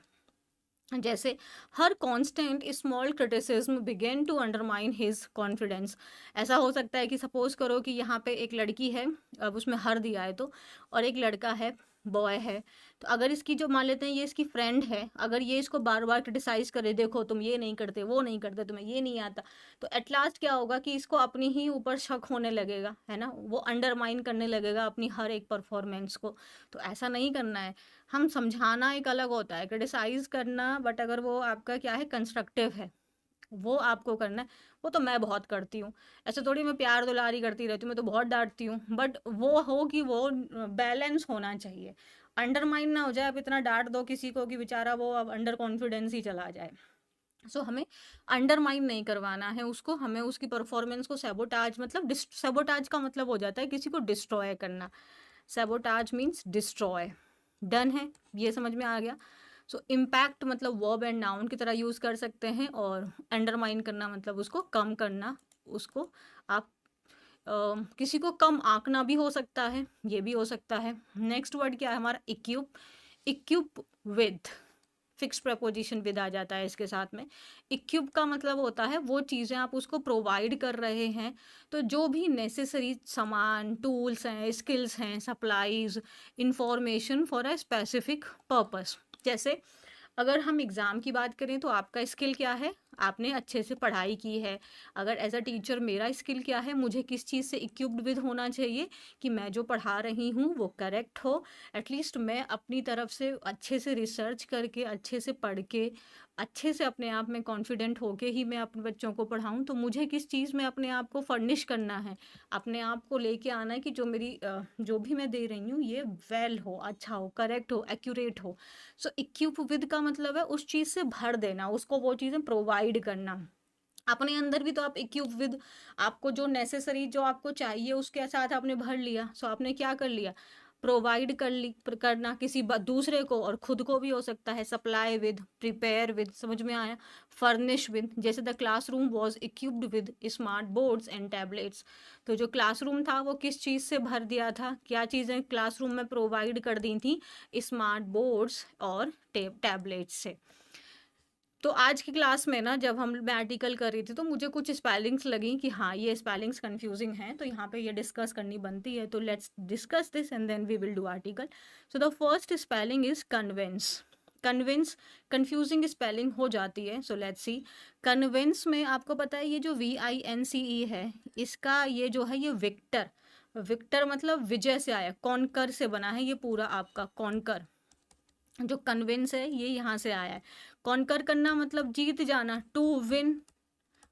जैसे her constant small criticism began to undermine his confidence. ऐसा हो सकता है कि सपोज करो कि यहाँ पे एक लड़की है, अब उसमें हर दिया है तो, और एक लड़का है, बॉय है। तो अगर इसकी जो मान लेते हैं ये इसकी फ्रेंड है, अगर ये इसको बार बार क्रिटिसाइज करे, देखो तुम ये नहीं करते, वो नहीं करते, तुम्हें ये नहीं आता, तो एट लास्ट क्या होगा कि इसको अपनी ही ऊपर शक होने लगेगा, है ना, वो अंडरमाइन करने लगेगा अपनी हर एक परफॉर्मेंस को। तो ऐसा नहीं करना है। हम समझाना एक अलग होता है, क्रिटिसाइज करना, बट अगर वो आपका क्या है, कंस्ट्रक्टिव है, वो आपको करना है। वो तो मैं बहुत करती हूँ, ऐसे थोड़ी मैं प्यार दुलारी करती रहती हूँ, मैं तो बहुत डांटती हूँ, बट वो हो कि वो बैलेंस होना चाहिए। अंडरमाइन ना हो जाए, आप इतना डांट दो किसी को कि बेचारा वो अब अंडर कॉन्फिडेंस ही चला जाए। सो हमें अंडरमाइन नहीं करवाना है उसको, हमें उसकी परफॉर्मेंस को सैबोटाज, मतलब सैबोटाज का मतलब हो जाता है किसी को डिस्ट्रॉय करना। Sabotage means destroy. डन है, ये समझ में आ गया। सो इम्पैक्ट मतलब वर्ब एंड नाउन की तरह यूज़ कर सकते हैं, और अंडरमाइन करना मतलब उसको कम करना, उसको आप किसी को कम आंकना भी हो सकता है, ये भी हो सकता है। नेक्स्ट वर्ड क्या है हमारा, इक्यूप। इक्यूप विद, फिक्स प्रपोजिशन विद आ जाता है इसके साथ में। इक्यूब का मतलब होता है वो चीज़ें आप उसको प्रोवाइड कर रहे हैं, तो जो भी नेसेसरी सामान, टूल्स हैं, स्किल्स हैं, supplies, information for a specific purpose. जैसे अगर हम एग्ज़ाम की बात करें तो आपका स्किल क्या है, आपने अच्छे से पढ़ाई की है। अगर एज अ टीचर मेरा स्किल क्या है, मुझे किस चीज़ से इक्विप्ड विद होना चाहिए कि मैं जो पढ़ा रही हूँ वो करेक्ट हो। एटलीस्ट मैं अपनी तरफ से अच्छे से रिसर्च करके, अच्छे से पढ़ के, अच्छे से अपने आप में कॉन्फिडेंट होके ही मैं अपने बच्चों को पढ़ाऊँ। तो मुझे किस चीज़ में अपने आप को फर्निश करना है, अपने आप को लेके आना है कि जो मेरी जो भी मैं दे रही हूँ ये वेल हो, अच्छा हो, करेक्ट हो, एक्यूरेट हो। सो इक्विप विद का मतलब है उस चीज़ से भर देना, उसको वो चीज़ें प्रोवाइड करना। अपने अंदर भी तो आप इक्विप विद, आपको जो नेसेसरी जो आपको चाहिए उसके साथ आपने भर लिया। सो आपने क्या कर लिया, प्रोवाइड करना किसी दूसरे को, और खुद को भी हो सकता है। सप्लाई विद, प्रिपेयर विद, समझ में आया। फर्निश विद, जैसे the classroom was equipped with smart boards and tablets. तो जो क्लासरूम था वो किस चीज़ से भर दिया था, क्या चीज़ें क्लासरूम में प्रोवाइड कर दी थी, स्मार्ट बोर्ड्स और टैबलेट्स से। तो आज की क्लास में ना जब मैं आर्टिकल कर रही थी तो मुझे कुछ स्पेलिंग्स लगी कि हाँ ये स्पेलिंग्स कंफ्यूजिंग हैं, तो यहाँ पे ये डिस्कस करनी बनती है। तो let's discuss this and then we will do article. So the first spelling is convince. Convince confusing spelling हो जाती है। So let's see. कन्विंस में आपको पता है ये जो VINCE है, इसका ये जो है ये विक्टर, विक्टर मतलब विजय से आया, कॉन्कर से बना है ये पूरा आपका कॉन्कर। जो कन्विंस है ये यहाँ से आया है। कॉन्कर करना मतलब जीत जाना, टू विन।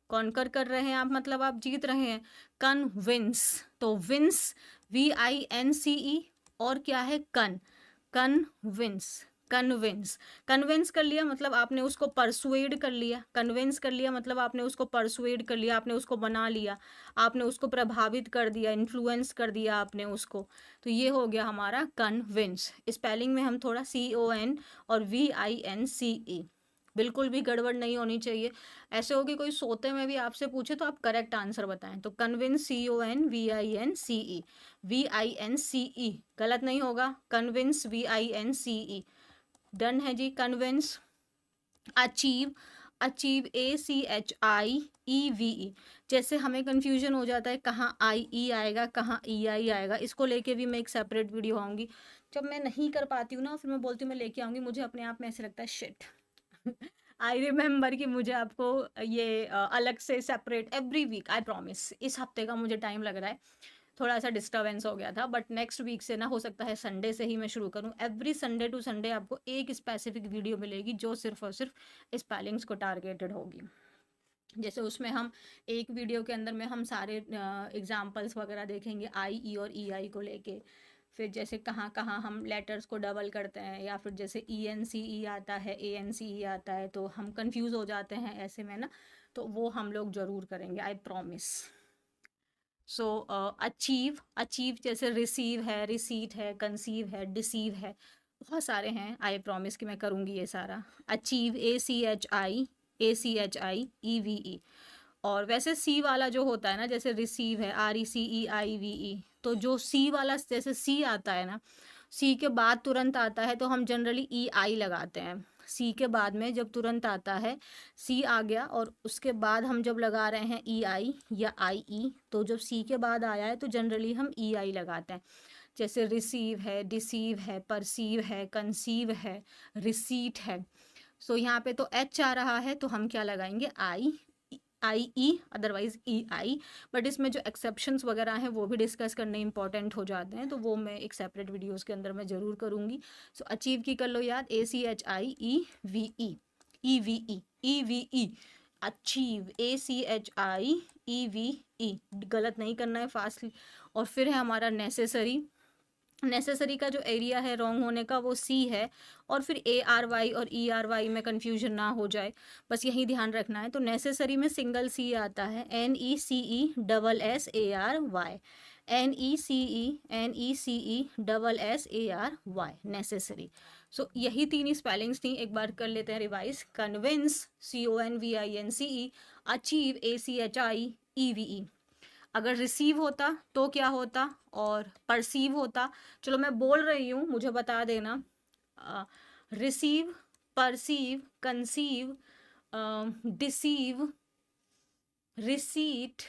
कॉन्कर कर रहे हैं आप मतलब आप जीत रहे हैं। कन्विंस, तो विंस VINCE, और क्या है कन्विंस। कन्विंस, कन्विंस कर लिया मतलब आपने उसको परसुएड कर लिया। कन्विंस कर लिया मतलब आपने उसको परसुएड कर लिया, आपने उसको बना लिया, आपने उसको प्रभावित कर दिया, इन्फ्लुएंस कर दिया आपने उसको। तो ये हो गया हमारा कन्विंस। स्पेलिंग में हम थोड़ा CON और VINCE, बिल्कुल भी गड़बड़ नहीं होनी चाहिए। ऐसे हो कि कोई सोते में भी आपसे पूछे तो आप करेक्ट आंसर बताएं। तो कन्विंस CONVINCE, VINCE गलत नहीं होगा, कन्विंस VINCE। डन है जी। कन्विंस। Achieve, achieve ACHIEVE। जैसे हमें कंफ्यूजन हो जाता है कहाँ IE आएगा कहाँ EI आएगा, इसको लेके भी मैं एक सेपरेट वीडियो आऊँगी। जब मैं नहीं कर पाती हूँ ना फिर मैं बोलती हूँ मैं लेके आऊँगी, मुझे अपने आप में ऐसे लगता है शिट आई रिमेम्बर कि मुझे आपको ये अलग से separate every week, I promise. इस हफ्ते का मुझे टाइम लग रहा है, थोड़ा सा डिस्टर्बेंस हो गया था, बट नेक्स्ट वीक से ना हो सकता है संडे से ही मैं शुरू करूं। एवरी संडे टू संडे आपको एक स्पेसिफिक वीडियो मिलेगी जो सिर्फ और सिर्फ स्पेलिंग्स को टारगेटेड होगी। जैसे उसमें हम एक वीडियो के अंदर में हम सारे एग्जाम्पल्स वगैरह देखेंगे IE और EI को लेके। फिर जैसे कहाँ कहाँ हम लेटर्स को डबल करते हैं, या फिर जैसे ENCE आता है, ANCE आता है, तो हम कंफ्यूज हो जाते हैं ऐसे में ना, तो वो हम लोग ज़रूर करेंगे, I promise. So achieve, achieve जैसे रिसीव है, रिसीट है, कंसीव है, डिसीव है, बहुत सारे हैं। आई प्रॉमिस कि मैं करूँगी ये सारा। Achieve ACHIEVE। और वैसे सी वाला जो होता है ना, जैसे रिसीव है RECEIVE, तो जो सी वाला जैसे सी आता है ना, सी के बाद तुरंत आता है तो हम जनरली EI लगाते हैं। सी के बाद में जब तुरंत आता है, सी आ गया और उसके बाद हम जब लगा रहे हैं EI या IE, तो जब सी के बाद आया है तो जनरली हम EI लगाते हैं। जैसे रिसीव है, डिसीव है, परसीव है, कंसीव है, रिसीट है। सो यहाँ पे तो H आ रहा है तो हम क्या लगाएंगे, IE, अदरवाइज EI। बट इसमें जो एक्सेप्शंस वगैरह हैं वो भी डिस्कस करने इंपॉर्टेंट हो जाते हैं, तो वो मैं एक सेपरेट वीडियोस के अंदर मैं ज़रूर करूँगी। सो अचीव की कर लो याद, ACHIEVE, EVE, अचीव ACHIEVE, गलत नहीं करना है, फास्ट। और फिर है हमारा नेसेसरी। नेसेसरी का जो एरिया है रॉन्ग होने का वो C है, और फिर ARY और ERY में कन्फ्यूजन ना हो जाए, बस यही ध्यान रखना है। तो नेसेसरी में सिंगल C आता है, NECESSARY, NECESSARY, नेसेसरी। सो यही तीन स्पेलिंग्स थी, एक बार कर लेते हैं revise. Convince CONVINCE, achieve ACHIEVE। अगर रिसीव होता तो क्या होता, और परसीव होता, चलो मैं बोल रही हूँ मुझे बता देना। Receive, perceive, conceive, deceive, receipt,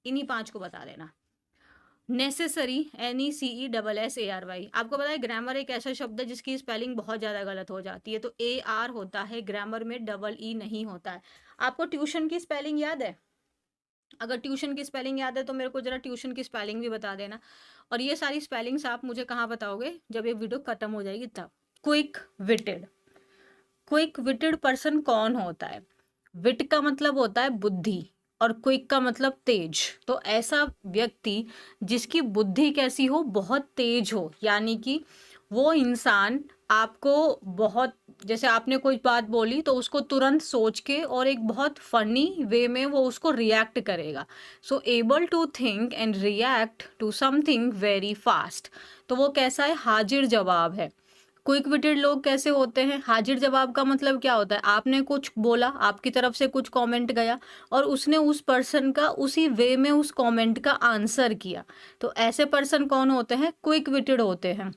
इन्हीं 5 को बता देना। Necessary, NECESSARY। आपको पता है ग्रामर एक ऐसा शब्द है जिसकी स्पेलिंग बहुत ज़्यादा गलत हो जाती है, तो AR होता है ग्रामर में, डबल E नहीं होता है। आपको ट्यूशन की स्पेलिंग याद है? अगर ट्यूशन की स्पेलिंग याद है तो मेरे को ज़रा ट्यूशन की स्पेलिंग भी बता देना। और ये सारी स्पेलिंग्स आप मुझे कहाँ बताओगे? जब ये वीडियो खत्म हो जाएगी तब। Quick witted, quick witted person कौन होता है? विट का मतलब होता है बुद्धि और क्विक का मतलब तेज। तो ऐसा व्यक्ति जिसकी बुद्धि कैसी हो, बहुत तेज हो, यानी कि वो इंसान आपको बहुत, जैसे आपने कोई बात बोली तो उसको तुरंत सोच के और एक बहुत फनी वे में वो उसको रिएक्ट करेगा। So able to think and react to something very fast. तो वो कैसा है? हाजिर जवाब है। क्विक विटेड लोग कैसे होते हैं? हाजिर जवाब का मतलब क्या होता है? आपने कुछ बोला, आपकी तरफ से कुछ कमेंट गया और उसने उस पर्सन का उसी वे में उस कमेंट का आंसर किया। तो ऐसे पर्सन कौन होते हैं? क्विक विटेड होते हैं।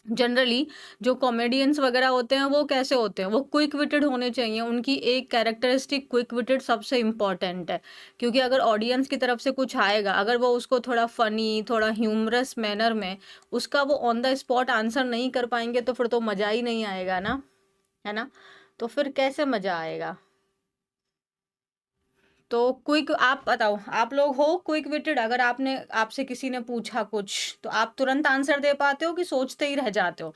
जनरली जो कॉमेडियंस वगैरह होते हैं वो कैसे होते हैं? वो क्विक विटेड होने चाहिए। उनकी एक कैरेक्टरिस्टिक क्विक विटेड सबसे इम्पॉर्टेंट है, क्योंकि अगर ऑडियंस की तरफ से कुछ आएगा, अगर वो उसको थोड़ा फनी, थोड़ा ह्यूमरस मैनर में उसका वो ऑन द स्पॉट आंसर नहीं कर पाएंगे तो फिर तो मज़ा ही नहीं आएगा ना, है ना? तो फिर कैसे मज़ा आएगा? तो क्विक, आप बताओ, आप लोग हो क्विक विटेड? अगर आपने, आपसे किसी ने पूछा कुछ तो आप तुरंत आंसर दे पाते हो कि सोचते ही रह जाते हो?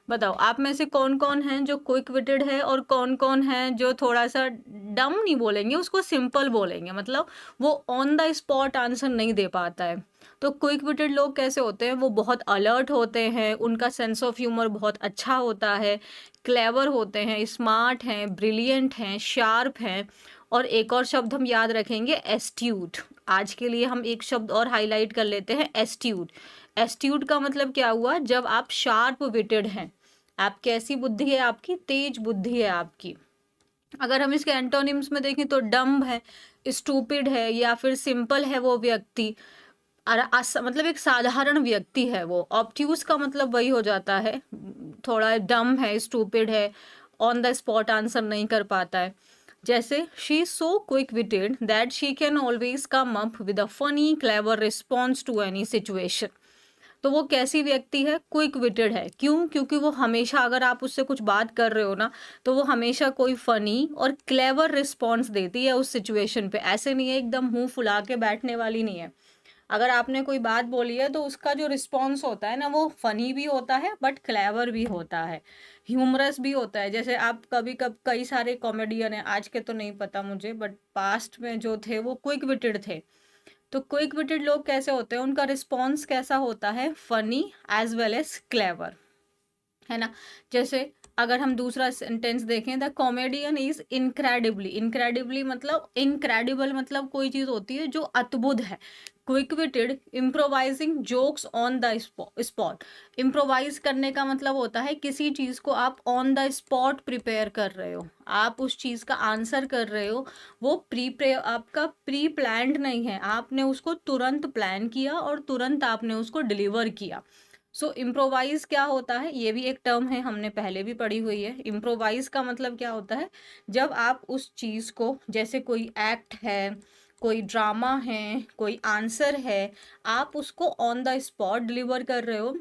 बताओ आप में से कौन कौन है जो क्विक विटेड है और कौन कौन है जो थोड़ा सा डम नहीं बोलेंगे, उसको सिंपल बोलेंगे, मतलब वो ऑन द स्पॉट आंसर नहीं दे पाता है। तो क्विक विटेड लोग कैसे होते हैं? वो बहुत अलर्ट होते हैं, उनका सेंस ऑफ ह्यूमर बहुत अच्छा होता है, क्लेवर होते हैं, स्मार्ट हैं, ब्रिलियंट हैं, शार्प हैं। और एक और शब्द हम याद रखेंगे, एस्ट्यूट। आज के लिए हम एक शब्द और हाईलाइट कर लेते हैं, एस्ट्यूट। एस्ट्यूट का मतलब क्या हुआ? जब आप शार्प विटेड हैं, आप कैसी बुद्धि है आपकी? तेज बुद्धि है आपकी। अगर हम इसके एंटोनिम्स में देखें तो डम्ब है, स्टूपिड है, या फिर सिंपल है वो व्यक्ति, मतलब एक साधारण व्यक्ति है वो। ऑब्ट्यूज का मतलब वही हो जाता है, थोड़ा डम है, स्टूपिड है, ऑन द स्पॉट आंसर नहीं कर पाता है। जैसे she is so quick witted that she can always come up with a funny clever response to any situation. तो वो कैसी व्यक्ति है? क्विक विटेड है। क्यों? क्योंकि वो हमेशा, अगर आप उससे कुछ बात कर रहे हो ना, तो वो हमेशा कोई फनी और क्लेवर रिस्पॉन्स देती है उस सिचुएशन पे। ऐसे नहीं है एकदम मुंह फुला के बैठने वाली नहीं है। अगर आपने कोई बात बोली है तो उसका जो रिस्पॉन्स होता है ना, वो फनी भी होता है बट क्लेवर भी होता है, ह्यूमरस भी होता है। जैसे आप कभी कई सारे कॉमेडियन हैं, आज के तो नहीं पता मुझे, बट पास्ट में जो थे वो क्विक विटेड थे। तो क्विक विटेड लोग कैसे होते हैं? उनका रिस्पॉन्स कैसा होता है? Funny as well as clever, है ना? जैसे अगर हम दूसरा सेंटेंस देखें, the comedian is incredibly. Incredibly मतलब, इनक्रेडिबल मतलब कोई चीज होती है जो अद्भुत है। Quick witted improvising jokes on the spot. Improvise करने का मतलब होता है किसी चीज को आप ऑन द स्पॉट प्रिपेयर कर रहे हो, आप उस चीज का आंसर कर रहे हो। वो आपका प्री प्लान्ड नहीं है, आपने उसको तुरंत प्लान किया और तुरंत आपने उसको डिलीवर किया। सो इम्प्रोवाइज क्या होता है? ये भी एक टर्म है, हमने पहले भी पढ़ी हुई है। इम्प्रोवाइज का मतलब क्या होता है? जब आप उस चीज को, जैसे कोई एक्ट है, कोई ड्रामा है, कोई आंसर है, आप उसको ऑन द स्पॉट डिलीवर कर रहे हो,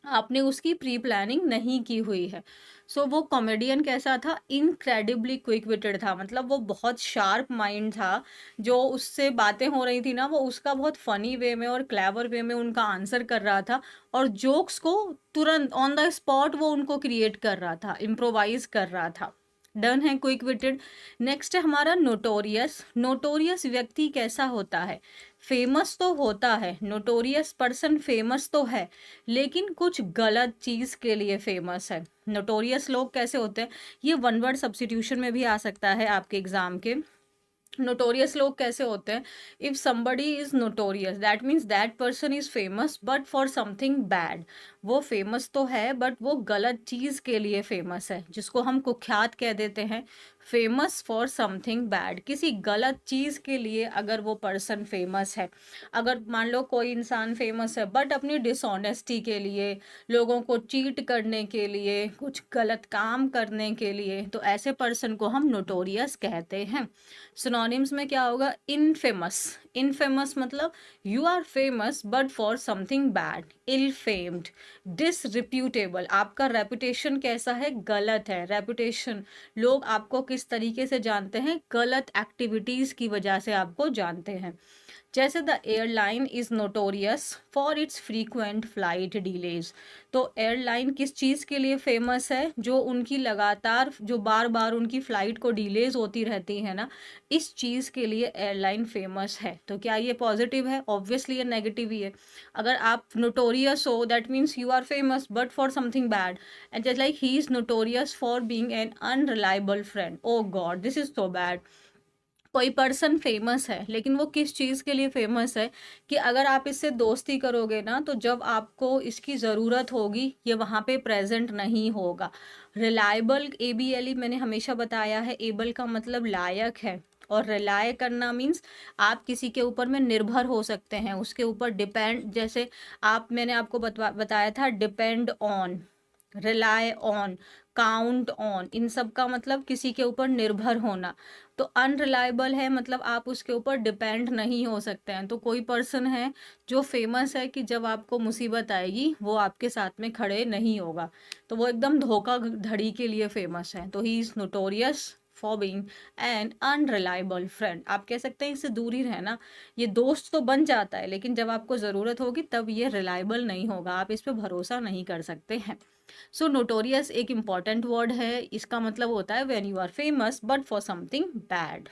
आपने उसकी प्री प्लानिंग नहीं की हुई है। सो वो कॉमेडियन कैसा था? इनक्रेडिबली क्विक विटेड था, मतलब वो बहुत शार्प माइंड था। जो उससे बातें हो रही थी ना, वो उसका बहुत फनी वे में और क्लेवर वे में उनका आंसर कर रहा था, और जोक्स को तुरंत ऑन द स्पॉट वो उनको क्रिएट कर रहा था, इम्प्रोवाइज कर रहा था। डन है क्विक विटेड। नेक्स्ट है हमारा नोटोरियस। नोटोरियस व्यक्ति कैसा होता है? फेमस तो होता है, नोटोरियस पर्सन फेमस तो है, लेकिन कुछ गलत चीज के लिए फेमस है। नोटोरियस लोग कैसे होते हैं? ये वन वर्ड सब्स्टिट्यूशन में भी आ सकता है आपके एग्जाम के। नोटोरियस लोग कैसे होते हैं? If somebody is notorious that means that person is famous but for something bad. वो फेमस तो है बट वो गलत चीज के लिए फेमस है, जिसको हम कुख्यात कह देते हैं, फेमस फॉर समथिंग बैड, किसी गलत चीज़ के लिए अगर वो पर्सन फेमस है, अगर मान लो कोई इंसान फेमस है बट अपनी डिसऑनेस्टी के लिए, लोगों को चीट करने के लिए, कुछ गलत काम करने के लिए, तो ऐसे पर्सन को हम नोटोरियस कहते हैं। सिनोनिम्स में क्या होगा? इनफेमस। इनफेमस मतलब you are famous but for something bad, ill famed, disreputable, आपका रेपुटेशन कैसा है? गलत है। रेपुटेशन, लोग आपको किस तरीके से जानते हैं? गलत एक्टिविटीज़ की वजह से आपको जानते हैं। जैसे the airline is notorious for its frequent flight delays, तो एयरलाइन किस चीज़ के लिए फेमस है? जो उनकी लगातार, जो बार बार उनकी फ़्लाइट को डिलेज होती रहती है ना, इस चीज़ के लिए एयरलाइन फेमस है। तो क्या ये पॉजिटिव है? ऑब्वियसली ये नेगेटिव ही है। अगर आप नोटोरियस हो, that means you are famous but for something bad, and just like he is notorious for being an unreliable friend. Oh God, this is so bad. कोई पर्सन फेमस है लेकिन वो किस चीज़ के लिए फेमस है कि अगर आप इससे दोस्ती करोगे ना, तो जब आपको इसकी ज़रूरत होगी ये वहाँ पे प्रेजेंट नहीं होगा। रिलायबल, ABLE मैंने हमेशा बताया है, एबल का मतलब लायक है, और रिलाय करना मीन्स आप किसी के ऊपर में निर्भर हो सकते हैं, उसके ऊपर डिपेंड, जैसे मैंने आपको बताया था, depend on, rely on, count on, इन सब का मतलब किसी के ऊपर निर्भर होना। तो अनरिलायबल है मतलब आप उसके ऊपर डिपेंड नहीं हो सकते हैं। तो कोई पर्सन है जो फेमस है कि जब आपको मुसीबत आएगी वो आपके साथ में खड़े नहीं होगा, तो वो एकदम धोखाधड़ी के लिए फेमस है। तो ही is notorious for being an unreliable friend. आप कह सकते हैं इससे दूर ही रहना, ये दोस्त तो बन जाता है लेकिन जब आपको ज़रूरत होगी तब ये रिलायबल नहीं होगा, आप इस पर भरोसा नहीं कर सकते हैं। सो नोटोरियस एक इम्पॉर्टेंट वर्ड है, इसका मतलब होता है when you are famous but for something bad.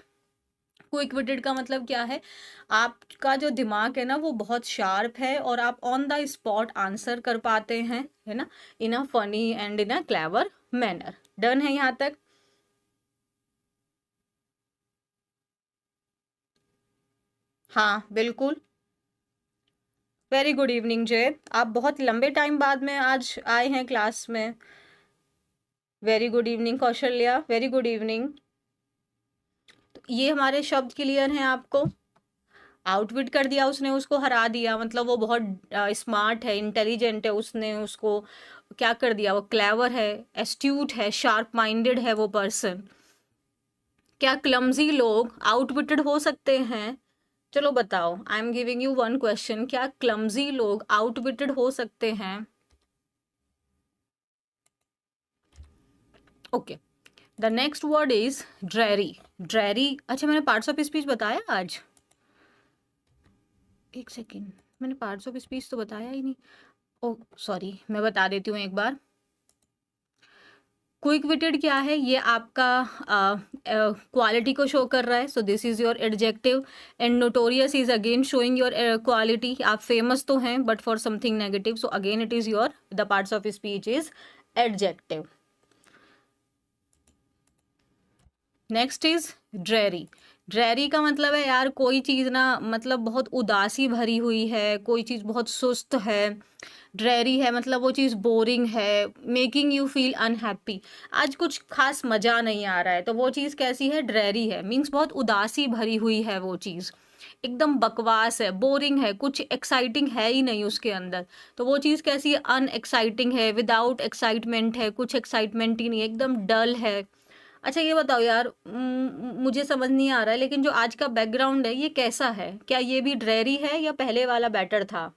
Quick witted का मतलब क्या है? आपका जो दिमाग है ना वो बहुत शार्प है और आप ऑन द स्पॉट आंसर कर पाते हैं, है ना, in a funny and in a clever manner. Done है यहाँ तक? हाँ बिल्कुल। वेरी गुड इवनिंग जय, आप बहुत लंबे टाइम बाद में आज आए हैं क्लास में। Very good evening Kaushalya, very good evening. तो ये हमारे शब्द क्लियर हैं आपको? आउटविट कर दिया उसने, उसको हरा दिया, मतलब वो बहुत स्मार्ट है, इंटेलिजेंट है, उसने उसको क्या कर दिया? वो क्लेवर है, एस्ट्यूट है, शार्प माइंडेड है वो पर्सन। क्या क्लमजी लोग आउटविटेड हो सकते हैं? चलो बताओ, I am giving you one question, क्या क्लमजी लोग आउटविटेड हो सकते हैं? Okay, the next word is dreary. Dreary, अच्छा मैंने पार्ट्स ऑफ स्पीच बताया आज? एक सेकेंड, मैंने पार्ट्स ऑफ स्पीच तो बताया ही नहीं। ओ सॉरी, मैं बता देती हूँ एक बार। क्विक विटेड क्या है? ये आपका क्वालिटी को शो कर रहा है, so this is your adjective. And notorious is again showing your quality, आप फेमस तो हैं but for something negative, so again it is your, the parts of speech is adjective. Next is dreary. Dreary का मतलब है यार कोई चीज़ ना, मतलब बहुत उदासी भरी हुई है, कोई चीज़ बहुत सुस्त है। ड्रेरी है मतलब वो चीज़ बोरिंग है, मेकिंग यू फील अनहैप्पी, आज कुछ खास मज़ा नहीं आ रहा है, तो वो चीज़ कैसी है? ड्रेरी है, मीन्स बहुत उदासी भरी हुई है वो चीज़, एकदम बकवास है, बोरिंग है, कुछ एक्साइटिंग है ही नहीं उसके अंदर। तो वो चीज़ कैसी है? अनएक्साइटिंग है, विदाउट एक्साइटमेंट है, कुछ एक्साइटमेंट ही नहीं है, एकदम डल है। अच्छा ये बताओ यार, मुझे समझ नहीं आ रहा है लेकिन जो आज का बैकग्राउंड है ये कैसा है? क्या ये भी ड्रेरी है या पहले वाला बेटर था?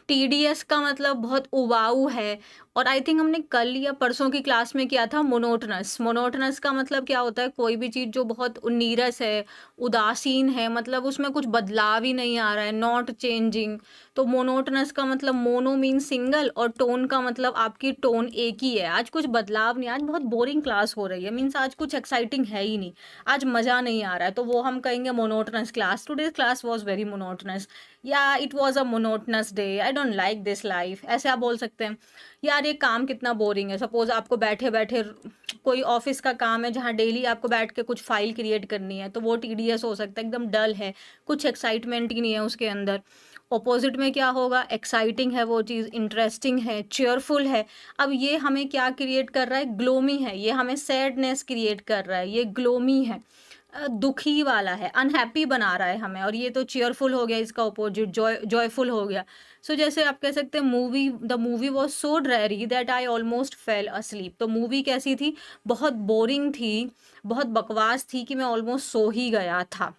TDS का मतलब बहुत उबाऊ है, और आई थिंक हमने कल या परसों की क्लास में किया था मोनोटनस। मोनोटनस का मतलब क्या होता है? कोई भी चीज़ जो बहुत नीरस है, उदासीन है, मतलब उसमें कुछ बदलाव ही नहीं आ रहा है, नॉट चेंजिंग। तो मोनोटनस का मतलब मोनो मीन सिंगल, और टोन का मतलब आपकी टोन एक ही है, आज कुछ बदलाव नहीं, आज बहुत बोरिंग क्लास हो रही है, मीन्स आज कुछ एक्साइटिंग है ही नहीं, आज मज़ा नहीं आ रहा है, तो वो हम कहेंगे monotonous class. Today's class was very monotonous, या it was a monotonous day, I don't like this life, ऐसे आप बोल सकते हैं। यार ये काम कितना बोरिंग है, सपोज आपको बैठे बैठे कोई ऑफिस का काम है जहाँ डेली आपको बैठ के कुछ फाइल क्रिएट करनी है, तो वो TDS हो सकता है, एकदम डल है, कुछ एक्साइटमेंट ही नहीं है उसके अंदर। ऑपोजिट में क्या होगा, एक्साइटिंग है वो चीज़, इंटरेस्टिंग है, चेयरफुल है। अब ये हमें क्या क्रिएट कर रहा है, ग्लोमी है, ये हमें सैडनेस क्रिएट कर रहा है, ये ग्लोमी है, दुखी वाला है, अनहैप्पी बना रहा है हमें। और ये तो चीयरफुल हो गया, इसका ऑपोजिट जॉयफुल हो गया। सो जैसे आप कह सकते हैं the movie was so dreary that I almost fail asleep. तो मूवी कैसी थी, बहुत बोरिंग थी, बहुत बकवास थी कि मैं ऑलमोस्ट सो ही गया था।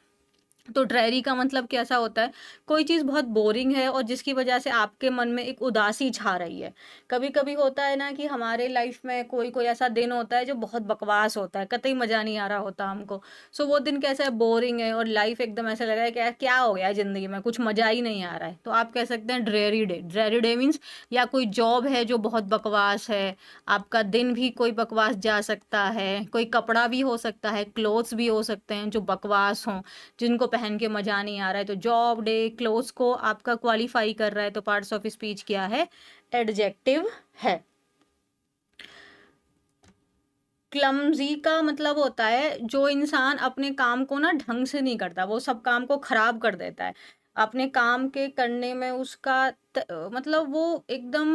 तो ड्रेरी का मतलब कैसा होता है, कोई चीज़ बहुत बोरिंग है और जिसकी वजह से आपके मन में एक उदासी छा रही है। कभी कभी होता है ना कि हमारे लाइफ में कोई कोई ऐसा दिन होता है जो बहुत बकवास होता है, कतई मज़ा नहीं आ रहा होता हमको। सो वो दिन कैसा है, बोरिंग है और लाइफ एकदम ऐसा लग रहा है कि यार क्या हो गया है ज़िंदगी में, कुछ मज़ा ही नहीं आ रहा है। तो आप कह सकते हैं dreary day. Dreary day means या कोई जॉब है जो बहुत बकवास है, आपका दिन भी कोई बकवास जा सकता है, कोई कपड़ा भी हो सकता है, क्लोथ्स भी हो सकते हैं जो बकवास हों, जिनको पहन के मजा नहीं आ रहा है। तो जॉब, डे, क्लोथ्स को आपका क्वालिफाई कर रहा है। तो पार्ट्स ऑफ स्पीच क्या है, एडजेक्टिव है। क्लमजी का मतलब होता है जो इंसान अपने काम को ना ढंग से नहीं करता, वो सब काम को खराब कर देता है। अपने काम के करने में उसका मतलब वो एकदम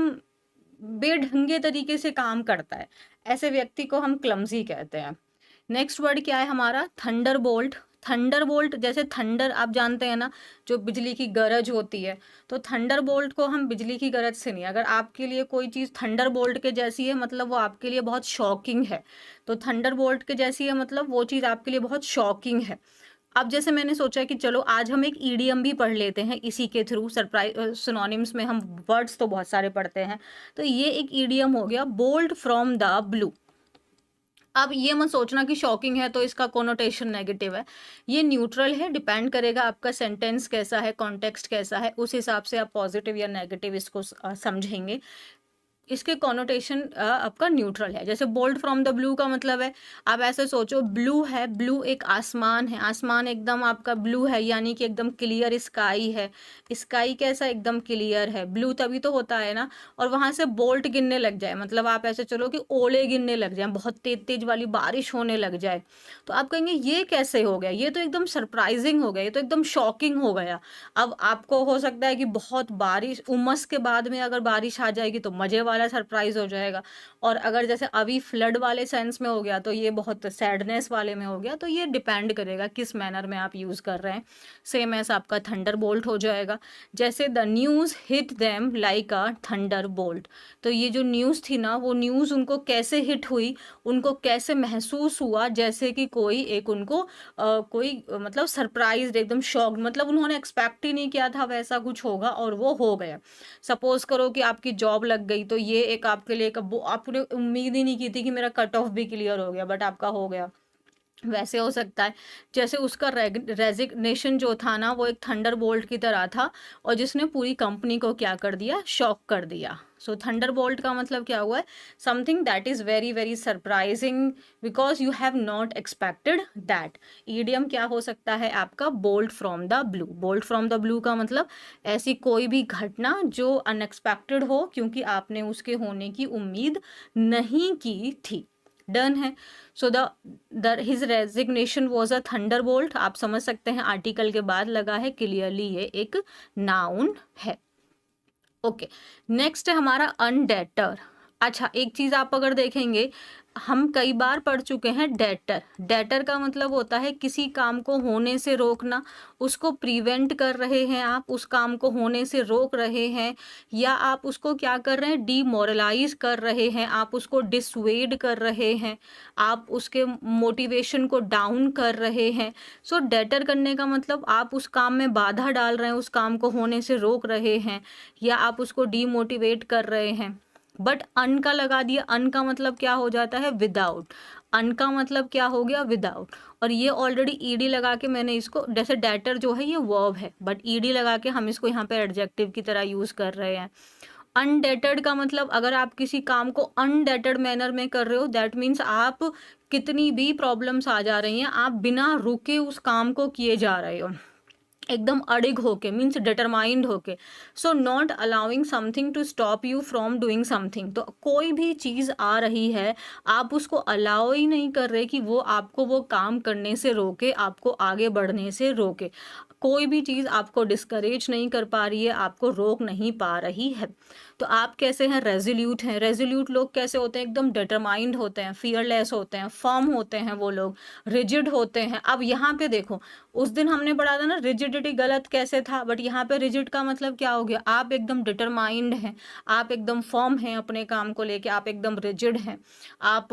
बेढंगे तरीके से काम करता है, ऐसे व्यक्ति को हम क्लमजी कहते हैं। नेक्स्ट वर्ड क्या है हमारा, थंडरबोल्ट। थंडरबोल्ट जैसे थंडर आप जानते हैं ना, जो बिजली की गरज होती है। तो थंडरबोल्ट को हम बिजली की गरज से नहीं, अगर आपके लिए कोई चीज़ थंडरबोल्ट के जैसी है मतलब वो आपके लिए बहुत शॉकिंग है। तो थंडरबोल्ट के जैसी है मतलब वो चीज़ आपके लिए बहुत शॉकिंग है। अब जैसे मैंने सोचा कि चलो आज हम एक ईडीएम भी पढ़ लेते हैं इसी के थ्रू। सिनोनिम्स में हम वर्ड्स तो बहुत सारे पढ़ते हैं, तो ये एक ईडीएम हो गया, बोल्ट फ्रॉम द ब्लू। अब ये मत सोचना कि शॉकिंग है तो इसका कोनोटेशन नेगेटिव है, ये न्यूट्रल है, डिपेंड करेगा आपका सेंटेंस कैसा है, कॉन्टेक्स्ट कैसा है, उस हिसाब से आप पॉजिटिव या नेगेटिव इसको समझेंगे। इसके कॉनोटेशन आपका न्यूट्रल है। जैसे बोल्ड फ्रॉम द ब्लू का मतलब है, आप ऐसे सोचो ब्लू है, ब्लू एक आसमान है, आसमान एकदम आपका ब्लू है यानी कि एकदम क्लियर स्काई है। स्काई कैसा, एकदम क्लियर है, ब्लू तभी तो होता है ना। और वहां से बोल्ट गिरने लग जाए मतलब आप ऐसे चलो कि ओले गिरने लग जाए, बहुत तेज तेज वाली बारिश होने लग जाए, तो आप कहेंगे ये कैसे हो गया, ये तो एकदम सरप्राइजिंग हो गया, ये तो एकदम शॉकिंग हो गया। अब आपको हो सकता है कि बहुत बारिश, उमस के बाद में अगर बारिश आ जाएगी तो मजे वाला सरप्राइज हो जाएगा। और अगर जैसे अभी फ्लड वाले सेंस में हो गया तो ये बहुत सैडनेस वाले में हो गया। तो ये डिपेंड करेगा किस मैनर में आप यूज कर रहे हैं। सेम ऐसा आपका थंडर बोल्ट हो जाएगा। जैसे the news hit them like a thunder bolt. तो ये जो न्यूज थी ना, वो न्यूज उनको कैसे हिट हुई, उनको कैसे महसूस हुआ जैसे कि कोई एक उनको मतलब सरप्राइज, एकदम शॉक्ड, मतलब उन्होंने एक्सपेक्ट ही नहीं किया था वैसा कुछ होगा और वो हो गया। सपोज करो कि आपकी जॉब लग गई, तो ये एक आपके लिए आपने उम्मीद ही नहीं की थी कि मेरा कट ऑफ भी क्लियर हो गया, बट आपका हो गया। वैसे हो सकता है जैसे उसका रेजिग्नेशन जो था ना, वो एक थंडर बोल्ट की तरह था और जिसने पूरी कंपनी को क्या कर दिया, शॉक कर दिया। सो थंडर बोल्ट का मतलब क्या हुआ है, something that is very very surprising because you have not expected that. Idiom क्या हो सकता है आपका, bolt from the blue. Bolt from the blue का मतलब ऐसी कोई भी घटना जो अनएक्सपेक्टेड हो, क्योंकि आपने उसके होने की उम्मीद नहीं की थी। डन है। So the his resignation was a Thunderbolt. आप समझ सकते हैं आर्टिकल के बाद लगा है, क्लियरली ये एक नाउन है। ओके, नेक्स्ट है हमारा अनडेटर। अच्छा, एक चीज आप अगर देखेंगे, हम कई बार पढ़ चुके हैं डेटर। डेटर का मतलब होता है किसी काम को होने से रोकना, उसको प्रिवेंट कर रहे हैं आप, उस काम को होने से रोक रहे हैं, या आप उसको क्या कर रहे हैं, डीमोरलाइज कर रहे हैं, आप उसको डिसवेड कर रहे हैं, आप उसके मोटिवेशन को डाउन कर रहे हैं। सो डेटर करने का मतलब आप उस काम में बाधा डाल रहे हैं, उस काम को होने से रोक रहे हैं, या आप उसको डीमोटिवेट कर रहे हैं। बट अन का लगा दिया, अन का मतलब क्या हो जाता है, विदाउट। अन का मतलब क्या हो गया, विदाउट। और ये ऑलरेडी ईडी लगा के मैंने इसको, जैसे डेटर जो है ये वर्ब है, बट ईडी लगा के हम इसको यहाँ पे एडजेक्टिव की तरह यूज कर रहे हैं। अनडेटेड का मतलब अगर आप किसी काम को अनडेटेड मैनर में कर रहे हो, दैट मीन्स आप कितनी भी प्रॉब्लम्स आ जा रही हैं, आप बिना रुके उस काम को किए जा रहे हो। एकदम अडिग होके, मीन्स डिटरमाइंड होके। So not allowing something to stop you from doing something. तो कोई भी चीज़ आ रही है, आप उसको अलाउ ही नहीं कर रहे कि वो आपको वो काम करने से रोके, आपको आगे बढ़ने से रोके। कोई भी चीज़ आपको डिस्करेज नहीं कर पा रही है, आपको रोक नहीं पा रही है। तो आप कैसे हैं? रेजोल्यूट हैं। रेजोल्यूट लोग कैसे होते हैं? एकदम डिटरमाइंड होते हैं, फियरलेस होते हैं, फर्म होते हैं वो लोग, रिजिड होते हैं। अब यहाँ पे देखो, उस दिन हमने पढ़ा था ना रिजिडिटी गलत कैसे था, बट यहाँ पे रिजिड का मतलब क्या हो गया? आप एकदम डिटरमाइंड हैं, आप एकदम फर्म हैं अपने काम को लेके, आप एकदम रिजिड हैं। आप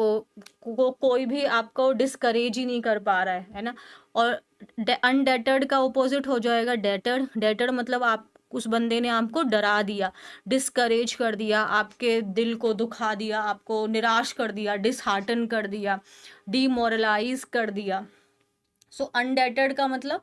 कोई भी आपको डिस्करेज ही नहीं कर पा रहा है ना। और अनडेटर्ड का ऑपोजिट हो जाएगा डेटर्ड। डेटर्ड मतलब आप, उस बंदे ने आपको डरा दिया, डिस्करेज कर दिया, आपके दिल को दुखा दिया, आपको निराश कर दिया, डिसहार्टन कर दिया, डीमोरलाइज कर दिया। सो अनडेटर्ड का मतलब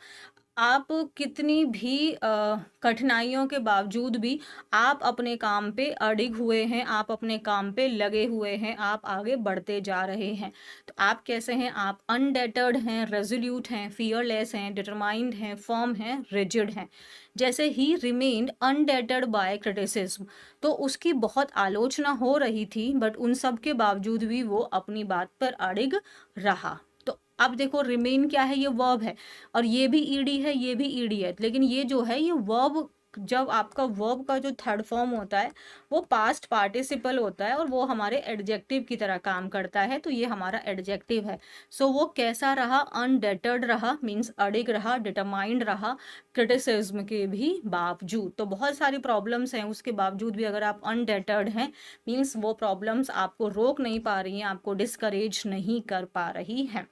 आप कितनी भी कठिनाइयों के बावजूद भी आप अपने काम पे अडिग हुए हैं, आप अपने काम पे लगे हुए हैं, आप आगे बढ़ते जा रहे हैं। तो आप कैसे हैं? आप अनडेटर्ड हैं, रेजोल्यूट हैं, फियरलेस हैं, डिटरमाइंड हैं, फर्म हैं, रिजिड हैं। जैसे ही रिमेन्ड अनडेटर्ड बाय क्रिटिसिज्म, तो उसकी बहुत आलोचना हो रही थी, बट उन सब के बावजूद भी वो अपनी बात पर अडिग रहा। तो अब देखो, रिमेन क्या है? ये वर्ब है, और ये भी ईडी है, ये भी ईडी है, लेकिन ये जो है ये वर्ब, जब आपका वर्ब का जो थर्ड फॉर्म होता है वो पास्ट पार्टिसिपल होता है और वो हमारे एडजेक्टिव की तरह काम करता है, तो ये हमारा एडजेक्टिव है। सो वो कैसा रहा? अनडेटर्ड रहा, मीन्स अडिग रहा, डिटरमाइंड रहा, क्रिटिसिज्म के भी बावजूद। तो बहुत सारी प्रॉब्लम्स हैं, उसके बावजूद भी अगर आप अनडेटर्ड हैं, मीन्स वो प्रॉब्लम्स आपको रोक नहीं पा रही हैं, आपको डिस्करेज नहीं कर पा रही हैं।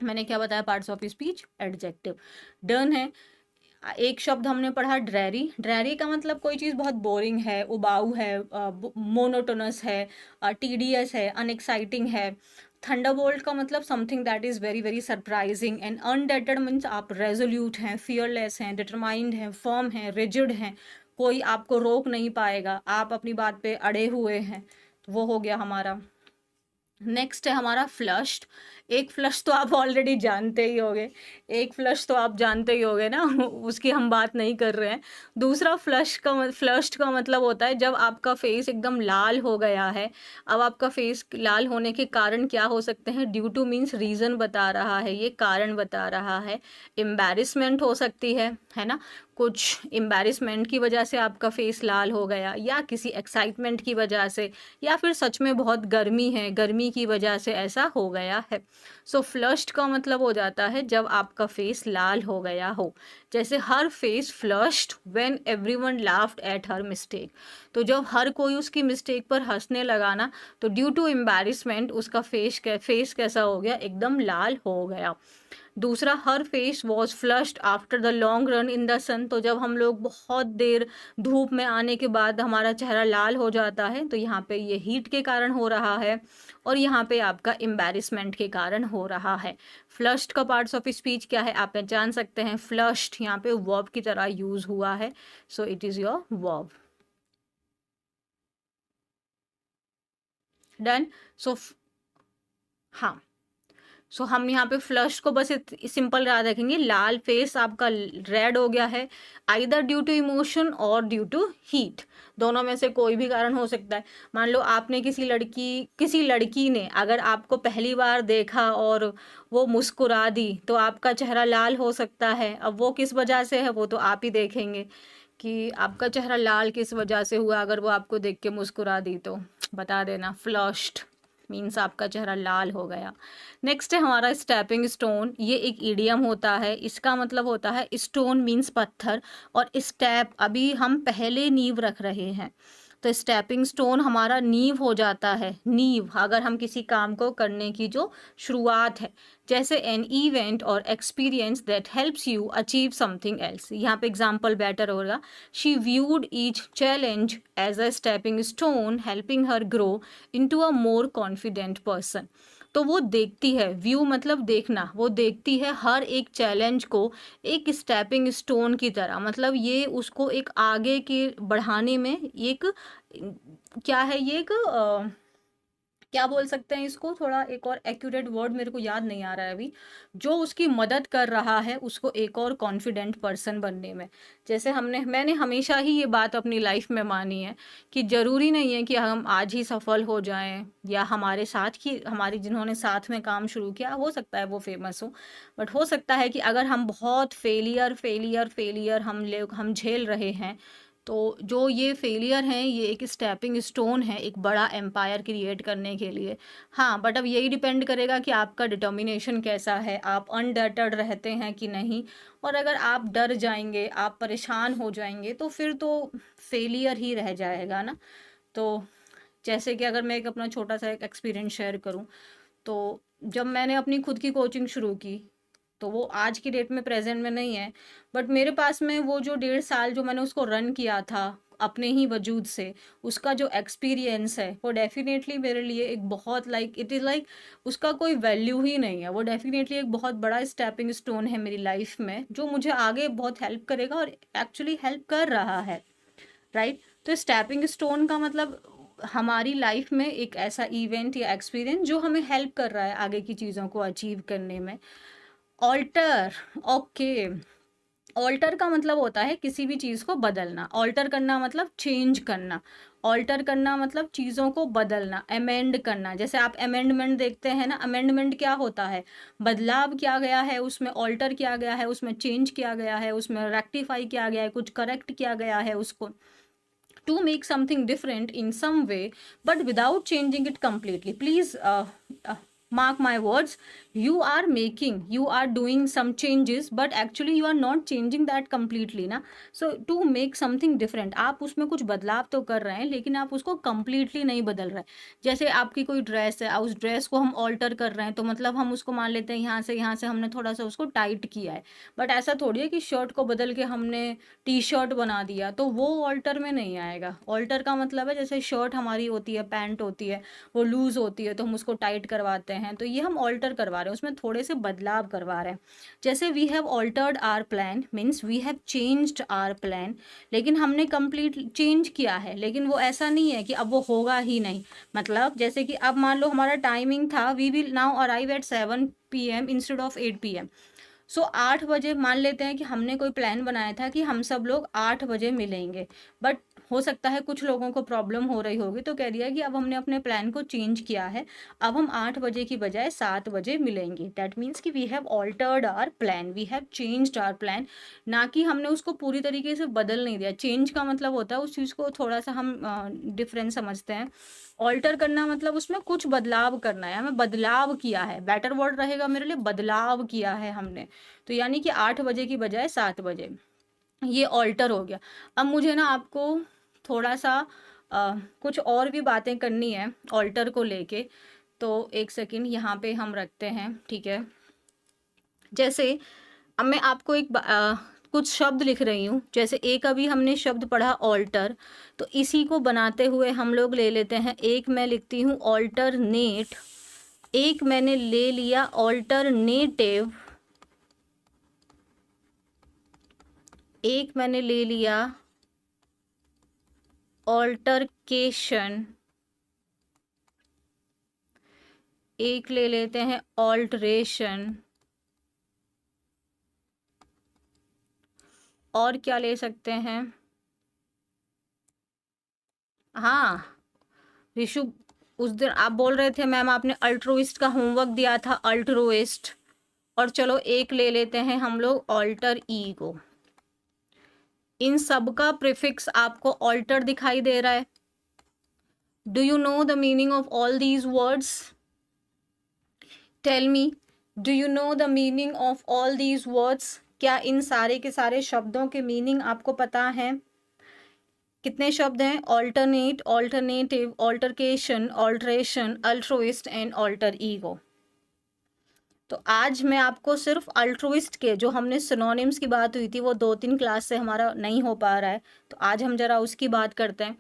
मैंने क्या बताया? Parts of speech, adjective. Done है। एक शब्द हमने पढ़ा ड्रेरी। ड्रेरी का मतलब कोई चीज़ बहुत बोरिंग है, उबाऊ है, मोनोटोनस है, टीडियस है, अनएक्साइटिंग है। थंडरबोल्ट का मतलब something that is very very surprising. And undated means आप रेजोल्यूट हैं, फियरलेस हैं, डिटरमाइंड हैं, फर्म हैं, रिजिड हैं, कोई आपको रोक नहीं पाएगा, आप अपनी बात पे अड़े हुए हैं। तो वो हो गया हमारा। नेक्स्ट है हमारा फ्लश्ड। एक फ्लश तो आप ऑलरेडी जानते ही होंगे, एक फ्लश तो आप जानते ही होंगे ना उसकी हम बात नहीं कर रहे हैं। दूसरा फ्लश्ड का मतलब होता है जब आपका फेस एकदम लाल हो गया है। अब आपका फेस लाल होने के कारण क्या हो सकते हैं? ड्यू टू मीन्स रीज़न बता रहा है, ये कारण बता रहा है। एम्बैरेसमेंट हो सकती है ना, कुछ एम्बैरेसमेंट की वजह से आपका फेस लाल हो गया, या किसी एक्साइटमेंट की वजह से, या फिर सच में बहुत गर्मी है, गर्मी की वजह से ऐसा हो गया है। सो फ्लश्ड का मतलब हो जाता है जब आपका फेस लाल हो गया हो। जैसे her face flushed when everyone laughed at her mistake. तो जब हर कोई उसकी मिस्टेक पर हंसने लगा ना, तो ड्यू टू एम्बैरेसमेंट उसका फेस कैसा हो गया? एकदम लाल हो गया। दूसरा, her face was flushed after the long run in the sun. तो जब हम लोग बहुत देर धूप में आने के बाद हमारा चेहरा लाल हो जाता है, तो यहाँ पे ये हीट के कारण हो रहा है, और यहाँ पे आपका एम्बैरेसमेंट के कारण हो रहा है। फ्लश्ड का पार्ट्स ऑफ स्पीच क्या है? आप पहचान सकते हैं। फ्लश्ड यहाँ पे वर्ब की तरह यूज हुआ है, so it is your verb. Done. So हाँ, सो हम यहाँ पे फ्लश को बस सिंपल याद रखेंगे, लाल फेस आपका रेड हो गया है, आइदर ड्यू टू इमोशन और ड्यू टू हीट। दोनों में से कोई भी कारण हो सकता है। मान लो आपने किसी लड़की ने अगर आपको पहली बार देखा और वो मुस्कुरा दी, तो आपका चेहरा लाल हो सकता है। अब वो किस वजह से है वो तो आप ही देखेंगे कि आपका चेहरा लाल किस वजह से हुआ। अगर वो आपको देख के मुस्कुरा दी तो बता देना। फ्लश्ड मीन्स आपका चेहरा लाल हो गया। नेक्स्ट है हमारा स्टेपिंग स्टोन। ये एक इडियम होता है, इसका मतलब होता है स्टोन मीन्स पत्थर, और स्टेप अभी हम पहले नींव रख रहे हैं, तो स्टेपिंग स्टोन हमारा नींव हो जाता है। नींव अगर हम किसी काम को करने की जो शुरुआत है, जैसे एन इवेंट और experience that helps you achieve something else. यहाँ पे एग्जाम्पल बेटर होगा। She viewed each challenge as a stepping stone helping her grow into a more confident person. तो वो देखती है, व्यू मतलब देखना, वो देखती है हर एक चैलेंज को एक स्टेपिंग स्टोन की तरह। मतलब ये उसको एक आगे के बढ़ाने में एक क्या है, ये एक क्या बोल सकते हैं इसको, थोड़ा एक और एक्यूरेट वर्ड मेरे को याद नहीं आ रहा है अभी, जो उसकी मदद कर रहा है उसको एक और कॉन्फिडेंट पर्सन बनने में। जैसे मैंने हमेशा ही ये बात अपनी लाइफ में मानी है कि ज़रूरी नहीं है कि हम आज ही सफल हो जाएं, या हमारे साथ की हमारी जिन्होंने साथ में काम शुरू किया हो सकता है वो फेमस हो, बट हो सकता है कि अगर हम बहुत फेलियर फेलियर फेलियर हम झेल रहे हैं, तो जो ये फेलियर हैं ये एक स्टेपिंग स्टोन है एक बड़ा एम्पायर क्रिएट करने के लिए। हाँ, बट अब यही डिपेंड करेगा कि आपका डिटर्मिनेशन कैसा है, आप अनडर्टर्ड रहते हैं कि नहीं। और अगर आप डर जाएंगे, आप परेशान हो जाएंगे, तो फिर तो फेलियर ही रह जाएगा ना। तो जैसे कि अगर मैं एक अपना छोटा सा एक एक्सपीरियंस शेयर करूं, तो जब मैंने अपनी खुद की कोचिंग शुरू की, तो वो आज की डेट में प्रेजेंट में नहीं है, बट मेरे पास में वो जो 1.5 साल जो मैंने उसको रन किया था अपने ही वजूद से, उसका जो एक्सपीरियंस है वो डेफिनेटली मेरे लिए एक बहुत लाइक इट इज़ लाइक उसका कोई वैल्यू ही नहीं है। वो डेफिनेटली एक बहुत बड़ा स्टेपिंग स्टोन है मेरी लाइफ में, जो मुझे आगे बहुत हेल्प करेगा और एक्चुअली हेल्प कर रहा है, राइट। तो स्टेपिंग स्टोन का मतलब हमारी लाइफ में एक ऐसा इवेंट या एक्सपीरियंस जो हमें हेल्प कर रहा है आगे की चीज़ों को अचीव करने में। Alter, okay. ऑल्टर का मतलब होता है किसी भी चीज़ को बदलना। ऑल्टर करना मतलब चेंज करना। ऑल्टर करना मतलब चीज़ों को बदलना, अमेंड करना। जैसे आप अमेंडमेंट देखते हैं ना, अमेंडमेंट क्या होता है, बदलाव किया गया है उसमें, ऑल्टर किया गया है उसमें, चेंज किया गया है उसमें, रेक्टिफाई किया गया है, कुछ करेक्ट किया गया है उसको, to make something different in some way but without changing it completely. Please mark my words, you are doing some changes but actually you are not changing that completely ना। So to make something different, आप उसमें कुछ बदलाव तो कर रहे हैं लेकिन आप उसको completely नहीं बदल रहे। जैसे आपकी कोई ड्रेस है, उस ड्रेस को हम ऑल्टर कर रहे हैं, तो मतलब हम उसको मान लेते हैं यहाँ से हमने थोड़ा सा उसको टाइट किया है, बट ऐसा थोड़ी है कि शर्ट को बदल के हमने टी शर्ट बना दिया, तो वो ऑल्टर में नहीं आएगा। ऑल्टर का मतलब है जैसे शर्ट हमारी होती है, पैंट होती है, वो लूज होती है तो हम उसको टाइट करवाते हैं, तो ये हम ऑल्टर करवा रहे हैं, उसमें थोड़े से बदलाव करवा रहे हैं। जैसे we have altered our plan means we have changed our plan, लेकिन हमने कंप्लीट चेंज किया है, लेकिन वो ऐसा नहीं है कि अब वो होगा ही नहीं। मतलब जैसे कि अब मान लो हमारा टाइमिंग था we will now arrive at 7 PM instead of 8 PM। So 8 बजे मान लेते हैं कि हमने कोई प्लान बनाया था कि हम सब लोग 8 बजे मिलेंगे, बट हो सकता है कुछ लोगों को प्रॉब्लम हो रही होगी, तो कह दिया कि अब हमने अपने प्लान को चेंज किया है, अब हम 8 बजे की बजाय 7 बजे मिलेंगे। दैट मीन्स कि we have altered our plan, we have changed our plan, ना कि हमने उसको पूरी तरीके से बदल नहीं दिया। चेंज का मतलब होता है उस चीज़ को थोड़ा सा हम डिफरेंस समझते हैं। ऑल्टर करना मतलब उसमें कुछ बदलाव करना है, हमें बदलाव किया है, बेटर वर्ड रहेगा मेरे लिए, बदलाव किया है हमने। तो यानी कि 8 बजे की बजाय 7 बजे, ये ऑल्टर हो गया। अब मुझे ना आपको थोड़ा सा कुछ और भी बातें करनी है ऑल्टर को लेके, तो एक सेकंड यहाँ पे हम रखते हैं, ठीक है। जैसे अब मैं आपको कुछ शब्द लिख रही हूँ, जैसे एक अभी हमने शब्द पढ़ा ऑल्टर, तो इसी को बनाते हुए हम लोग ले लेते हैं, एक मैं लिखती हूँ ऑल्टरनेट, एक मैंने ले लिया ऑल्टरनेटिव, एक मैंने ले लिया ऑल्टरकेशन, एक ले लेते हैं ऑल्टरेशन, और क्या ले सकते हैं। हाँ ऋषु, उस दिन आप बोल रहे थे मैम आपने अल्ट्रोइस्ट का होमवर्क दिया था, अल्ट्रोइस्ट। और चलो एक ले लेते हैं हम लोग ऑल्टर ईगो। इन सब का प्रीफिक्स आपको ऑल्टर दिखाई दे रहा है। Do you know the meaning of all these words? Tell me, do you know the meaning of all these words? क्या इन सारे के सारे शब्दों के मीनिंग आपको पता है? कितने शब्द हैं? Alternate, alternative, altercation, alteration, altruist and alter ego. तो आज मैं आपको सिर्फ अल्ट्रोइस्ट के, जो हमने सिनोनिम्स की बात हुई थी वो 2-3 क्लास से हमारा नहीं हो पा रहा है, तो आज हम जरा उसकी बात करते हैं।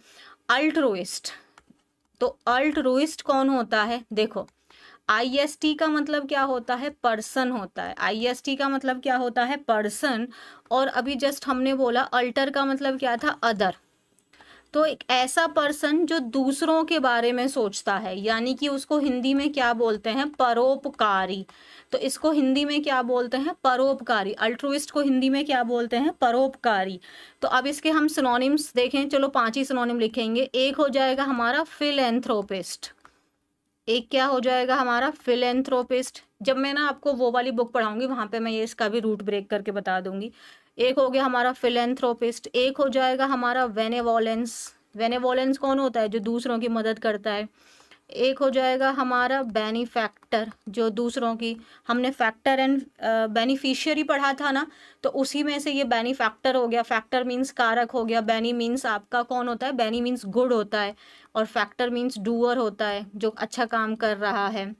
अल्ट्रोइस्ट, तो अल्ट्रोइस्ट कौन होता है? देखो, IST का मतलब क्या होता है? पर्सन होता है। IST का मतलब क्या होता है? पर्सन। और अभी जस्ट हमने बोला अल्टर का मतलब क्या था? अदर। तो एक ऐसा पर्सन जो दूसरों के बारे में सोचता है, यानी कि उसको हिंदी में क्या बोलते हैं, परोपकारी। तो इसको हिंदी में क्या बोलते हैं, परोपकारी। अल्ट्रुइस्ट को हिंदी में क्या बोलते हैं, परोपकारी। तो अब इसके हम सिनोनिम्स देखें, चलो 5 ही सिनोनिम लिखेंगे। एक हो जाएगा हमारा फिलैंथ्रोपिस्ट, एक क्या हो जाएगा हमारा, फिलैंथ्रोपिस्ट। जब मैं ना आपको वो वाली बुक पढ़ाऊंगी वहां पे मैं ये इसका भी रूट ब्रेक करके बता दूंगी। एक हो गया हमारा फिलैंथ्रोपिस्ट। एक हो जाएगा हमारा वेनेवोलेंस। वेनेवोलेंस कौन होता है, जो दूसरों की मदद करता है। एक हो जाएगा हमारा बेनिफैक्टर, जो दूसरों की, हमने फैक्टर एंड बेनिफिशियरी पढ़ा था ना, तो उसी में से ये बेनिफैक्टर हो गया। फैक्टर मीन्स कारक हो गया, बेनी मीन्स आपका कौन होता है, बेनी मीन्स गुड होता है, और फैक्टर मीन्स डूअर होता है, जो अच्छा काम कर रहा है।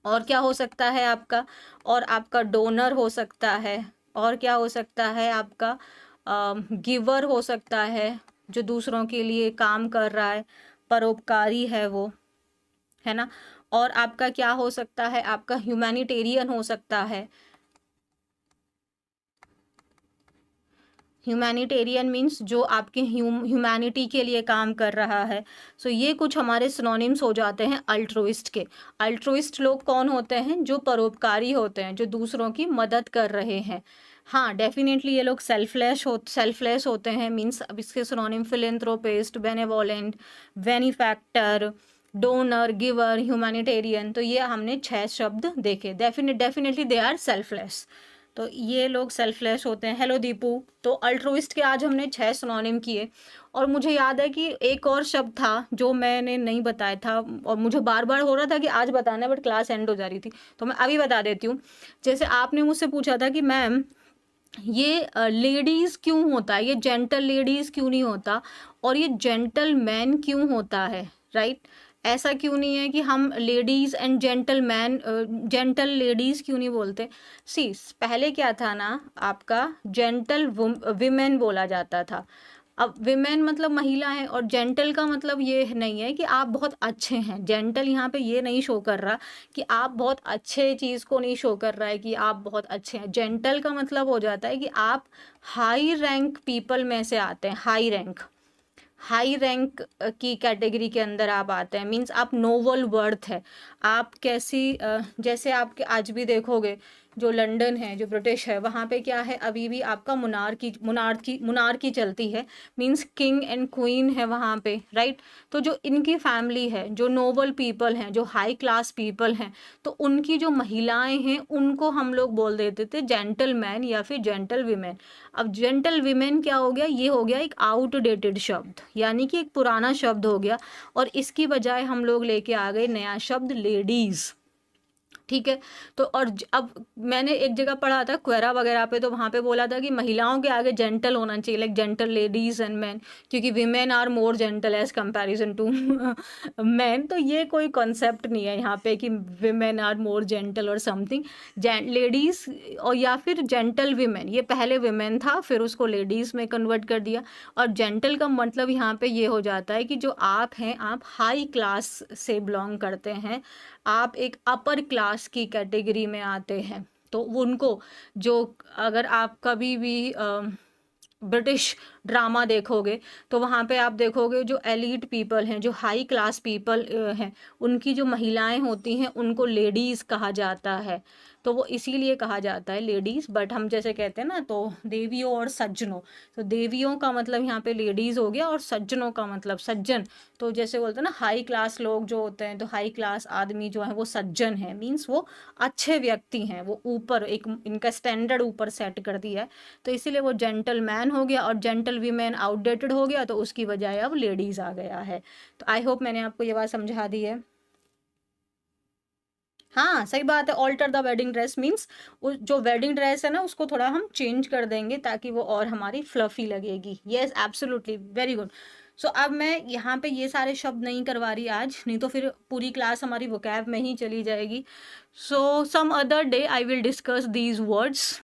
और क्या हो सकता है आपका, और आपका डोनर हो सकता है, और क्या हो सकता है आपका, गिवर हो सकता है, जो दूसरों के लिए काम कर रहा है, परोपकारी है वो, है ना। और आपका क्या हो सकता है, आपका ह्यूमैनिटेरियन हो सकता है। ह्यूमैनिटेरियन मीन्स जो आपके ह्यूमैनिटी के लिए काम कर रहा है। सो ये कुछ हमारे सिनोनिम्स हो जाते हैं अल्ट्रुइस्ट के। अल्ट्रुइस्ट लोग कौन होते हैं, जो परोपकारी होते हैं, जो दूसरों की मदद कर रहे हैं। हाँ, डेफिनेटली ये लोग सेल्फलेस होते हैं। मीन्स अब इसके synonym philanthropist, benevolent, benefactor, donor, giver, humanitarian. तो ये हमने 6 शब्द देखे। Definitely they are selfless. तो ये लोग सेल्फलेस होते हैं। हेलो दीपू। तो अल्ट्रुइस्ट के आज हमने 6 सिनोनिम किए। और मुझे याद है कि एक और शब्द था जो मैंने नहीं बताया था, और मुझे बार बार हो रहा था कि आज बताना है, बट क्लास एंड हो जा रही थी, तो मैं अभी बता देती हूँ। जैसे आपने मुझसे पूछा था कि मैम ये लेडीज़ क्यों होता है, ये जेंटल लेडीज़ क्यों नहीं होता, और ये जेंटल मैन क्यों होता है, राइट। ऐसा क्यों नहीं है कि हम ladies and gentle man, gentle ladies क्यों नहीं बोलते। सी, पहले क्या था ना, आपका जेंटल विमेन बोला जाता था। अब विमेन मतलब महिला है, और जेंटल का मतलब ये नहीं है कि आप बहुत अच्छे हैं। जेंटल यहाँ पे ये नहीं शो कर रहा कि आप बहुत अच्छे चीज़ को नहीं शो कर रहा है कि आप बहुत अच्छे हैं। जेंटल का मतलब हो जाता है कि आप हाई रैंक पीपल में से आते हैं। हाई रैंक की कैटेगरी के अंदर आप आते हैं। मीन्स आप नोबल बर्थ है। आप कैसी, जैसे आपके आज भी देखोगे जो लंदन है, जो ब्रिटिश है, वहाँ पे क्या है, अभी भी आपका मुनार्की चलती है। मीन्स किंग एंड क्वीन है वहाँ पे, राइट। तो जो इनकी फैमिली है, जो नोबल पीपल हैं, जो हाई क्लास पीपल हैं, तो उनकी जो महिलाएं हैं उनको हम लोग बोल देते थे जेंटलमैन या फिर जेंटल वीमेन। अब जेंटल वीमेन क्या हो गया, ये हो गया एक आउटडेटेड शब्द, यानी कि एक पुराना शब्द हो गया, और इसकी बजाय हम लोग लेके आ गए नया शब्द लेडीज़। ठीक है। तो और अब मैंने एक जगह पढ़ा था क्वेरा वगैरह पे, तो वहाँ पे बोला था कि महिलाओं के आगे जेंटल होना चाहिए, like gentle ladies and man, क्योंकि women are more gentle as comparison to man. तो ये कोई कॉन्सेप्ट नहीं है यहाँ पे कि विमेन आर मोर जेंटल और समथिंग। लेडीज और या फिर जेंटल विमेन, ये पहले विमेन था, फिर उसको लेडीज में कन्वर्ट कर दिया। और जेंटल का मतलब यहाँ पे ये हो जाता है कि जो आप हैं, आप हाई क्लास से बिलोंग करते हैं, आप एक अपर क्लास की कैटेगरी में आते हैं। तो उनको, जो अगर आप कभी भी ब्रिटिश ड्रामा देखोगे, तो वहाँ पे आप देखोगे जो एलीट पीपल हैं, जो हाई क्लास पीपल हैं, उनकी जो महिलाएं होती हैं उनको लेडीज़ कहा जाता है। तो वो इसीलिए कहा जाता है लेडीज़। बट हम जैसे कहते हैं ना, तो देवियों और सज्जनों, तो देवियों का मतलब यहाँ पे लेडीज़ हो गया, और सज्जनों का मतलब सज्जन। तो जैसे बोलते हैं ना, हाई क्लास लोग जो होते हैं, तो हाई क्लास आदमी जो है वो सज्जन है। मीन्स वो अच्छे व्यक्ति हैं, वो ऊपर एक इनका स्टैंडर्ड ऊपर सेट कर दिया है। तो इसीलिए वो जेंटलमैन हो गया, और जेंटल वीमेन आउटडेटेड हो गया, तो उसकी बजाय अब लेडीज़ आ गया है। तो आई होप मैंने आपको ये बात समझा दी है। हाँ, सही बात है। Alter the wedding dress means जो वेडिंग ड्रेस है ना, उसको थोड़ा हम चेंज कर देंगे ताकि वो और हमारी फ्लफी लगेगी। Yes, absolutely, very good. So अब मैं यहाँ पे ये सारे शब्द नहीं करवा रही आज, नहीं तो फिर पूरी क्लास हमारी वोकैब में ही चली जाएगी। So some other day I will discuss these words.